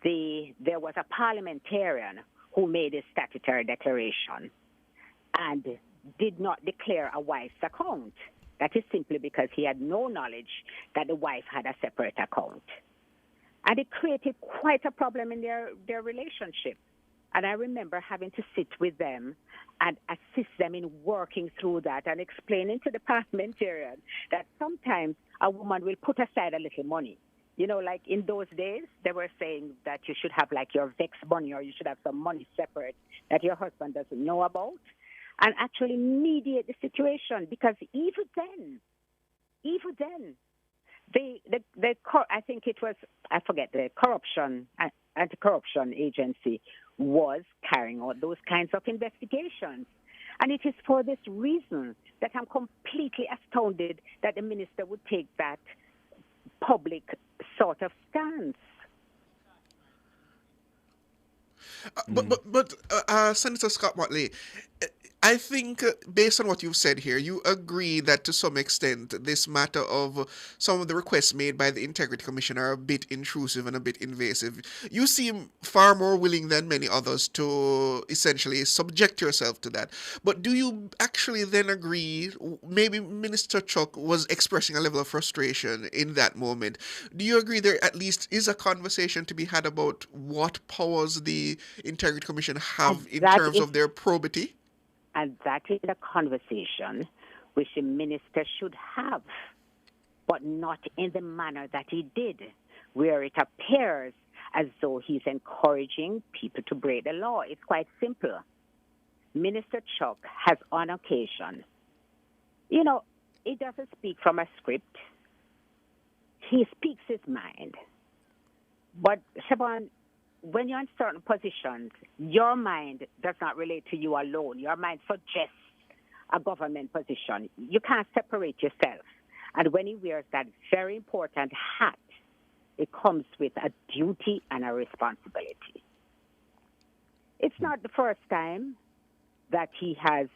there was a parliamentarian who made a statutory declaration and did not declare a wife's account. That is simply because he had no knowledge that the wife had a separate account. And it created quite a problem in their relationship. And I remember having to sit with them and assist them in working through that and explaining to the parliamentarian that sometimes a woman will put aside a little money. You know, like in those days, they were saying that you should have like your vex money, or you should have some money separate that your husband doesn't know about, and actually mediate the situation. Because even then, I think it was, I forget, the anti-corruption agency was carrying out those kinds of investigations. And it is for this reason that I'm completely astounded that the minister would take that public sort of stance. But Senator Scott Motley, I think based on what you've said here, you agree that to some extent this matter of some of the requests made by the Integrity Commission are a bit intrusive and a bit invasive. You seem far more willing than many others to essentially subject yourself to that. But do you actually then agree, maybe Minister Chuck was expressing a level of frustration in that moment. Do you agree there at least is a conversation to be had about what powers the Integrity Commission have in terms of their probity? And that is a conversation which the minister should have, but not in the manner that he did, where it appears as though he's encouraging people to break the law. It's quite simple. Minister Chuck has on occasion, he doesn't speak from a script. He speaks his mind. But, Siobhan, when you're in certain positions, your mind does not relate to you alone. Your mind suggests a government position. You can't separate yourself. And when he wears that very important hat, it comes with a duty and a responsibility. It's not the first time that he has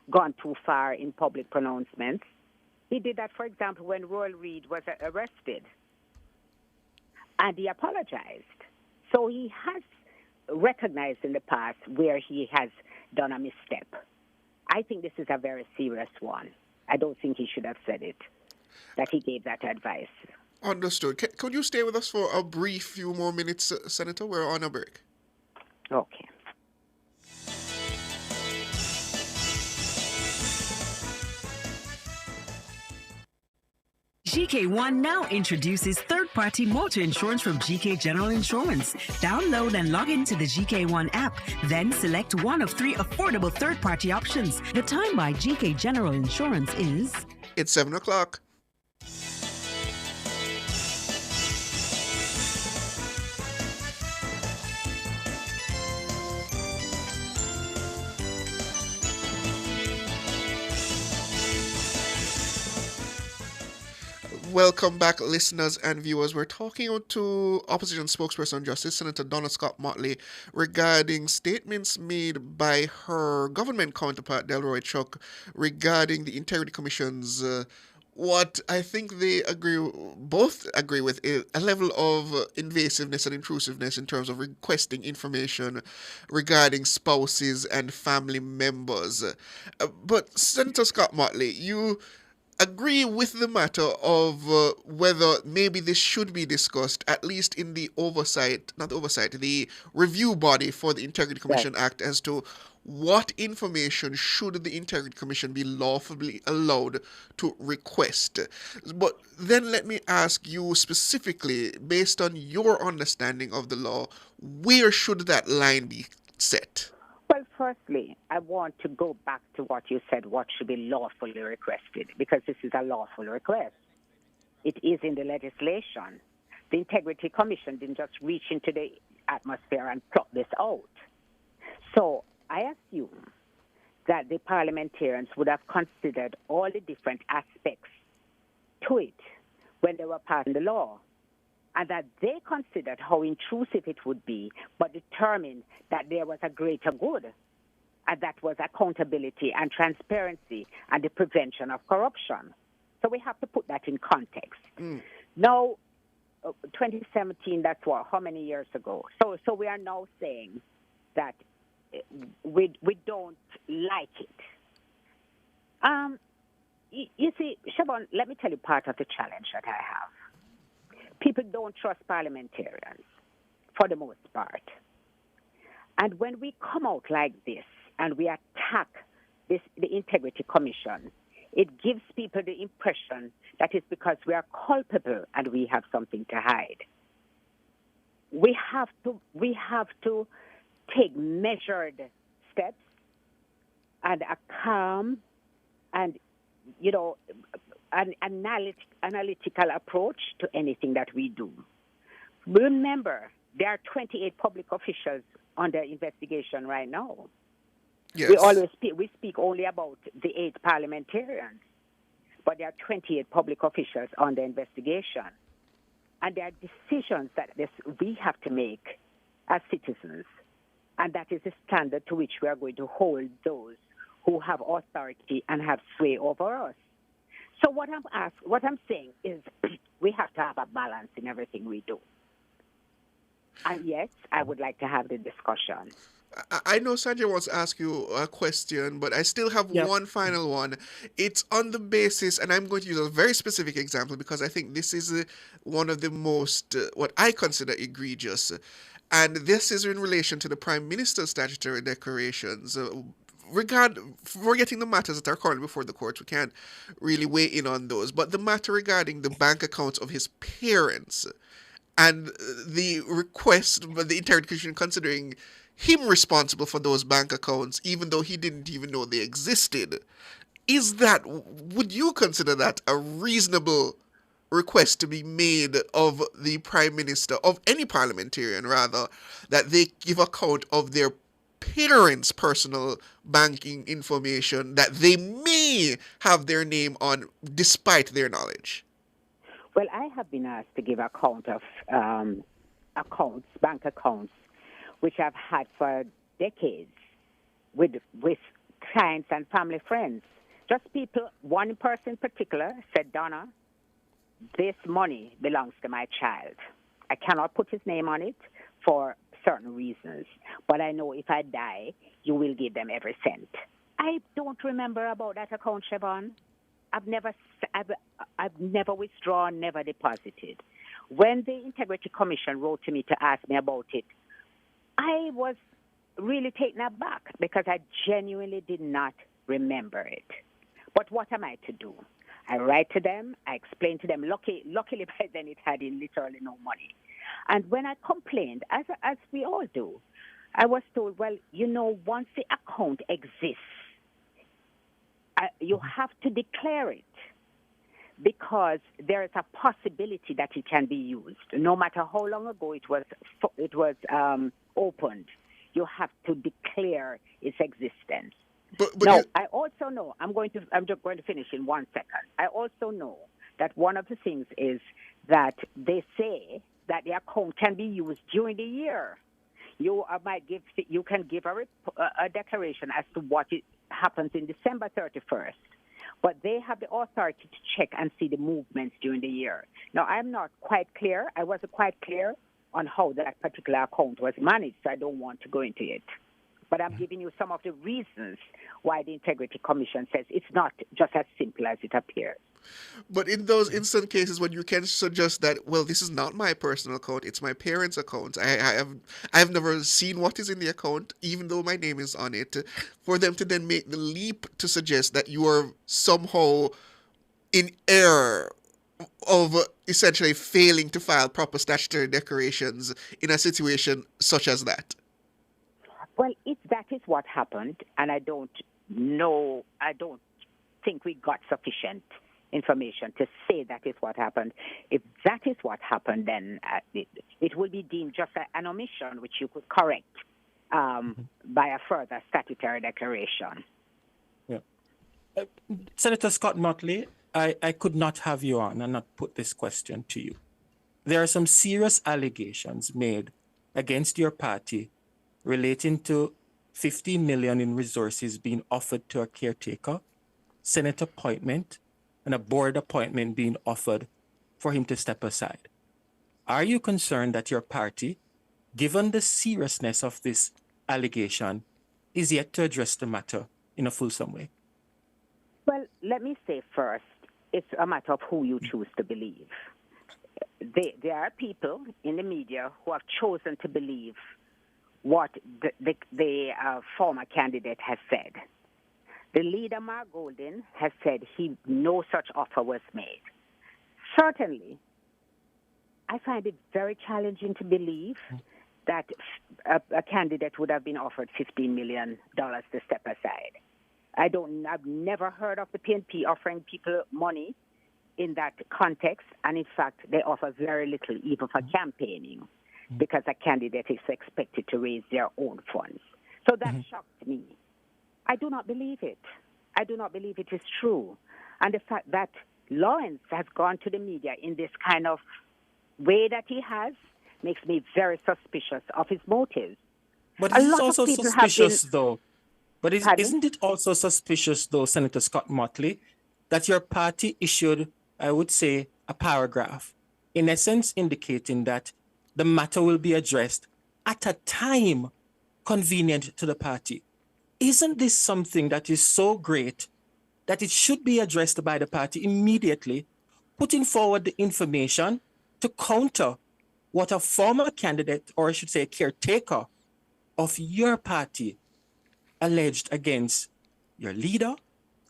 gone too far in public pronouncements. He did that, for example, when Royal Reid was arrested. And he apologized. So he has recognized in the past where he has done a misstep. I think this is a very serious one. I don't think he should have said it, that he gave that advice. Understood. Could you stay with us for a brief few more minutes, Senator? We're on a break. Okay. GK1 now introduces third-party motor insurance from GK General Insurance. Download and log into the GK1 app, then select one of 3 affordable third-party options. The time by GK General Insurance is... It's 7 o'clock. Welcome back, listeners and viewers. We're talking to Opposition Spokesperson on Justice, Senator Donna Scott Motley, regarding statements made by her government counterpart, Delroy Chuck, regarding the Integrity Commission's what I think both agree with, a level of invasiveness and intrusiveness in terms of requesting information regarding spouses and family members. But Senator Scott Motley, you agree with the matter of whether maybe this should be discussed, at least in the the review body for the Integrity Commission Act, as to what information should the Integrity Commission be lawfully allowed to request. But then let me ask you specifically, based on your understanding of the law, where should that line be set? Well, firstly, I want to go back to what you said, what should be lawfully requested, because this is a lawful request. It is in the legislation. The Integrity Commission didn't just reach into the atmosphere and pluck this out. So I assume that the parliamentarians would have considered all the different aspects to it when they were passing the law, and that they considered how intrusive it would be, but determined that there was a greater good, and that was accountability and transparency and the prevention of corruption. So we have to put that in context. Now, 2017, that's what, how many years ago? So we are now saying that we don't like it. You see, Siobhan, let me tell you part of the challenge that I have. People don't trust parliamentarians, for the most part. And when we come out like this and we attack the Integrity Commission, it gives people the impression that it's because we are culpable and we have something to hide. We have to take measured steps and a calm and, an analytical approach to anything that we do. Remember, there are 28 public officials under investigation right now. Yes. We speak only about the 8 parliamentarians, but there are 28 public officials under investigation. And there are decisions that we have to make as citizens And that is the standard to which we are going to hold those who have authority and have sway over us. So what I'm saying is we have to have a balance in everything we do. And yes, I would like to have the discussion. I know Sandra wants to ask you a question, but I still have one final one. It's on the basis, and I'm going to use a very specific example because I think this is one of the most, what I consider egregious. And this is in relation to the Prime Minister's statutory declarations. Forgetting the matters that are currently before the court, we can't really weigh in on those. But the matter regarding the bank accounts of his parents and the request by the Integrity Commission considering him responsible for those bank accounts, even though he didn't even know they existed. Would you consider that a reasonable request to be made of the Prime Minister, of any parliamentarian rather, that they give account of their parents' personal banking information that they may have their name on despite their knowledge? Well, I have been asked to give account of bank accounts, which I've had for decades with clients and family friends. Just people, one person in particular said, Donna, this money belongs to my child. I cannot put his name on it for certain reasons, but I know if I die, you will give them every cent. I don't remember about that account, Siobhan. I've never withdrawn, never deposited. When the Integrity Commission wrote to me to ask me about it, I was really taken aback because I genuinely did not remember it. But what am I to do? I write to them, I explain to them. Luckily by then it had literally no money. And when I complained, as we all do, I was told, well, once the account exists, you have to declare it because there is a possibility that it can be used. No matter how long ago it was opened, you have to declare its existence. I also know, I'm just going to finish in 1 second. I also know that one of the things is that they say that the account can be used during the year. You can give a declaration as to what happens in December 31st, but they have the authority to check and see the movements during the year. Now, I'm not quite clear. I wasn't quite clear on how that particular account was managed, so I don't want to go into it. But I'm giving you some of the reasons why the Integrity Commission says it's not just as simple as it appears. But in those instant cases when you can suggest that, well, this is not my personal account, it's my parents' account. I have never seen what is in the account, even though my name is on it. For them to then make the leap to suggest that you are somehow in error of essentially failing to file proper statutory declarations in a situation such as that. Well, if that is what happened, and I don't think we got sufficient information to say that is what happened. If that is what happened, then it will be deemed just an omission, which you could correct by a further statutory declaration. Yeah. Senator Scott Motley, I could not have you on and not put this question to you. There are some serious allegations made against your party relating to $15 million in resources being offered to a caretaker, Senate appointment, and a board appointment being offered for him to step aside. Are you concerned that your party, given the seriousness of this allegation, is yet to address the matter in a fulsome way? Well, let me say first, it's a matter of who you choose to believe. There are people in the media who have chosen to believe what the former candidate has said. The leader, Mark Golding, has said no such offer was made. Certainly, I find it very challenging to believe that a candidate would have been offered $15 million to step aside. I've never heard of the PNP offering people money in that context, and in fact, they offer very little even for campaigning, because a candidate is expected to raise their own funds. So that shocked me. I do not believe it. I do not believe it is true. And the fact that Lawrence has gone to the media in this kind of way that he has makes me very suspicious of his motives. But A it's lot of also people have suspicious, been. though. But Pardon? isn't it also suspicious, though, Senator Scott Motley, that your party issued, I would say, a paragraph, in essence indicating that the matter will be addressed at a time convenient to the party? Isn't this something that is so great that it should be addressed by the party immediately, putting forward the information to counter what a former candidate, or I should say a caretaker of your party, alleged against your leader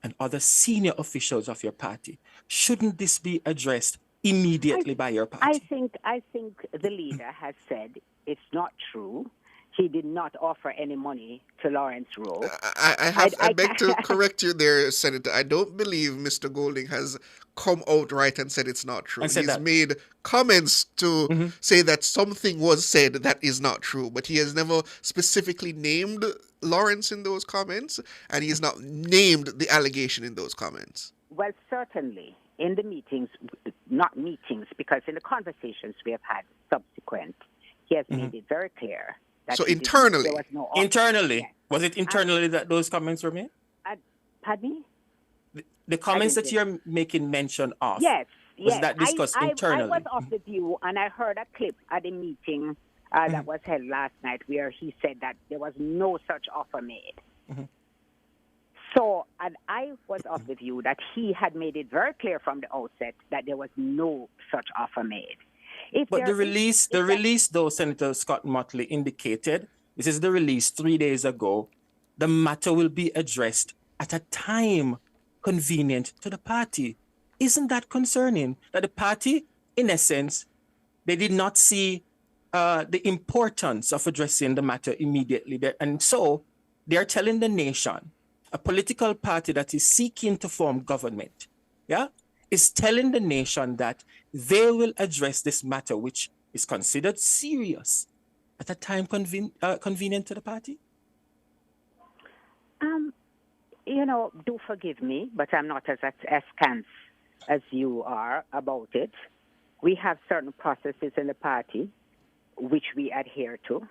and other senior officials of your party? Shouldn't this be addressed immediately by your party? I think the leader has said it's not true. He did not offer any money to Lawrence Rowe. I beg to correct you there, Senator. I don't believe Mr. Golding has come out right and said it's not true. He's made comments to say that something was said that is not true, but he has never specifically named Lawrence in those comments, and he has not named the allegation in those comments. Well, certainly in the meetings, not meetings, because in the conversations we have had subsequent, he has made it very clear. So internally? There was no offer. Internally? Yes. Was it internally that those comments were made? Pardon me? The comments that you're making mention of? Yes. Was that discussed internally? I was of the view, and I heard a clip at a meeting that was held last night where he said that there was no such offer made. So, and I was of the view that he had made it very clear from the outset that there was no such offer made. But the release, though, Senator Scott Motley indicated, this is the release 3 days ago, the matter will be addressed at a time convenient to the party. Isn't that concerning? That the party, in essence, they did not see the importance of addressing the matter immediately. And so they're telling the nation, a political party that is seeking to form government, is telling the nation that they will address this matter, which is considered serious, at a time convenient to the party? Do forgive me, but I'm not as askance as you are about it. We have certain processes in the party which we adhere to.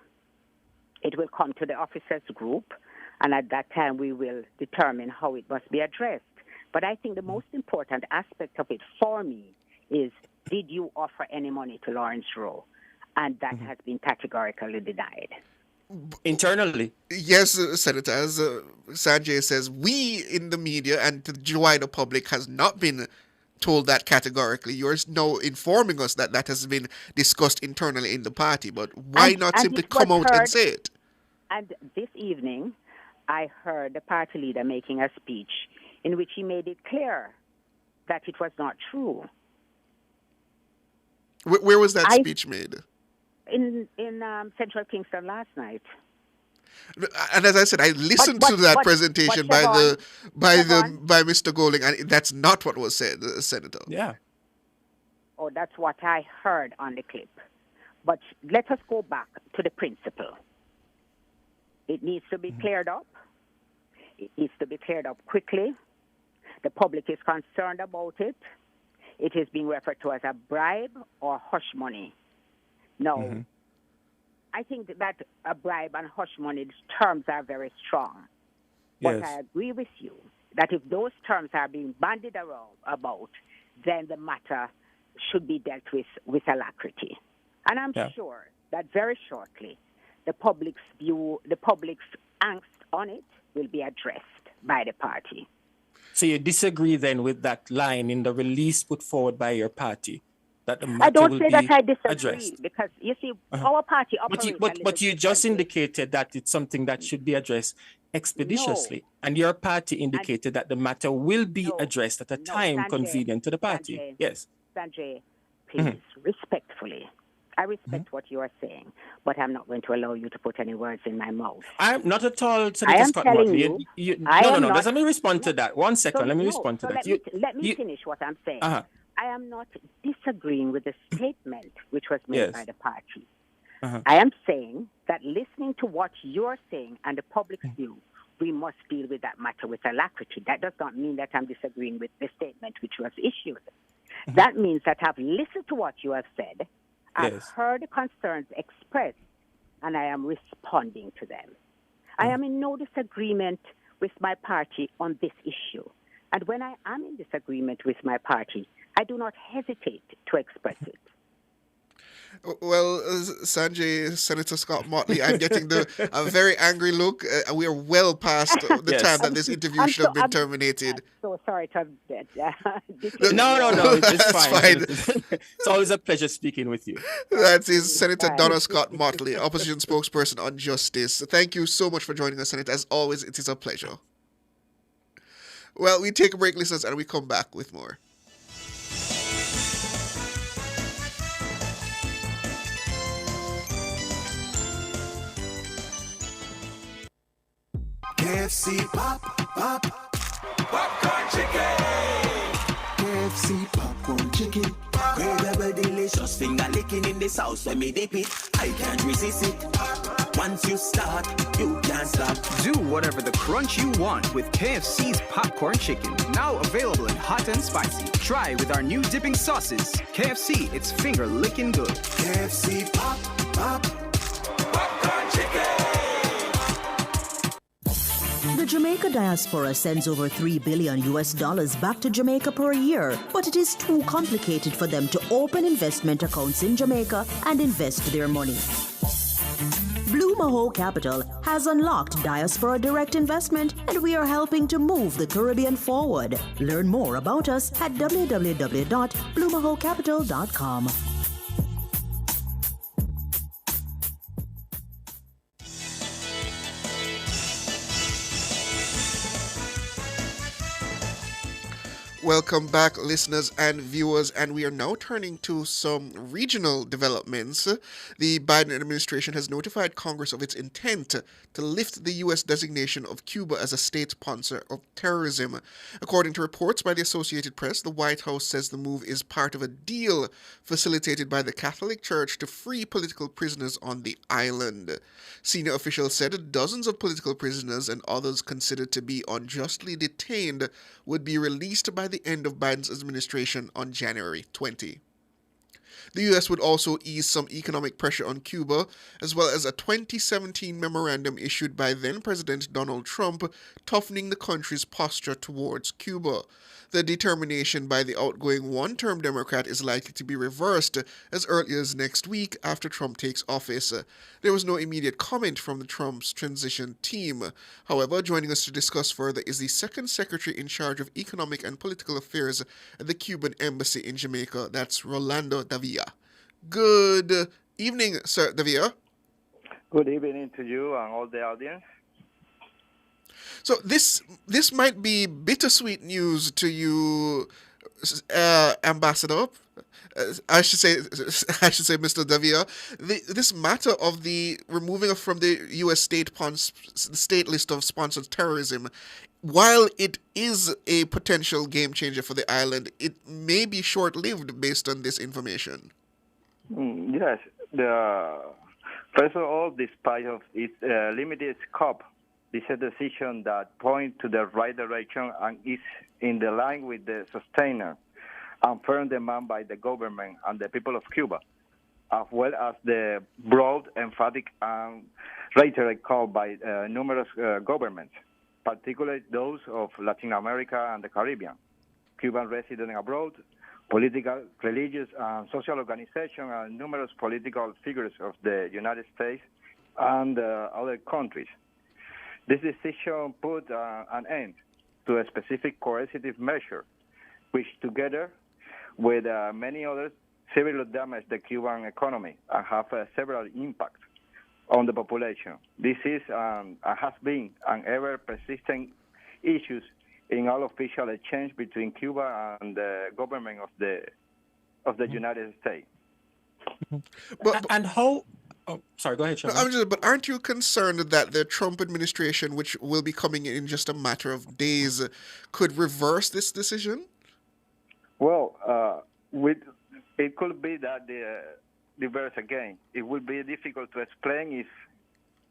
It will come to the officers group, and at that time we will determine how it must be addressed. But I think the most important aspect of it for me is, did you offer any money to Lawrence Rowe? And that has been categorically denied. Internally? Yes, Senator. As Sanjay says, we in the media and the wider public has not been told that categorically. You're now informing us that that has been discussed internally in the party. But why not simply come out and say it? And this evening, I heard the party leader making a speech in which he made it clear that it was not true. Where was that speech made? In Central Kingston last night. And as I said, I listened to that presentation by Mr. Golding, and that's not what was said, Senator. Yeah. Oh, that's what I heard on the clip. But let us go back to the principle. It needs to be cleared up. It needs to be cleared up quickly. The public is concerned about it. It is being referred to as a bribe or hush money. Now, I think that a bribe and hush money terms are very strong. But I agree with you that if those terms are being bandied around about, then the matter should be dealt with alacrity. And I'm sure that very shortly, the public's view, the public's angst on it will be addressed by the party. So you disagree then with that line in the release put forward by your party, that the matter I don't will say be that I disagree addressed? because, you see, our party operates But you just indicated that it's something that should be addressed expeditiously. And your party indicated that the matter will be addressed at a time convenient to the party. Sanjay, Yes. Sanjay, please, respectfully, I respect what you are saying, but I'm not going to allow you to put any words in my mouth. I'm not at all, Senator I am Scott telling Motley. you, No. Let me respond to that. 1 second. Let me respond to that. Let me finish what I'm saying. I am not disagreeing with the statement which was made by the party. I am saying that listening to what you're saying and the public's view, we must deal with that matter with alacrity. That does not mean that I'm disagreeing with the statement which was issued. That means that I've listened to what you have said. I've heard the concerns expressed and I am responding to them. I am in no disagreement with my party on this issue. And when I am in disagreement with my party, I do not hesitate to express it. Well, Sanjay, Senator Scott Motley, I'm getting a very angry look. We are well past the Yes. time that this interview should have been terminated. So sorry to have No, it's That's fine. It's always a pleasure speaking with you. That is Senator Donna Scott Motley, opposition spokesperson on justice. Thank you so much for joining us, Senator. As always, it is a pleasure. Well, we take a break, listeners, and we come back with more. KFC popcorn chicken. KFC popcorn chicken. Incredible, delicious finger licking in the sauce when me dip it. I can't resist it. Once you start, you can't stop. Do whatever the crunch you want with KFC's popcorn chicken. Now available in hot and spicy. Try with our new dipping sauces. KFC, it's finger licking good. KFC popcorn chicken. The Jamaica diaspora sends over $3 billion back to Jamaica per year, but it is too complicated for them to open investment accounts in Jamaica and invest their money. Blue Maho Capital has unlocked diaspora direct investment, and we are helping to move the Caribbean forward. Learn more about us at www.bluemahocapital.com. Welcome back, listeners and viewers, and we are now turning to some regional developments. The Biden administration has notified Congress of its intent to lift the U.S. designation of Cuba as a state sponsor of terrorism. According to reports by the Associated Press, the White House says the move is part of a deal facilitated by the Catholic Church to free political prisoners on the island. Senior officials said dozens of political prisoners and others considered to be unjustly detained would be released by the end of Biden's administration on January 20. The U.S. would also ease some economic pressure on Cuba, as well as a 2017 memorandum issued by then-President Donald Trump toughening the country's posture towards Cuba. The determination by the outgoing one-term Democrat is likely to be reversed as early as next week after Trump takes office. There was no immediate comment from the Trump's transition team. However, joining us to discuss further is the second secretary in charge of economic and political affairs at the Cuban embassy in Jamaica. That's Rolando Davila. Good evening, Sir Davila. Good evening to you and all the audience. So this might be bittersweet news to you, Ambassador. I should say, Mr. Davila. This matter of the removing from the U.S. state list of sponsored terrorism, while it is a potential game changer for the island, it may be short-lived based on this information. Yes. First of all, despite of its limited scope, this is a decision that points to the right direction and is in the line with the sustainer and firm demand by the government and the people of Cuba, as well as the broad, emphatic, and reiterated call by numerous governments, particularly those of Latin America and the Caribbean, Cuban residents abroad, political, religious, and social organizations, and numerous political figures of the United States and other countries. This decision put an end to a specific coercive measure, which together with many others severely damage the Cuban economy and have several impacts on the population. This is has been an ever-persistent issue in all official exchange between Cuba and the government of the United States. And how... Oh, sorry, go ahead, Sean. But aren't you concerned that the Trump administration, which will be coming in just a matter of days, could reverse this decision? Well, it could be that the reverse again. It would be difficult to explain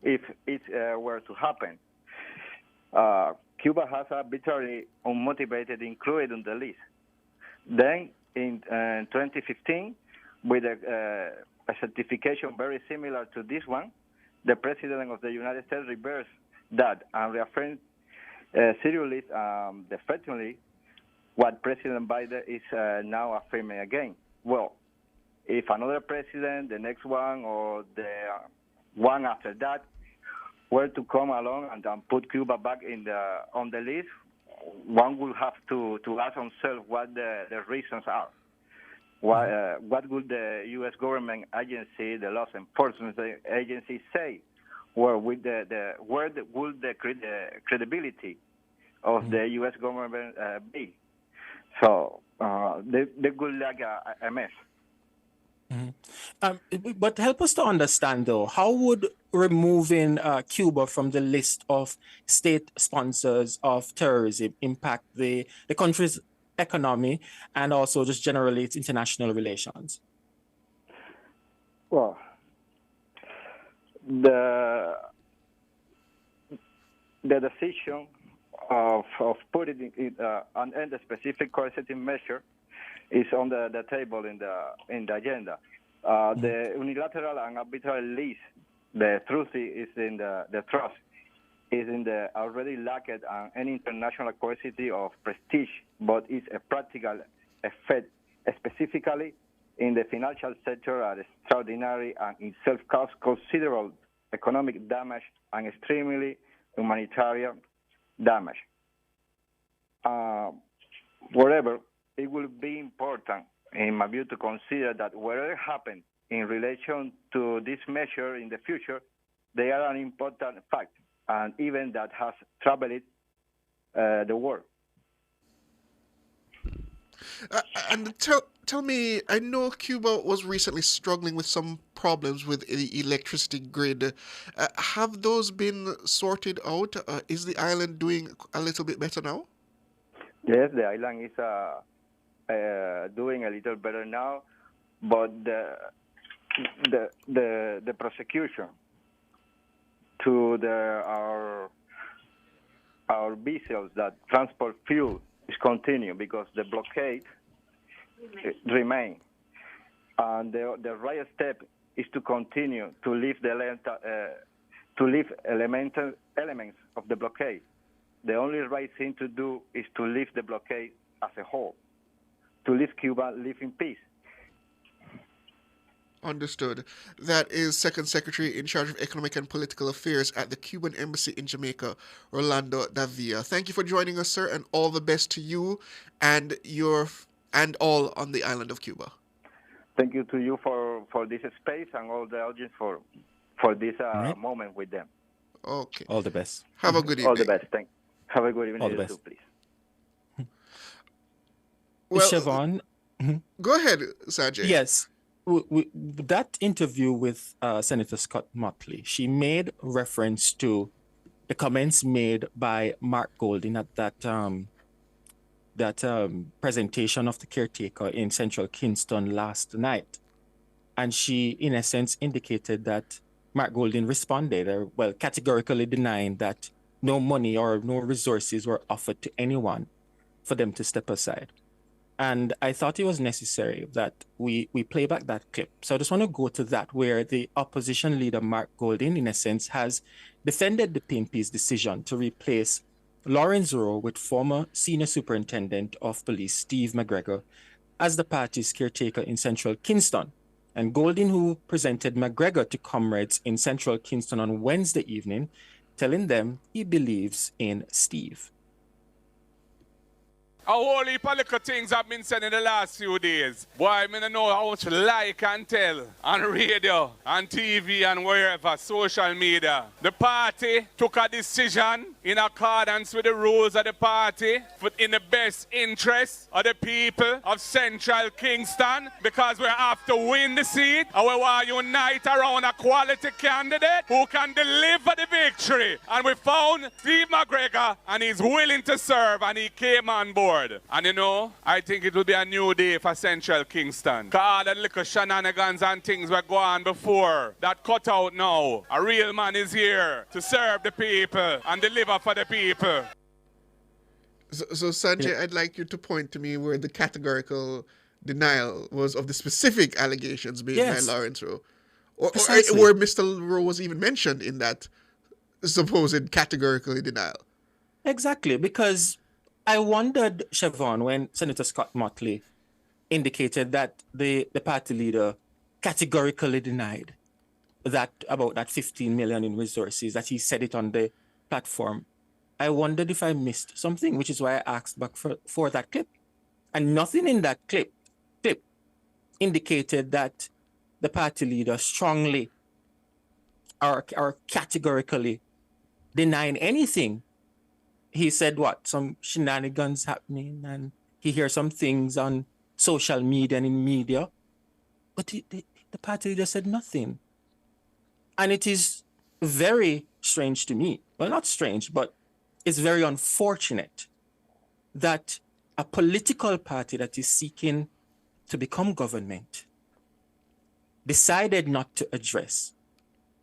if it were to happen. Cuba has arbitrarily unmotivated included on the list. Then, in 2015, with a certification very similar to this one, the President of the United States reversed that and reaffirmed seriously, definitely, what President Biden is now affirming again. Well, if another president, the next one, or the one after that, were to come along and put Cuba back on the list, one will have to ask himself what the reasons are. What would the U.S. government agency, the law enforcement agency, say? Where would the credibility of the U.S. government be? So they could like a mess. But help us to understand, though, how would removing Cuba from the list of state sponsors of terrorism impact the country's economy and also just generally its international relations? Well, the decision of putting an end to specific coercive measure is on the table in the agenda. The unilateral and arbitrary list, the truth is in the trust is in the already lacked an international coercivity of prestige, but is a practical effect, specifically in the financial sector, are extraordinary and itself cause considerable economic damage and extremely humanitarian damage. Whatever, it will be important, in my view, to consider that whatever happens in relation to this measure in the future, they are an important fact, and even that has troubled the world. And tell me, I know Cuba was recently struggling with some problems with the electricity grid. Have those been sorted out? Is the island doing a little bit better now? Yes, the island is doing a little better now, but the prosecution to our vessels that transport fuel is continuing because the blockade remains. And the right step is to continue to lift elements of the blockade. The only right thing to do is to lift the blockade as a whole, to leave Cuba, live in peace. Understood. That is Second Secretary in charge of Economic and Political Affairs at the Cuban Embassy in Jamaica, Rolando Davila. Thank you for joining us, sir, and all the best to you and all on the island of Cuba. Thank you to you for this space and all the audience for this moment with them. Okay. All the best. Have a good evening. All the best. Have a good evening. All the best. Too, please. Well, Siobhan. Go ahead, Sanjay. Yes. That interview with Senator Scott Motley, she made reference to the comments made by Mark Golding at that presentation of the caretaker in Central Kingston last night. And she, in essence, indicated that Mark Golding responded, categorically denying that no money or no resources were offered to anyone for them to step aside. And I thought it was necessary that we play back that clip. So I just want to go to that, where the opposition leader, Mark Golding, in a sense, has defended the PNP's decision to replace Lawrence Rowe with former Senior Superintendent of Police Steve McGregor as the party's caretaker in Central Kingston. And Golding, who presented McGregor to comrades in Central Kingston on Wednesday evening, telling them he believes in Steve. A whole heap of little things have been said in the last few days. Boy, I don't know how much like and tell on radio, on TV, and wherever, social media. The party took a decision in accordance with the rules of the party in the best interest of the people of Central Kingston, because we have to win the seat and we want to unite around a quality candidate who can deliver the victory. And we found Steve McGregor, and he's willing to serve, and he came on board. And you know, I think it will be a new day for Central Kingston. Because all the little shenanigans and things were going on before, that cut out now. A real man is here to serve the people and deliver for the people. So Sanjay, I'd like you to point to me where the categorical denial was of the specific allegations made by Lawrence Rowe. Or Precisely. where Mr. Rowe was even mentioned in that supposed categorical denial. Exactly, because I wondered, Siobhan, when Senator Scott Motley indicated that the party leader categorically denied that about that 15 million in resources, that he said it on the platform. I wondered if I missed something, which is why I asked back for that clip. And nothing in that clip indicated that the party leader strongly or categorically denying anything. He said what? Some shenanigans happening, and he hears some things on social media and in media. But the party leader said nothing. And it is very strange to me. Well, not strange, but it's very unfortunate that a political party that is seeking to become government decided not to address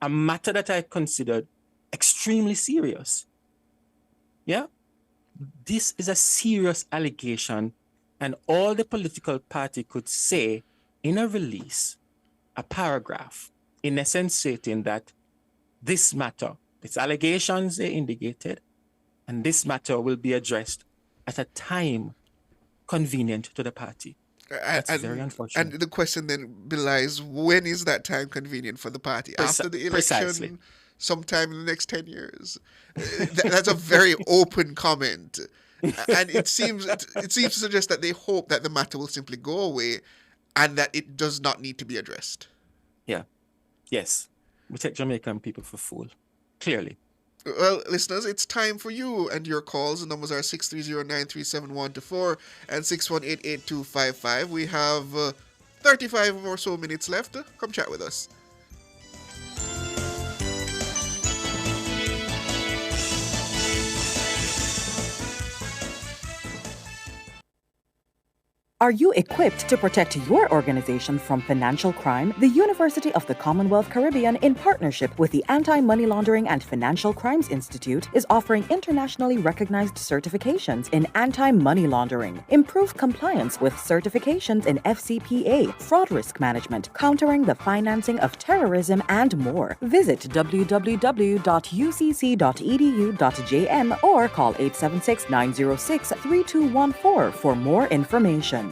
a matter that I considered extremely serious. Yeah? This is a serious allegation, and all the political party could say in a release, a paragraph, in essence stating that this matter, its allegations they indicated, and this matter will be addressed at a time convenient to the party. That's very unfortunate. And the question then belies, when is that time convenient for the party? After the election? Precisely. Sometime in the next 10 years? That's a very open comment. And it seems to suggest that they hope that the matter will simply go away and that it does not need to be addressed. Yeah. Yes. We take Jamaican people for fool. Clearly. Well, listeners, it's time for you and your calls. The numbers are 630-937-124 and 618-8255. We have 35 or so minutes left. Come chat with us. Are you equipped to protect your organization from financial crime? The University of the Commonwealth Caribbean, in partnership with the Anti-Money Laundering and Financial Crimes Institute, is offering internationally recognized certifications in anti-money laundering, improved compliance with certifications in FCPA, fraud risk management, countering the financing of terrorism, and more. Visit www.ucc.edu.jm or call 876-906-3214 for more information.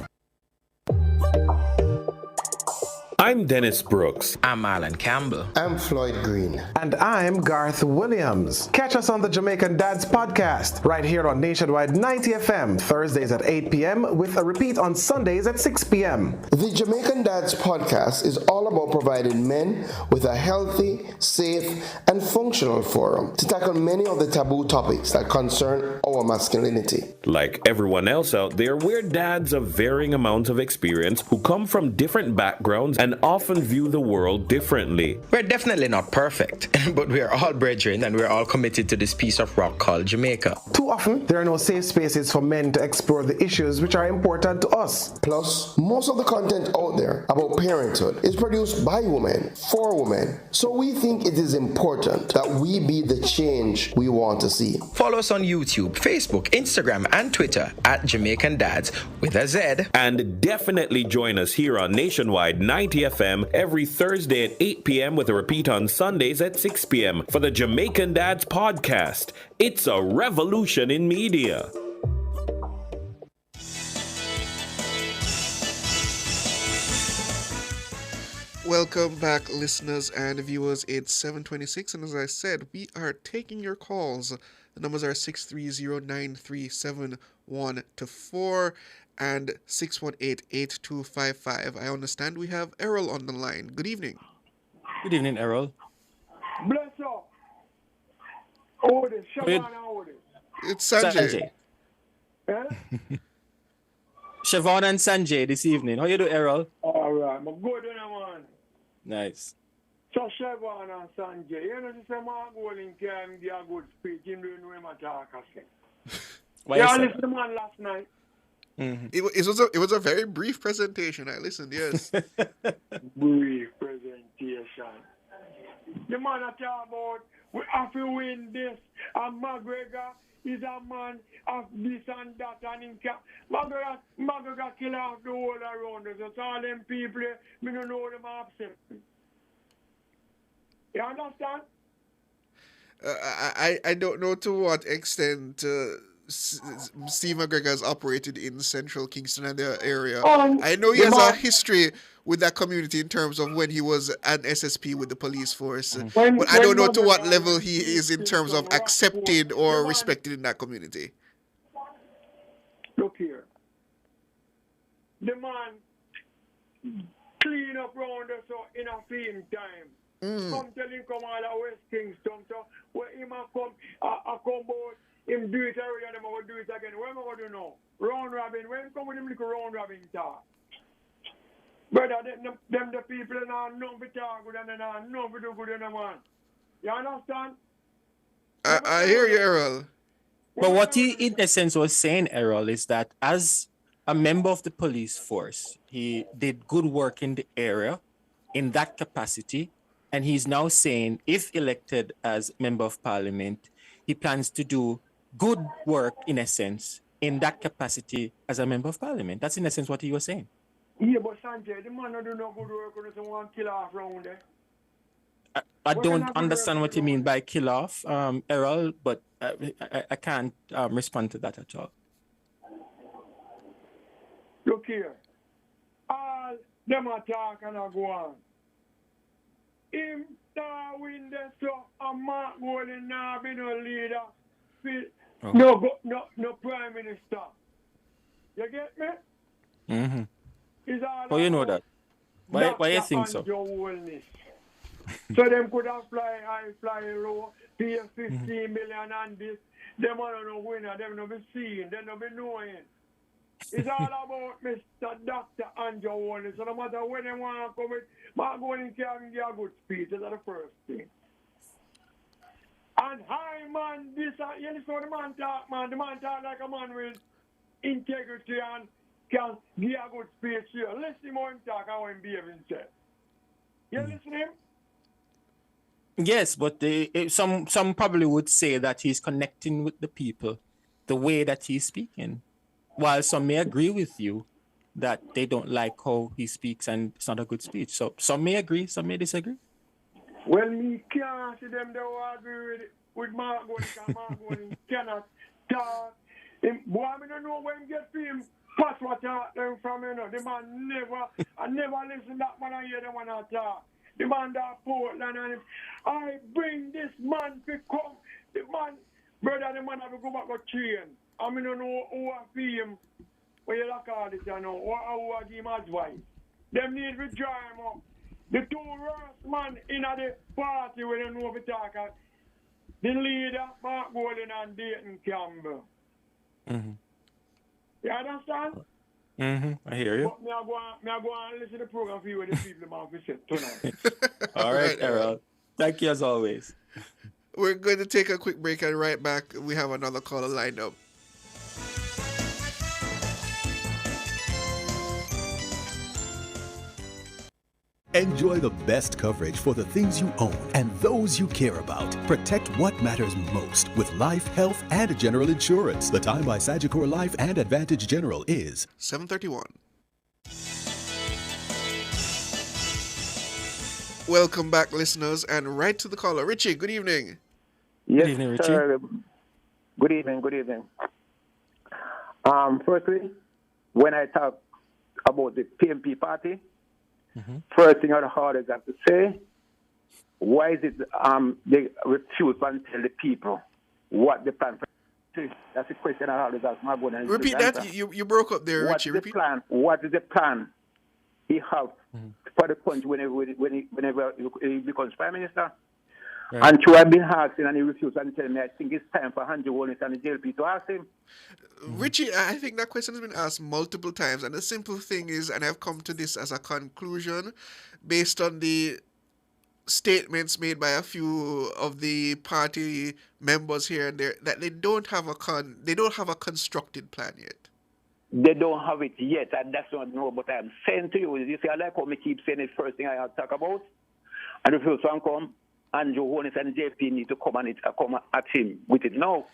I'm Dennis Brooks. I'm Alan Campbell. I'm Floyd Green. And I'm Garth Williams. Catch us on the Jamaican Dads podcast right here on Nationwide 90 FM, Thursdays at 8 p.m. with a repeat on Sundays at 6 p.m. The Jamaican Dads podcast is all about providing men with a healthy, safe, and functional forum to tackle many of the taboo topics that concern our masculinity. Like everyone else out there, we're dads of varying amounts of experience who come from different backgrounds and often view the world differently. We're definitely not perfect, but we're all brethren and we're all committed to this piece of rock called Jamaica. Too often, there are no safe spaces for men to explore the issues which are important to us. Plus, most of the content out there about parenthood is produced by women, for women. So we think it is important that we be the change we want to see. Follow us on YouTube, Facebook, Instagram, and Twitter at Jamaican Dads with a Z. And definitely join us here on Nationwide 90 FM every Thursday at 8 p.m. with a repeat on Sundays at 6 p.m. for the Jamaican Dads podcast. It's a revolution in media. Welcome back, listeners and viewers. It's 7:26, and as I said, we are taking your calls. The numbers are 630-937-124 and 618-8255. I understand we have Errol on the line. Good evening. Good evening, Errol. Bless up. Order, Siobhan order. It's Sanjay. Siobhan and Sanjay this evening. How you do, Errol? All right, I'm good, man. Nice. So Siobhan and Sanjay, you know, this is my goal in can give a good speech. You know him at talk. Yeah, I listened to man last night. Mm-hmm. It was a very brief presentation. I listened, yes. Brief presentation. The man I talk about, we have to win this. And McGregor is a man of this and that. And McGregor kill off the whole around us. So all them people, me don't know them upset. It was a very brief presentation. I listened, yes. I feel win this. And McGregor is a man of this and that. And McGregor kill off the whole around us. So all them people, me don't know them upset. You understand? I don't know to what extent Steve McGregor has operated in central Kingston and the area. I know he has a history with that community in terms of when he was an SSP with the police force. But I don't know to what level he is in terms of accepted or respected in that community. Look here. The man clean up round us in a film time. Come tell him come all the West Kingston. So when him a come out, him do it already and him will do it again. What am I going to do now? Round robin. When come with him little round robin talk? Brother, them the people that are known for talk good and they are known for do good in the man. You understand? I hear you, Errol. But what he, in essence, was saying, Errol, is that as a member of the police force, he did good work in the area in that capacity. And he's now saying, if elected as member of parliament, he plans to do good work, in essence, in that capacity as a member of parliament. That's, in essence, what he was saying. Yeah, but Sanjay, the man don't do no good work when someone kill off round there. I don't understand what you mean by kill off, Errol, but I can't respond to that at all. Look here. All them attack and I go on. Him win the so a Mark Golding now be no leader. No prime minister. You get me? Mm-hmm. It's all oh, you know that. Why you think so? So them could have fly high, fly low, pay 15 million and this. Them are no winner, them no be seen, them no be knowing. It's all about Mr. Dr. Andrew Wallace. So no matter when they want to come with, Mark Golding can give a good speech. That's the first thing. And hi man, this you listen to the man talk, man. The man talk like a man with integrity and can give a good speech here. Listen how him talk, how him behave himself. You listen to him? Yes, but some probably would say that he's connecting with the people the way that he's speaking. While some may agree with you that they don't like how he speaks and it's not a good speech. So some may agree, some may disagree. Well, me can't see them they will agree with Mark Golding, because Mark Golding cannot talk. Boy, I don't know where he get for him. Pass what talk them from, you know. The man I never listen to that man I hear them when I talk. The man that Portland and him, I bring this man to come. The man, brother, the man have to go back to train. I mean, don't know who I fee him. When you look at it, you know, or who I give him advice. Them need to dry him up. The two worst man in the party when they know we talk at the leader, Mark Golding and Dayton Campbell. Mm-hmm. You understand? Mm-hmm. I hear you. But me I go and listen to the program for you with the people man we said tonight. All right, Errol. Thank you as always. We're going to take a quick break and right back. We have another caller lined up. Enjoy the best coverage for the things you own and those you care about. Protect what matters most with life, health, and general insurance. The time by Sagicor Life and Advantage General is 7:31. Welcome back, listeners, and right to the caller. Richie, good evening. Yes, good evening, Richie. Sir. Good evening, good evening. Firstly, when I talk about the PMP party, first thing I always have to say, why is it they refuse to tell the people what the plan for? That's the question I always ask my brother. Repeat that. You broke up there, Richie. Repeat. What is the plan he have for the country whenever he becomes prime minister? Right. And so I've been asking and he refused and telling me I think it's time for Andrew Wallace and the JLP to ask him. Richie, I think that question has been asked multiple times, and the simple thing is, and I've come to this as a conclusion based on the statements made by a few of the party members here and there, that they don't have a constructed plan yet. They don't have it yet, and that's not no. But I'm saying to you see, I like how me keep saying it first thing I have to talk about, and if you come. Andrew Wallace and JP need to come at him with it now.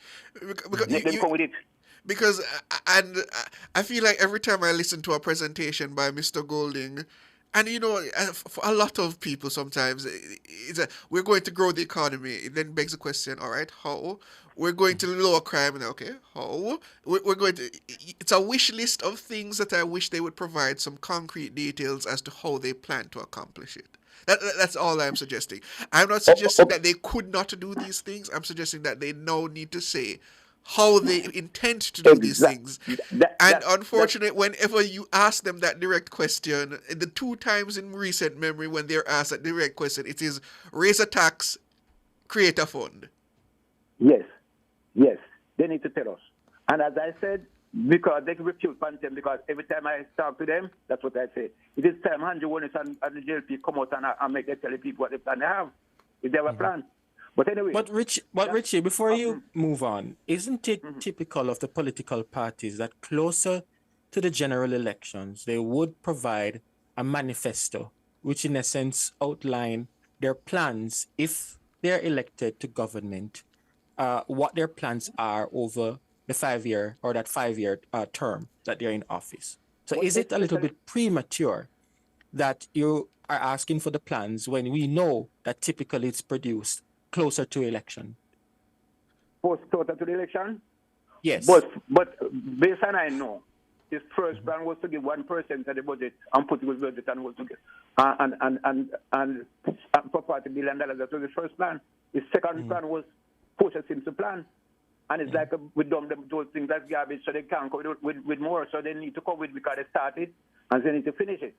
Let them come with it. Because I feel like every time I listen to a presentation by Mr. Golding, And for a lot of people, sometimes we're going to grow the economy. It then begs the question: all right, how? We're going to lower crime. And okay, how? We're going to. It's a wish list of things that I wish they would provide some concrete details as to how they plan to accomplish it. That's all I'm suggesting. I'm not suggesting that they could not do these things. I'm suggesting that they now need to say how they intend to do these things. And unfortunately, whenever you ask them that direct question, the 2 times in recent memory when they're asked that direct question, it is raise a tax, create a fund. Yes. They need to tell us. And as I said, because they refuse them, because every time I talk to them, that's what I say. It is time Andrew Willis and the JLP come out and make them tell the people what they plan to have, if they have a plan. But anyway. Richie, before you move on, isn't it typical of the political parties that closer to the general elections, they would provide a manifesto, which in essence outline their plans if they're elected to government, what their plans are over the 5-year or that 5-year term that they're in office. So is it a little bit premature that you are asking for the plans when we know that typically it's produced closer to election? Closer to the election? Yes. But based on I know, his first plan was to give 1% of the budget and put it with budget and was to get and for $40 billion. That was the first plan. His second plan was pushes him to plan. And it's like we dump them those things that's garbage, so they can't come with more. So they need to come with because they started and they need to finish it.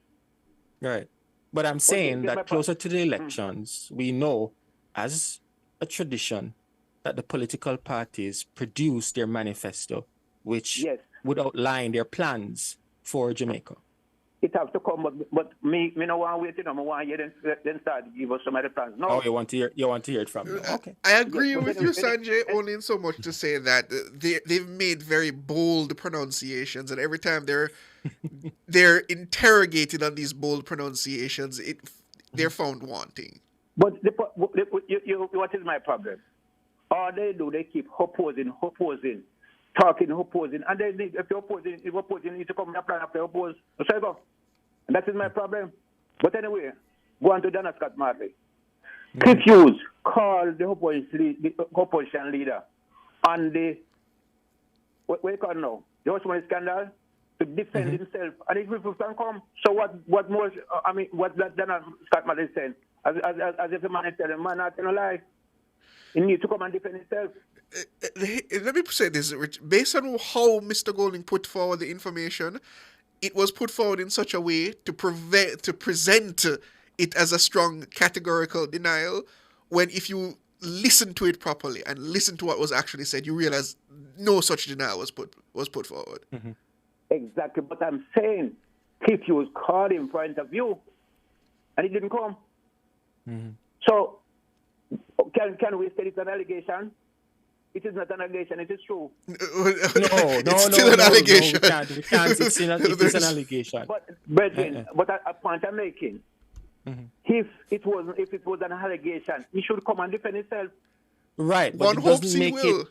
Right. But I'm saying that closer to the elections, we know as a tradition that the political parties produce their manifesto, which would outline their plans for Jamaica. It has to come, but me no want to wait. I want to hear then start to give us some of the plans. No. Oh, you want to hear it from me? Okay. I agree with you, Sanjay, only in so much to say that they've made very bold pronunciations, and every time they're interrogated on these bold pronunciations, they're found wanting. But what is my problem? All they do, they keep opposing, talking, opposing, and if you're opposing, you need to come and plan after oppose. So go. And that is my problem. But anyway, go on to Donna Scott Marley. Cliff Hughes called the opposition leader on the what you call now the Osman scandal to defend himself, and if people can come. So what more? What that Donna Scott Marley saying? As if the man is telling man not telling a lie. He needs to come and defend himself. Let me say this, Rich. Based on how Mr. Golding put forward the information, it was put forward in such a way to present it as a strong categorical denial, when if you listen to it properly and listen to what was actually said, you realize no such denial was put forward. Exactly, but I'm saying if you was called in for interview and he didn't come. So can we say it's an allegation? It is not an allegation, it is true. No, it's still an allegation. No, we can't. It is an allegation. But a point I'm making, if it was an allegation, he should come and defend himself. Right, but it doesn't make it.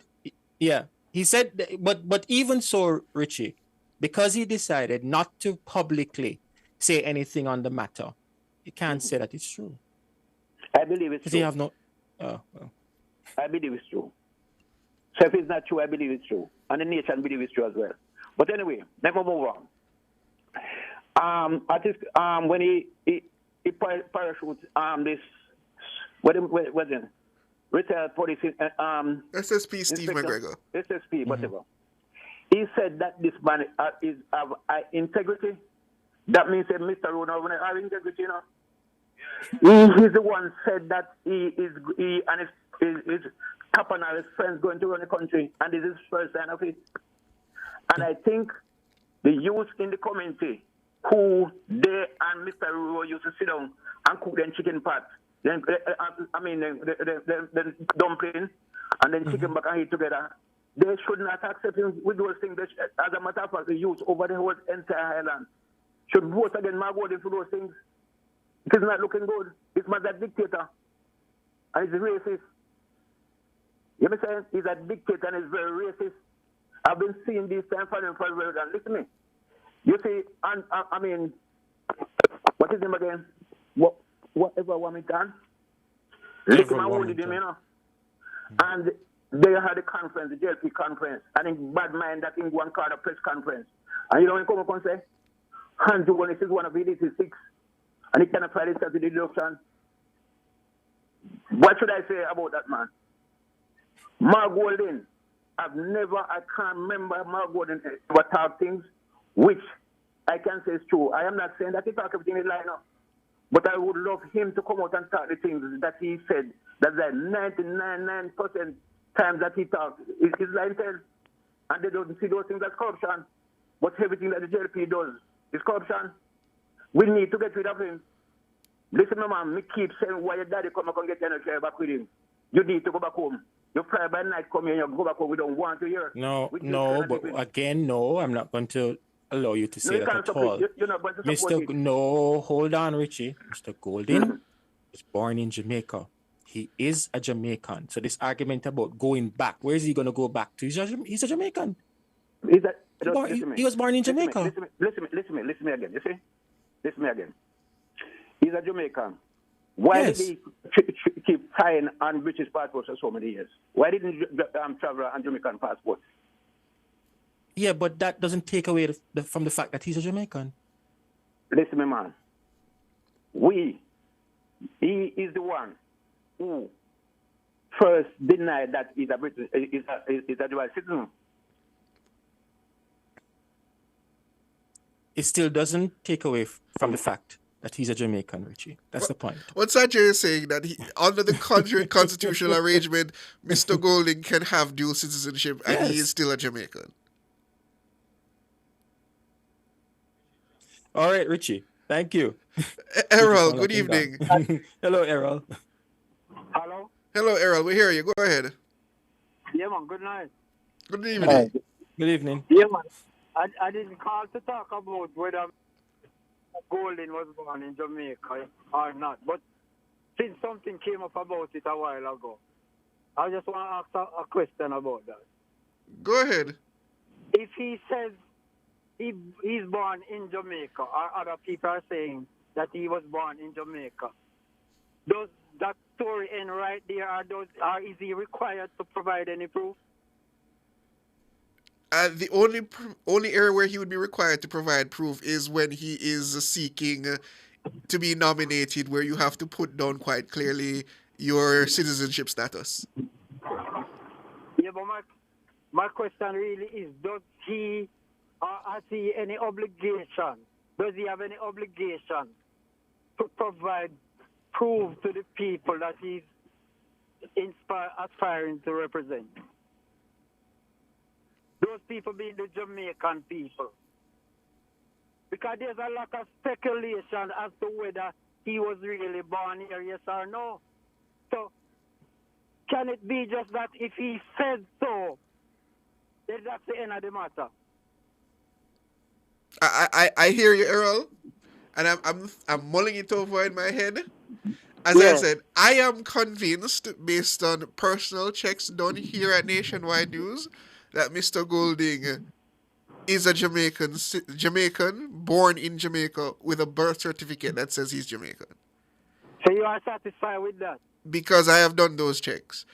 Yeah, he said, but even so, Richie, because he decided not to publicly say anything on the matter, you can't say that it's true. I believe it's true. You have no. I believe it's true. So if it's not true, I believe it's true. And the nation believes it's true as well. But anyway, let me move on. When he parachutes this, what was it? Retail police, SSP Steve McGregor. SSP, whatever. He said that this man is of integrity. That means that Mr. Ronald have integrity, you know. He's the one said that he and his couple and his friends going to run the country, and this is his first sign of it. And I think the youth in the community who they and Mr. Ruro used to sit down and cook them chicken pot, then the dumpling, and then chicken back and eat together. They should not accept him with those things. As a matter of fact, the youth over the whole entire island should vote against Margolin for those things. It is not looking good. This man's a dictator. And he's racist. You understand? He's a dictator and he's very racist. I've been seeing these things for him for a very long time. Listen to me. You see, What is him again? Whatever Wamington. Listen, I wounded him, you know. And they had a conference, the JLP conference. I think bad mind that in one called a press conference. And you know when come up and say, Andrew, when he says one of it is 6, and he cannot find himself to the deduction. What should I say about that man? Mark Golding, I can't remember Mark Golding ever talk things which I can say is true. I am not saying that he talk everything in line up, but I would love him to come out and talk the things that he said. That's like 99% times that he talks is lying tell. And they don't see those things as corruption. But everything that the JLP does is corruption. We need to get rid of him. Listen, my man, me keep saying why your daddy come and get your chair back with him. You need to go back home. You fly by night, come here, and you go back home. We don't want to hear. No, but again, no, I'm not going to allow you to say that at all. No, hold on, Richie. Mr. Golding was born in Jamaica. He is a Jamaican. So this argument about going back, where is he going to go back to? He's a Jamaican. He was born in Jamaica. Listen to me again. You see? Listen to me again. He's a Jamaican. Why did he keep tying on British passports for so many years? Why didn't he travel on Jamaican passports? Yeah, but that doesn't take away from the fact that he's a Jamaican. Listen, my man. He is the one who first denied that he's a British, is a dual citizen. It still doesn't take away from the fact that he's a Jamaican, Richie. That's the point. What Sanjay is saying that under the country constitutional arrangement, Mr. Golding can have dual citizenship and he is still a Jamaican. All right, Richie. Thank you. Errol, good evening. Hello, Errol. Hello? Hello, Errol. We hear you. Go ahead. Yeah, man. Good night. Good evening. Good evening. Yeah, man. I didn't call to talk about whether Golding was born in Jamaica or not. But since something came up about it a while ago, I just want to ask a question about that. Go ahead. If he says he's born in Jamaica, or other people are saying that he was born in Jamaica, does that story end right there, or is he required to provide any proof? The only area where he would be required to provide proof is when he is seeking to be nominated, where you have to put down quite clearly your citizenship status. Yeah, but my question really is, does he has he any obligation? Does he have any obligation to provide proof to the people that he's aspiring to represent? Those people being the Jamaican people. Because there's a lot of speculation as to whether he was really born here, yes or no. So, can it be just that if he said so, then that's the end of the matter? I hear you, Errol, and I'm mulling it over in my head. As I said, I am convinced, based on personal checks done here at Nationwide News, that Mr. Golding is a Jamaican, born in Jamaica, with a birth certificate that says he's Jamaican. So you are satisfied with that? Because I have done those checks.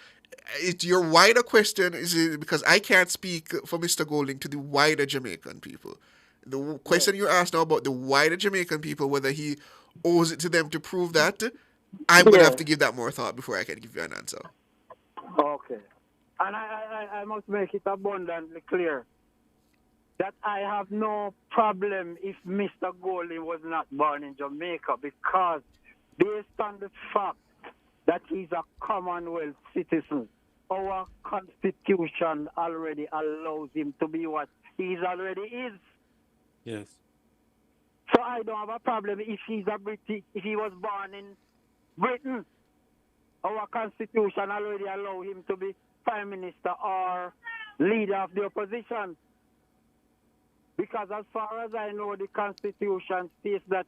Your wider question is because I can't speak for Mr. Golding to the wider Jamaican people. The question you asked now about the wider Jamaican people, whether he owes it to them to prove that, I'm going to have to give that more thought before I can give you an answer. Okay. And I must make it abundantly clear that I have no problem if Mr. Golding was not born in Jamaica, because based on the fact that he's a Commonwealth citizen, our Constitution already allows him to be what he already is. Yes. So I don't have a problem if he was born in Britain. Our Constitution already allows him to be Prime Minister or leader of the opposition. Because as far as I know, the Constitution states that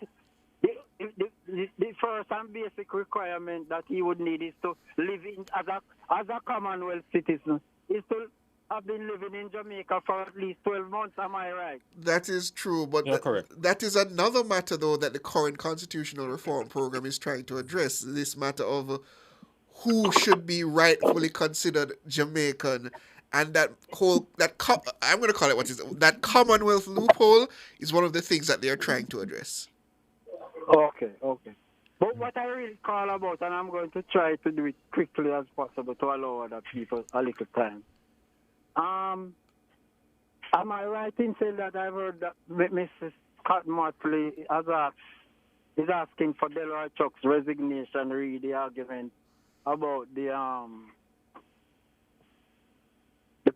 the first and basic requirement that he would need is to live in as a Commonwealth citizen, is to have been living in Jamaica for at least 12 months. Am I right? That is true, but that is another matter, though, that the current constitutional reform program is trying to address. This matter of who should be rightfully considered Jamaican, and that I'm going to call it that Commonwealth loophole is one of the things that they are trying to address. Okay. But what I really call about, and I'm going to try to do it quickly as possible to allow other people a little time. Am I right in saying that I've heard that Mrs. Scott Motley is asking for Delroy Chuck's resignation, read the argument about the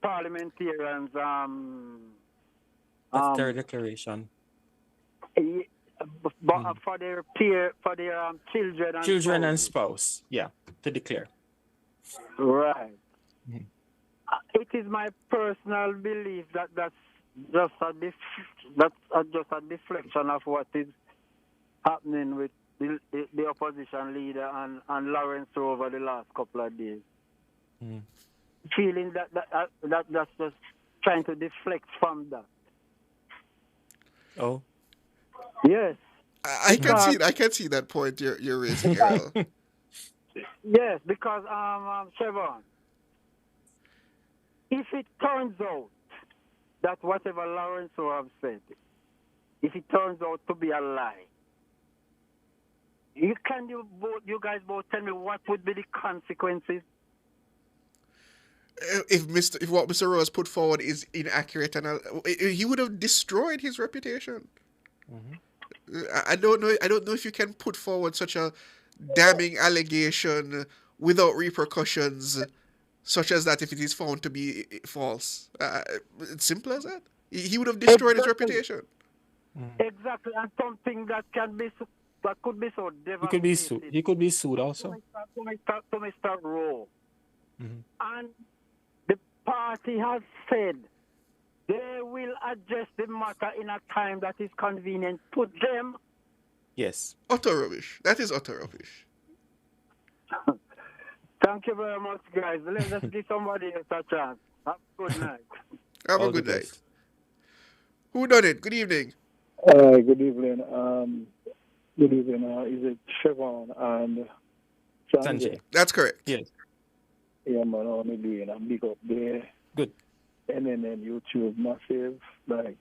parliamentarians' That's their declaration. But for their children and spouse, yeah, to declare. Right. It is my personal belief that that's just a deflection of what is happening with the opposition leader and Lawrence over the last couple of days. Feeling that's just trying to deflect from that. Oh. Yes. I can see that point you're raising, Earl. Yes, because Chevron, if it turns out that whatever Lawrence have said, if it turns out to be a lie, you guys both tell me what would be the consequences? If what Mr. Rose put forward is inaccurate, and he would have destroyed his reputation. I don't know if you can put forward such a damning allegation without repercussions, such as that if it is found to be false. It's simple as that. He would have destroyed his reputation. Exactly, and something that could be so devastating. He could be sued also. To Mr. Rowe. And the party has said they will address the matter in a time that is convenient to them. Yes. Utter rubbish. That is utter rubbish. Thank you very much, guys. Let's give somebody else a chance. Have a good night. Have a good night. Who done it? Good evening. Good evening. Good evening. Is it Chevron and Sanjay? That's correct. Yes. Yeah, man, how me doing? I'm big up there. Good. NNN, YouTube, massive. Like,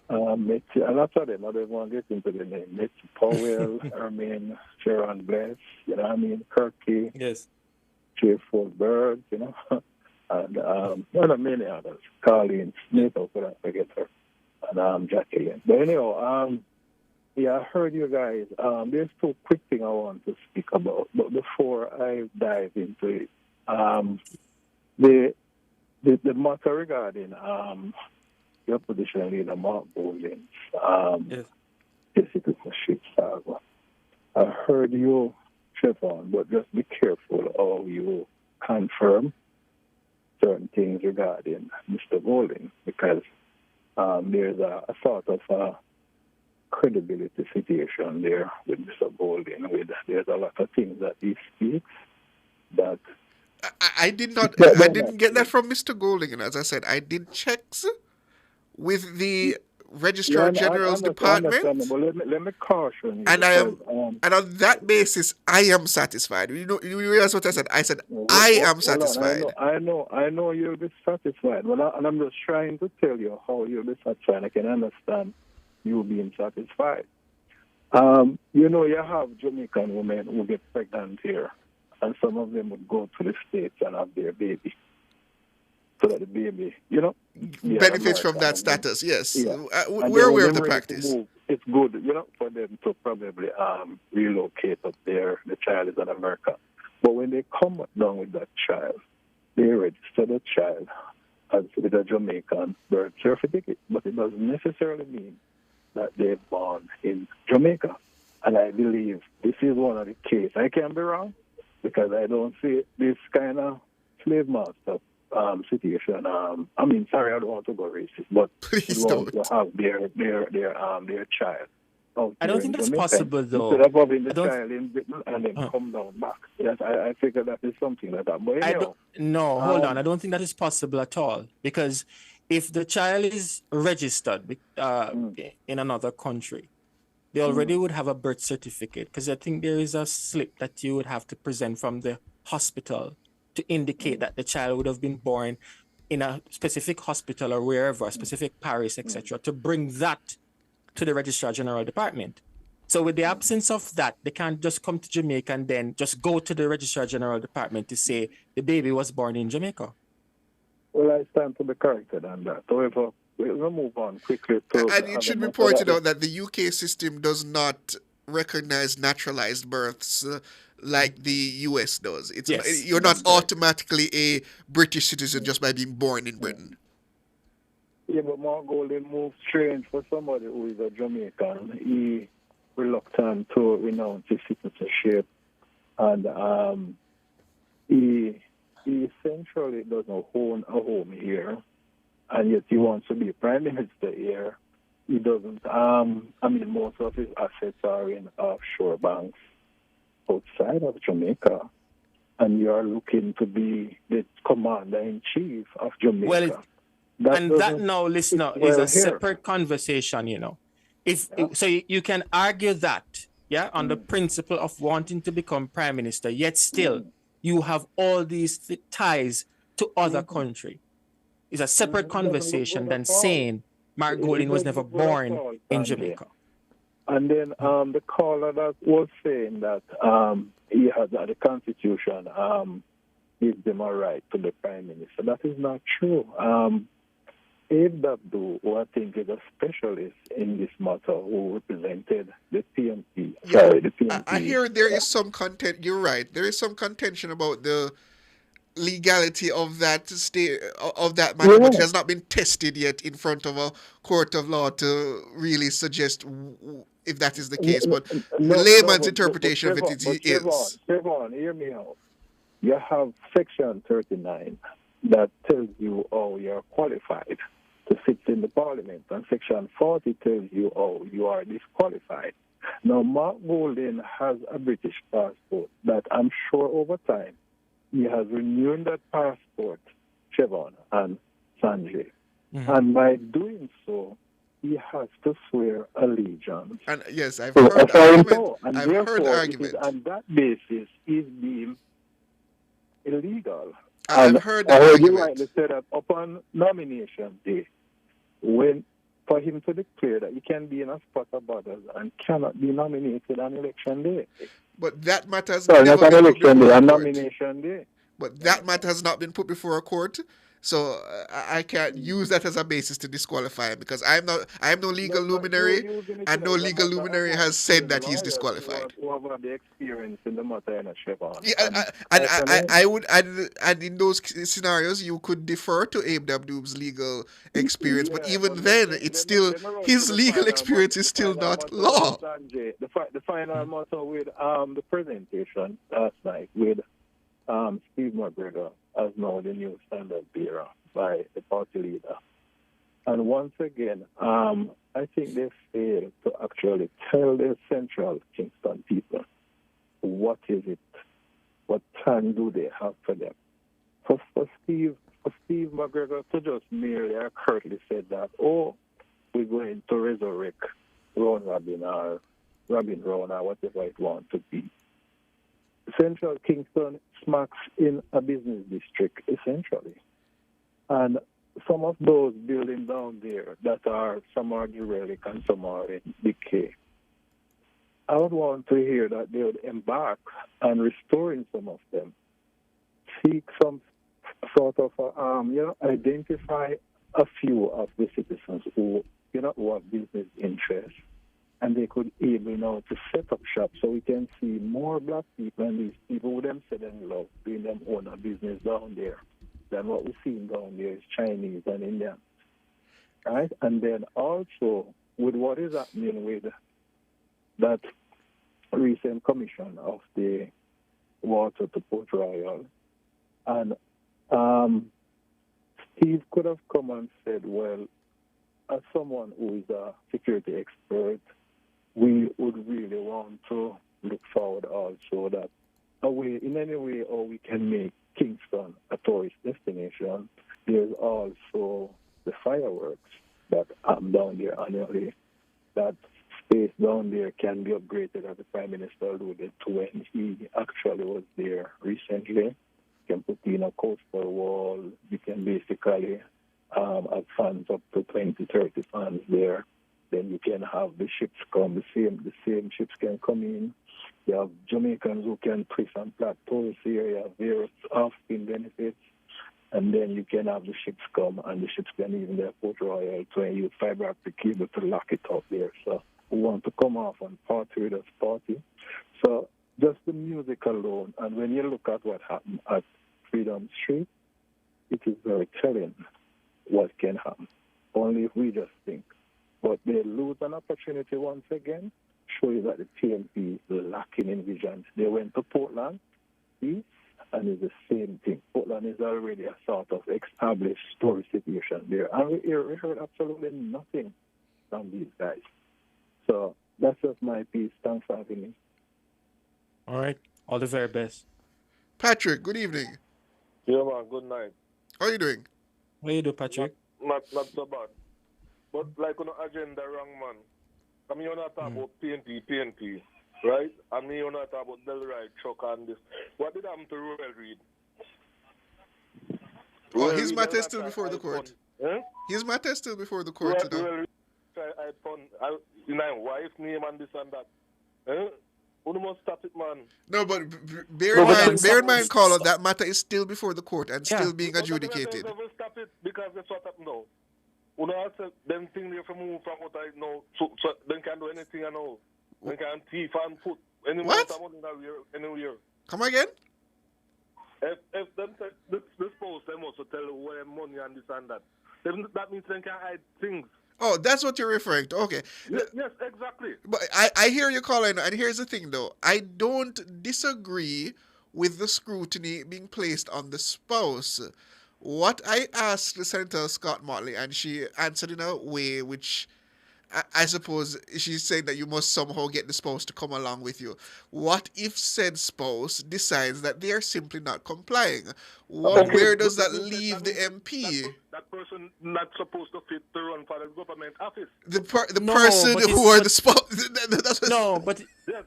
a lot of them, I don't want to get into the name. Mitch Powell, Sharon Bless, you know what I mean? Kirky. Yes. J4 Bird, you know. And many others. Colleen Smith, I couldn't forget her. And Jacqueline. But anyhow, I heard you guys. There's two quick things I want to speak about. But before I dive into it, the matter regarding your opposition leader, Mark Bowling, the citizenship saga. I heard you, Chevron, but just be careful how you confirm certain things regarding Mr. Bowling, because there's a sort of a credibility situation there with Mr. Bowling. There's a lot of things that he speaks that I didn't get that from Mr. Golding, and as I said, I did checks with the Registrar General's department. Let me caution you. And and on that basis, I am satisfied. You realize what I said? I said I am satisfied. I know you'll be satisfied. And I'm just trying to tell you how you'll be satisfied. I can understand you being satisfied. You have Jamaican women who get pregnant here, and some of them would go to the States and have their baby. So that the baby, benefits from that status, yes. Yeah. We're aware of the practice. It's good, for them to probably relocate up there. The child is in America. But when they come down with that child, they register the child as with a Jamaican birth certificate. But it doesn't necessarily mean that they're born in Jamaica. And I believe this is one of the cases. I can be wrong, because I don't see this kind of slave master situation. Sorry, I don't want to go racist, but please don't. To have their child out I here don't think in that's Jamaica. possible, though. Instead of having the I don't- child in Britain and then come down back. Yes, I figure that is something like that. But I anyhow, don't, no, hold on. um, I don't think that is possible at all because if the child is registered in another country, they already would have a birth certificate because I think there is a slip that you would have to present from the hospital to indicate that the child would have been born in a specific hospital or wherever, a specific parish, etc., to bring that to the Registrar General Department. So with the absence of that, they can't just come to Jamaica and then just go to the Registrar General Department to say the baby was born in Jamaica. well, I stand to be corrected on that. However, we'll move on quickly to... And it should be pointed out that the UK system does not recognize naturalized births like the US does. You're not automatically a British citizen just by being born in Britain. Yeah, but Mark Golden moves strange for somebody who is a Jamaican. He reluctant to renounce his citizenship, and he essentially doesn't own a home here, and yet he wants to be prime minister here. He doesn't. Most of his assets are in offshore banks outside of Jamaica, and you are looking to be the commander-in-chief of Jamaica. Well, that now, listener, is a separate conversation, you know. So you can argue that, on the principle of wanting to become prime minister, yet still you have all these ties to other country. It's a separate conversation than saying Mark Golding was never born in Jamaica. And then the caller that was saying that he has the Constitution gives them a right to the prime minister. That is not true. Abe Dabdu, who I think is a specialist in this matter, who represented the PNP. The PNP. I hear there is some content. You're right. There is some contention about the legality of that matter, but it has not been tested yet in front of a court of law to really suggest if that is the case. But the layman's interpretation of it is. Trevon, hear me out. You have Section 39 that tells you how you're qualified to sit in the parliament, and Section 40 tells you how you are disqualified. Now, Mark Golding has a British passport that I'm sure over time he has renewed that passport, Trevon and Sanjay. Mm-hmm. And by doing so, he has to swear allegiance. And yes, I've heard argument. I've heard argument. On that basis, is deemed illegal. I've heard that argument. You rightly said that upon nomination day, for him to declare that he can be in a spot of others and cannot be nominated on election day. But that matter has not never on been election day, on court. nomination day. But that matter has not been put before a court, so I can't use that as a basis to disqualify him because I am no legal luminary, and no legal luminary has said that he's disqualified. Who have the experience in the matter in a Trevon. And in those scenarios, you could defer to Abe Dabdoob's legal experience, but even then, it's still his legal experience is still not law. The final matter with the presentation last night with Steve McGregor as now the new standard bearer by the party leader. And once again, I think they failed to actually tell the central Kingston people what is it, what plan do they have for them. For Steve McGregor to just merely or curtly said that, we're going to resurrect Ron Robin or Robin Rowan or whatever it wants to be. Central Kingston smacks in a business district, essentially. And some of those buildings down there that are, some are derelict and some are in decay, I would want to hear that they would embark on restoring some of them, seek some sort of, identify a few of the citizens who have business interests, and they could able now to set up shop so we can see more black people and these people who them said and love doing them own a business down there than what we're seeing down there is Chinese and Indians. Right? And then also with what is happening with that recent commission of the water to Port Royal, and Steve could have come and said, well, as someone who is a security expert, we that space down there can be upgraded, as the Prime Minister alluded to when he actually was there recently. You can put in a coastal wall. You can basically have fans up to 20, 30 fans there. Then you can have the ships come. The same ships can come in. You have Jamaicans who can twist and plait tolls here. You have various off-spin benefits. And then you can have the ships come, and the ships can even their Port Royal to use fiber optic cable to lock it up there. So we want to come off and party with us party. So just the music alone, and when you look at what happened at Freedom Street, it is very telling what can happen. Only if we just think. But they lose an opportunity once again, show you that the PNP is lacking in vision. They went to Portland, see, and it's the same thing. Portland is already a sort of established story situation there. And we heard absolutely nothing from these guys. So that's just my piece. Thanks for having me. All right. All the very best. Patrick, good evening. Yeah, man, good night. How are you doing? What you do, Patrick? Not so bad. But like on the agenda wrong, man. I mean, you're not talking about PNP, right? I mean, you're not talking about Delroy Chuck and this. What did happen to Royal Reid? Oh, his matter is still before the court. His matter is still before the court. I found wife name and this and that. You must stop it, man. No, but bear in mind, caller, that matter is still before the court and still being adjudicated. Stop it because that's what happened now. You know, them thing they move from what I know, so they can do anything I know. They can thief and put any money anywhere. Come again? If them this post, them also tell you where money and this and that. Then that means they can hide things. Oh, that's what you're referring to. Okay. Yes, exactly. But I hear you calling, and here's the thing, though. I don't disagree with the scrutiny being placed on the spouse. What I asked Senator Scott Motley, and she answered in a way which I suppose she's saying that you must somehow get the spouse to come along with you. What if said spouse decides that they are simply not complying? Where does that leave the MP? That person not supposed to fit to run for the government office. The person who are the spouse. No,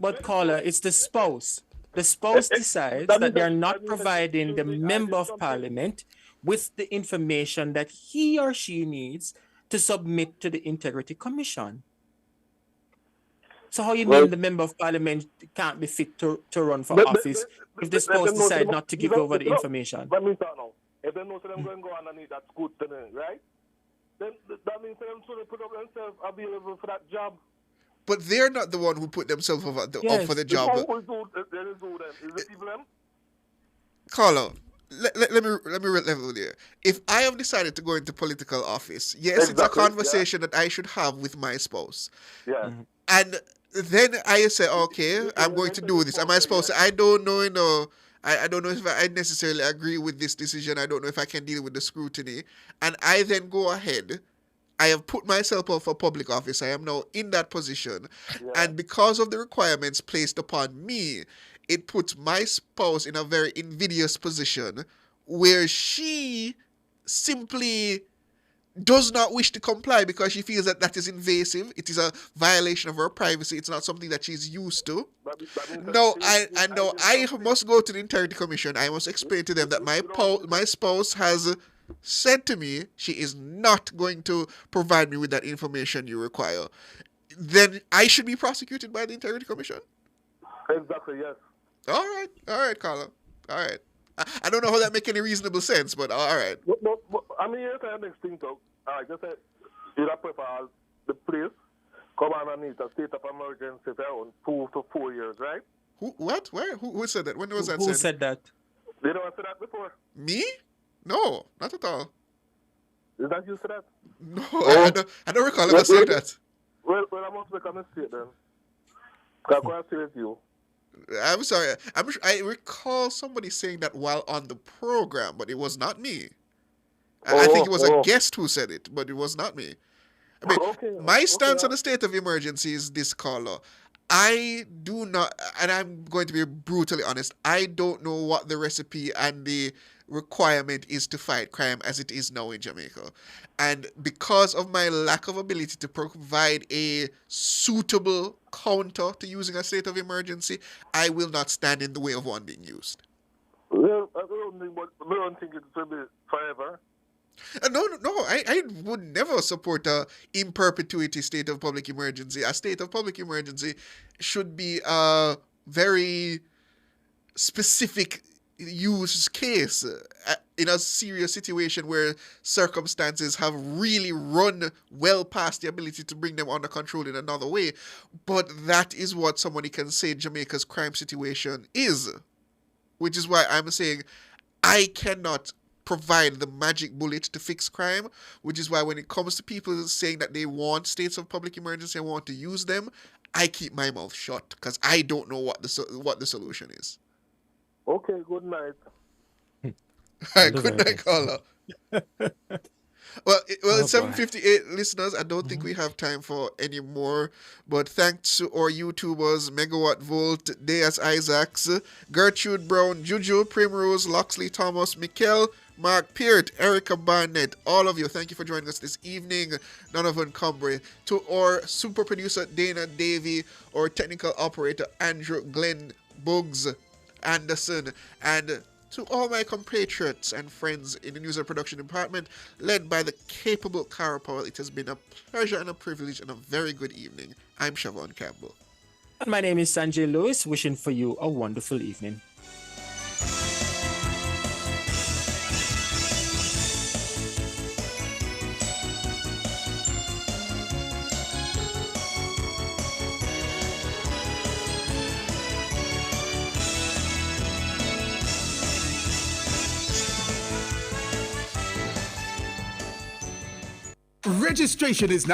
but caller, it's the spouse. The spouse decides that they're not providing the member of parliament with the information that he or she needs to submit to the Integrity Commission. So how you mean the member of parliament can't be fit to run for office if the spouse decide not to give over the information? Let me start now. If they know them going to go underneath that good to them, right? Then that means them so they put up themselves available for that job. But they're not the one who put themselves up for the job. Who is the people them? Carlo, let me level there. If I have decided to go into political office, yes, it's a conversation that I should have with my spouse. Yeah. And then I say, okay, I'm going to do this. Am I supposed to? I don't know, I don't know if I necessarily agree with this decision. I don't know if I can deal with the scrutiny. And I then go ahead. I have put myself up for public office. I am now in that position. Yeah. And because of the requirements placed upon me, it puts my spouse in a very invidious position where she simply does not wish to comply because she feels that that is invasive. It is a violation of her privacy. It's not something that she's used to. I must go to the Integrity Commission. I must explain to them that my spouse has said to me she is not going to provide me with that information you require. Then I should be prosecuted by the Integrity Commission? Exactly, yes. All right, Carlo. All right. I don't know how that make any reasonable sense, but all right. But, I mean, here's the next thing, though. All right, just say, you prefer the police come on and need a state of emergency for around 2 to 4 years, right? What? Where? Who said that? When was that said? Who said that? They don't say that before. Me? No, not at all. Is that you said that? No, I don't recall ever saying that. Well, I must make a mistake then. Because I can't say with you. I'm sorry. I recall somebody saying that while on the program, but it was not me. I think it was a guest who said it, but it was not me. I mean, my stance on the state of emergency is this, Carlo. I do not, and I'm going to be brutally honest, I don't know what the recipe and the requirement is to fight crime as it is now in Jamaica. And because of my lack of ability to provide a suitable counter to using a state of emergency, I will not stand in the way of one being used. Well, I don't think it will be forever. No, I would never support a in perpetuity state of public emergency. A state of public emergency should be a very specific use case in a serious situation where circumstances have really run well past the ability to bring them under control in another way. But that is what somebody can say Jamaica's crime situation is, which is why I'm saying I cannot provide the magic bullet to fix crime, which is why when it comes to people saying that they want states of public emergency and want to use them, I keep my mouth shut because I don't know what the solution is. Okay, good night. All right, good night, caller. Well, it's 7:58, listeners. I don't think we have time for any more. But thanks to our YouTubers, Megawatt Volt, Deus Isaacs, Gertrude Brown, Juju, Primrose, Loxley Thomas, Mikkel, Mark Peart, Erica Barnett, all of you, thank you for joining us this evening. Donovan Cumbry. To our super producer, Dana Davey, our technical operator, Andrew Glenn Buggs Anderson, and to all my compatriots and friends in the news and production department, led by the capable Cara Powell, it has been a pleasure and a privilege and a very good evening. I'm Siobhan Campbell. And my name is Sanjay Lewis, wishing for you a wonderful evening. Registration is now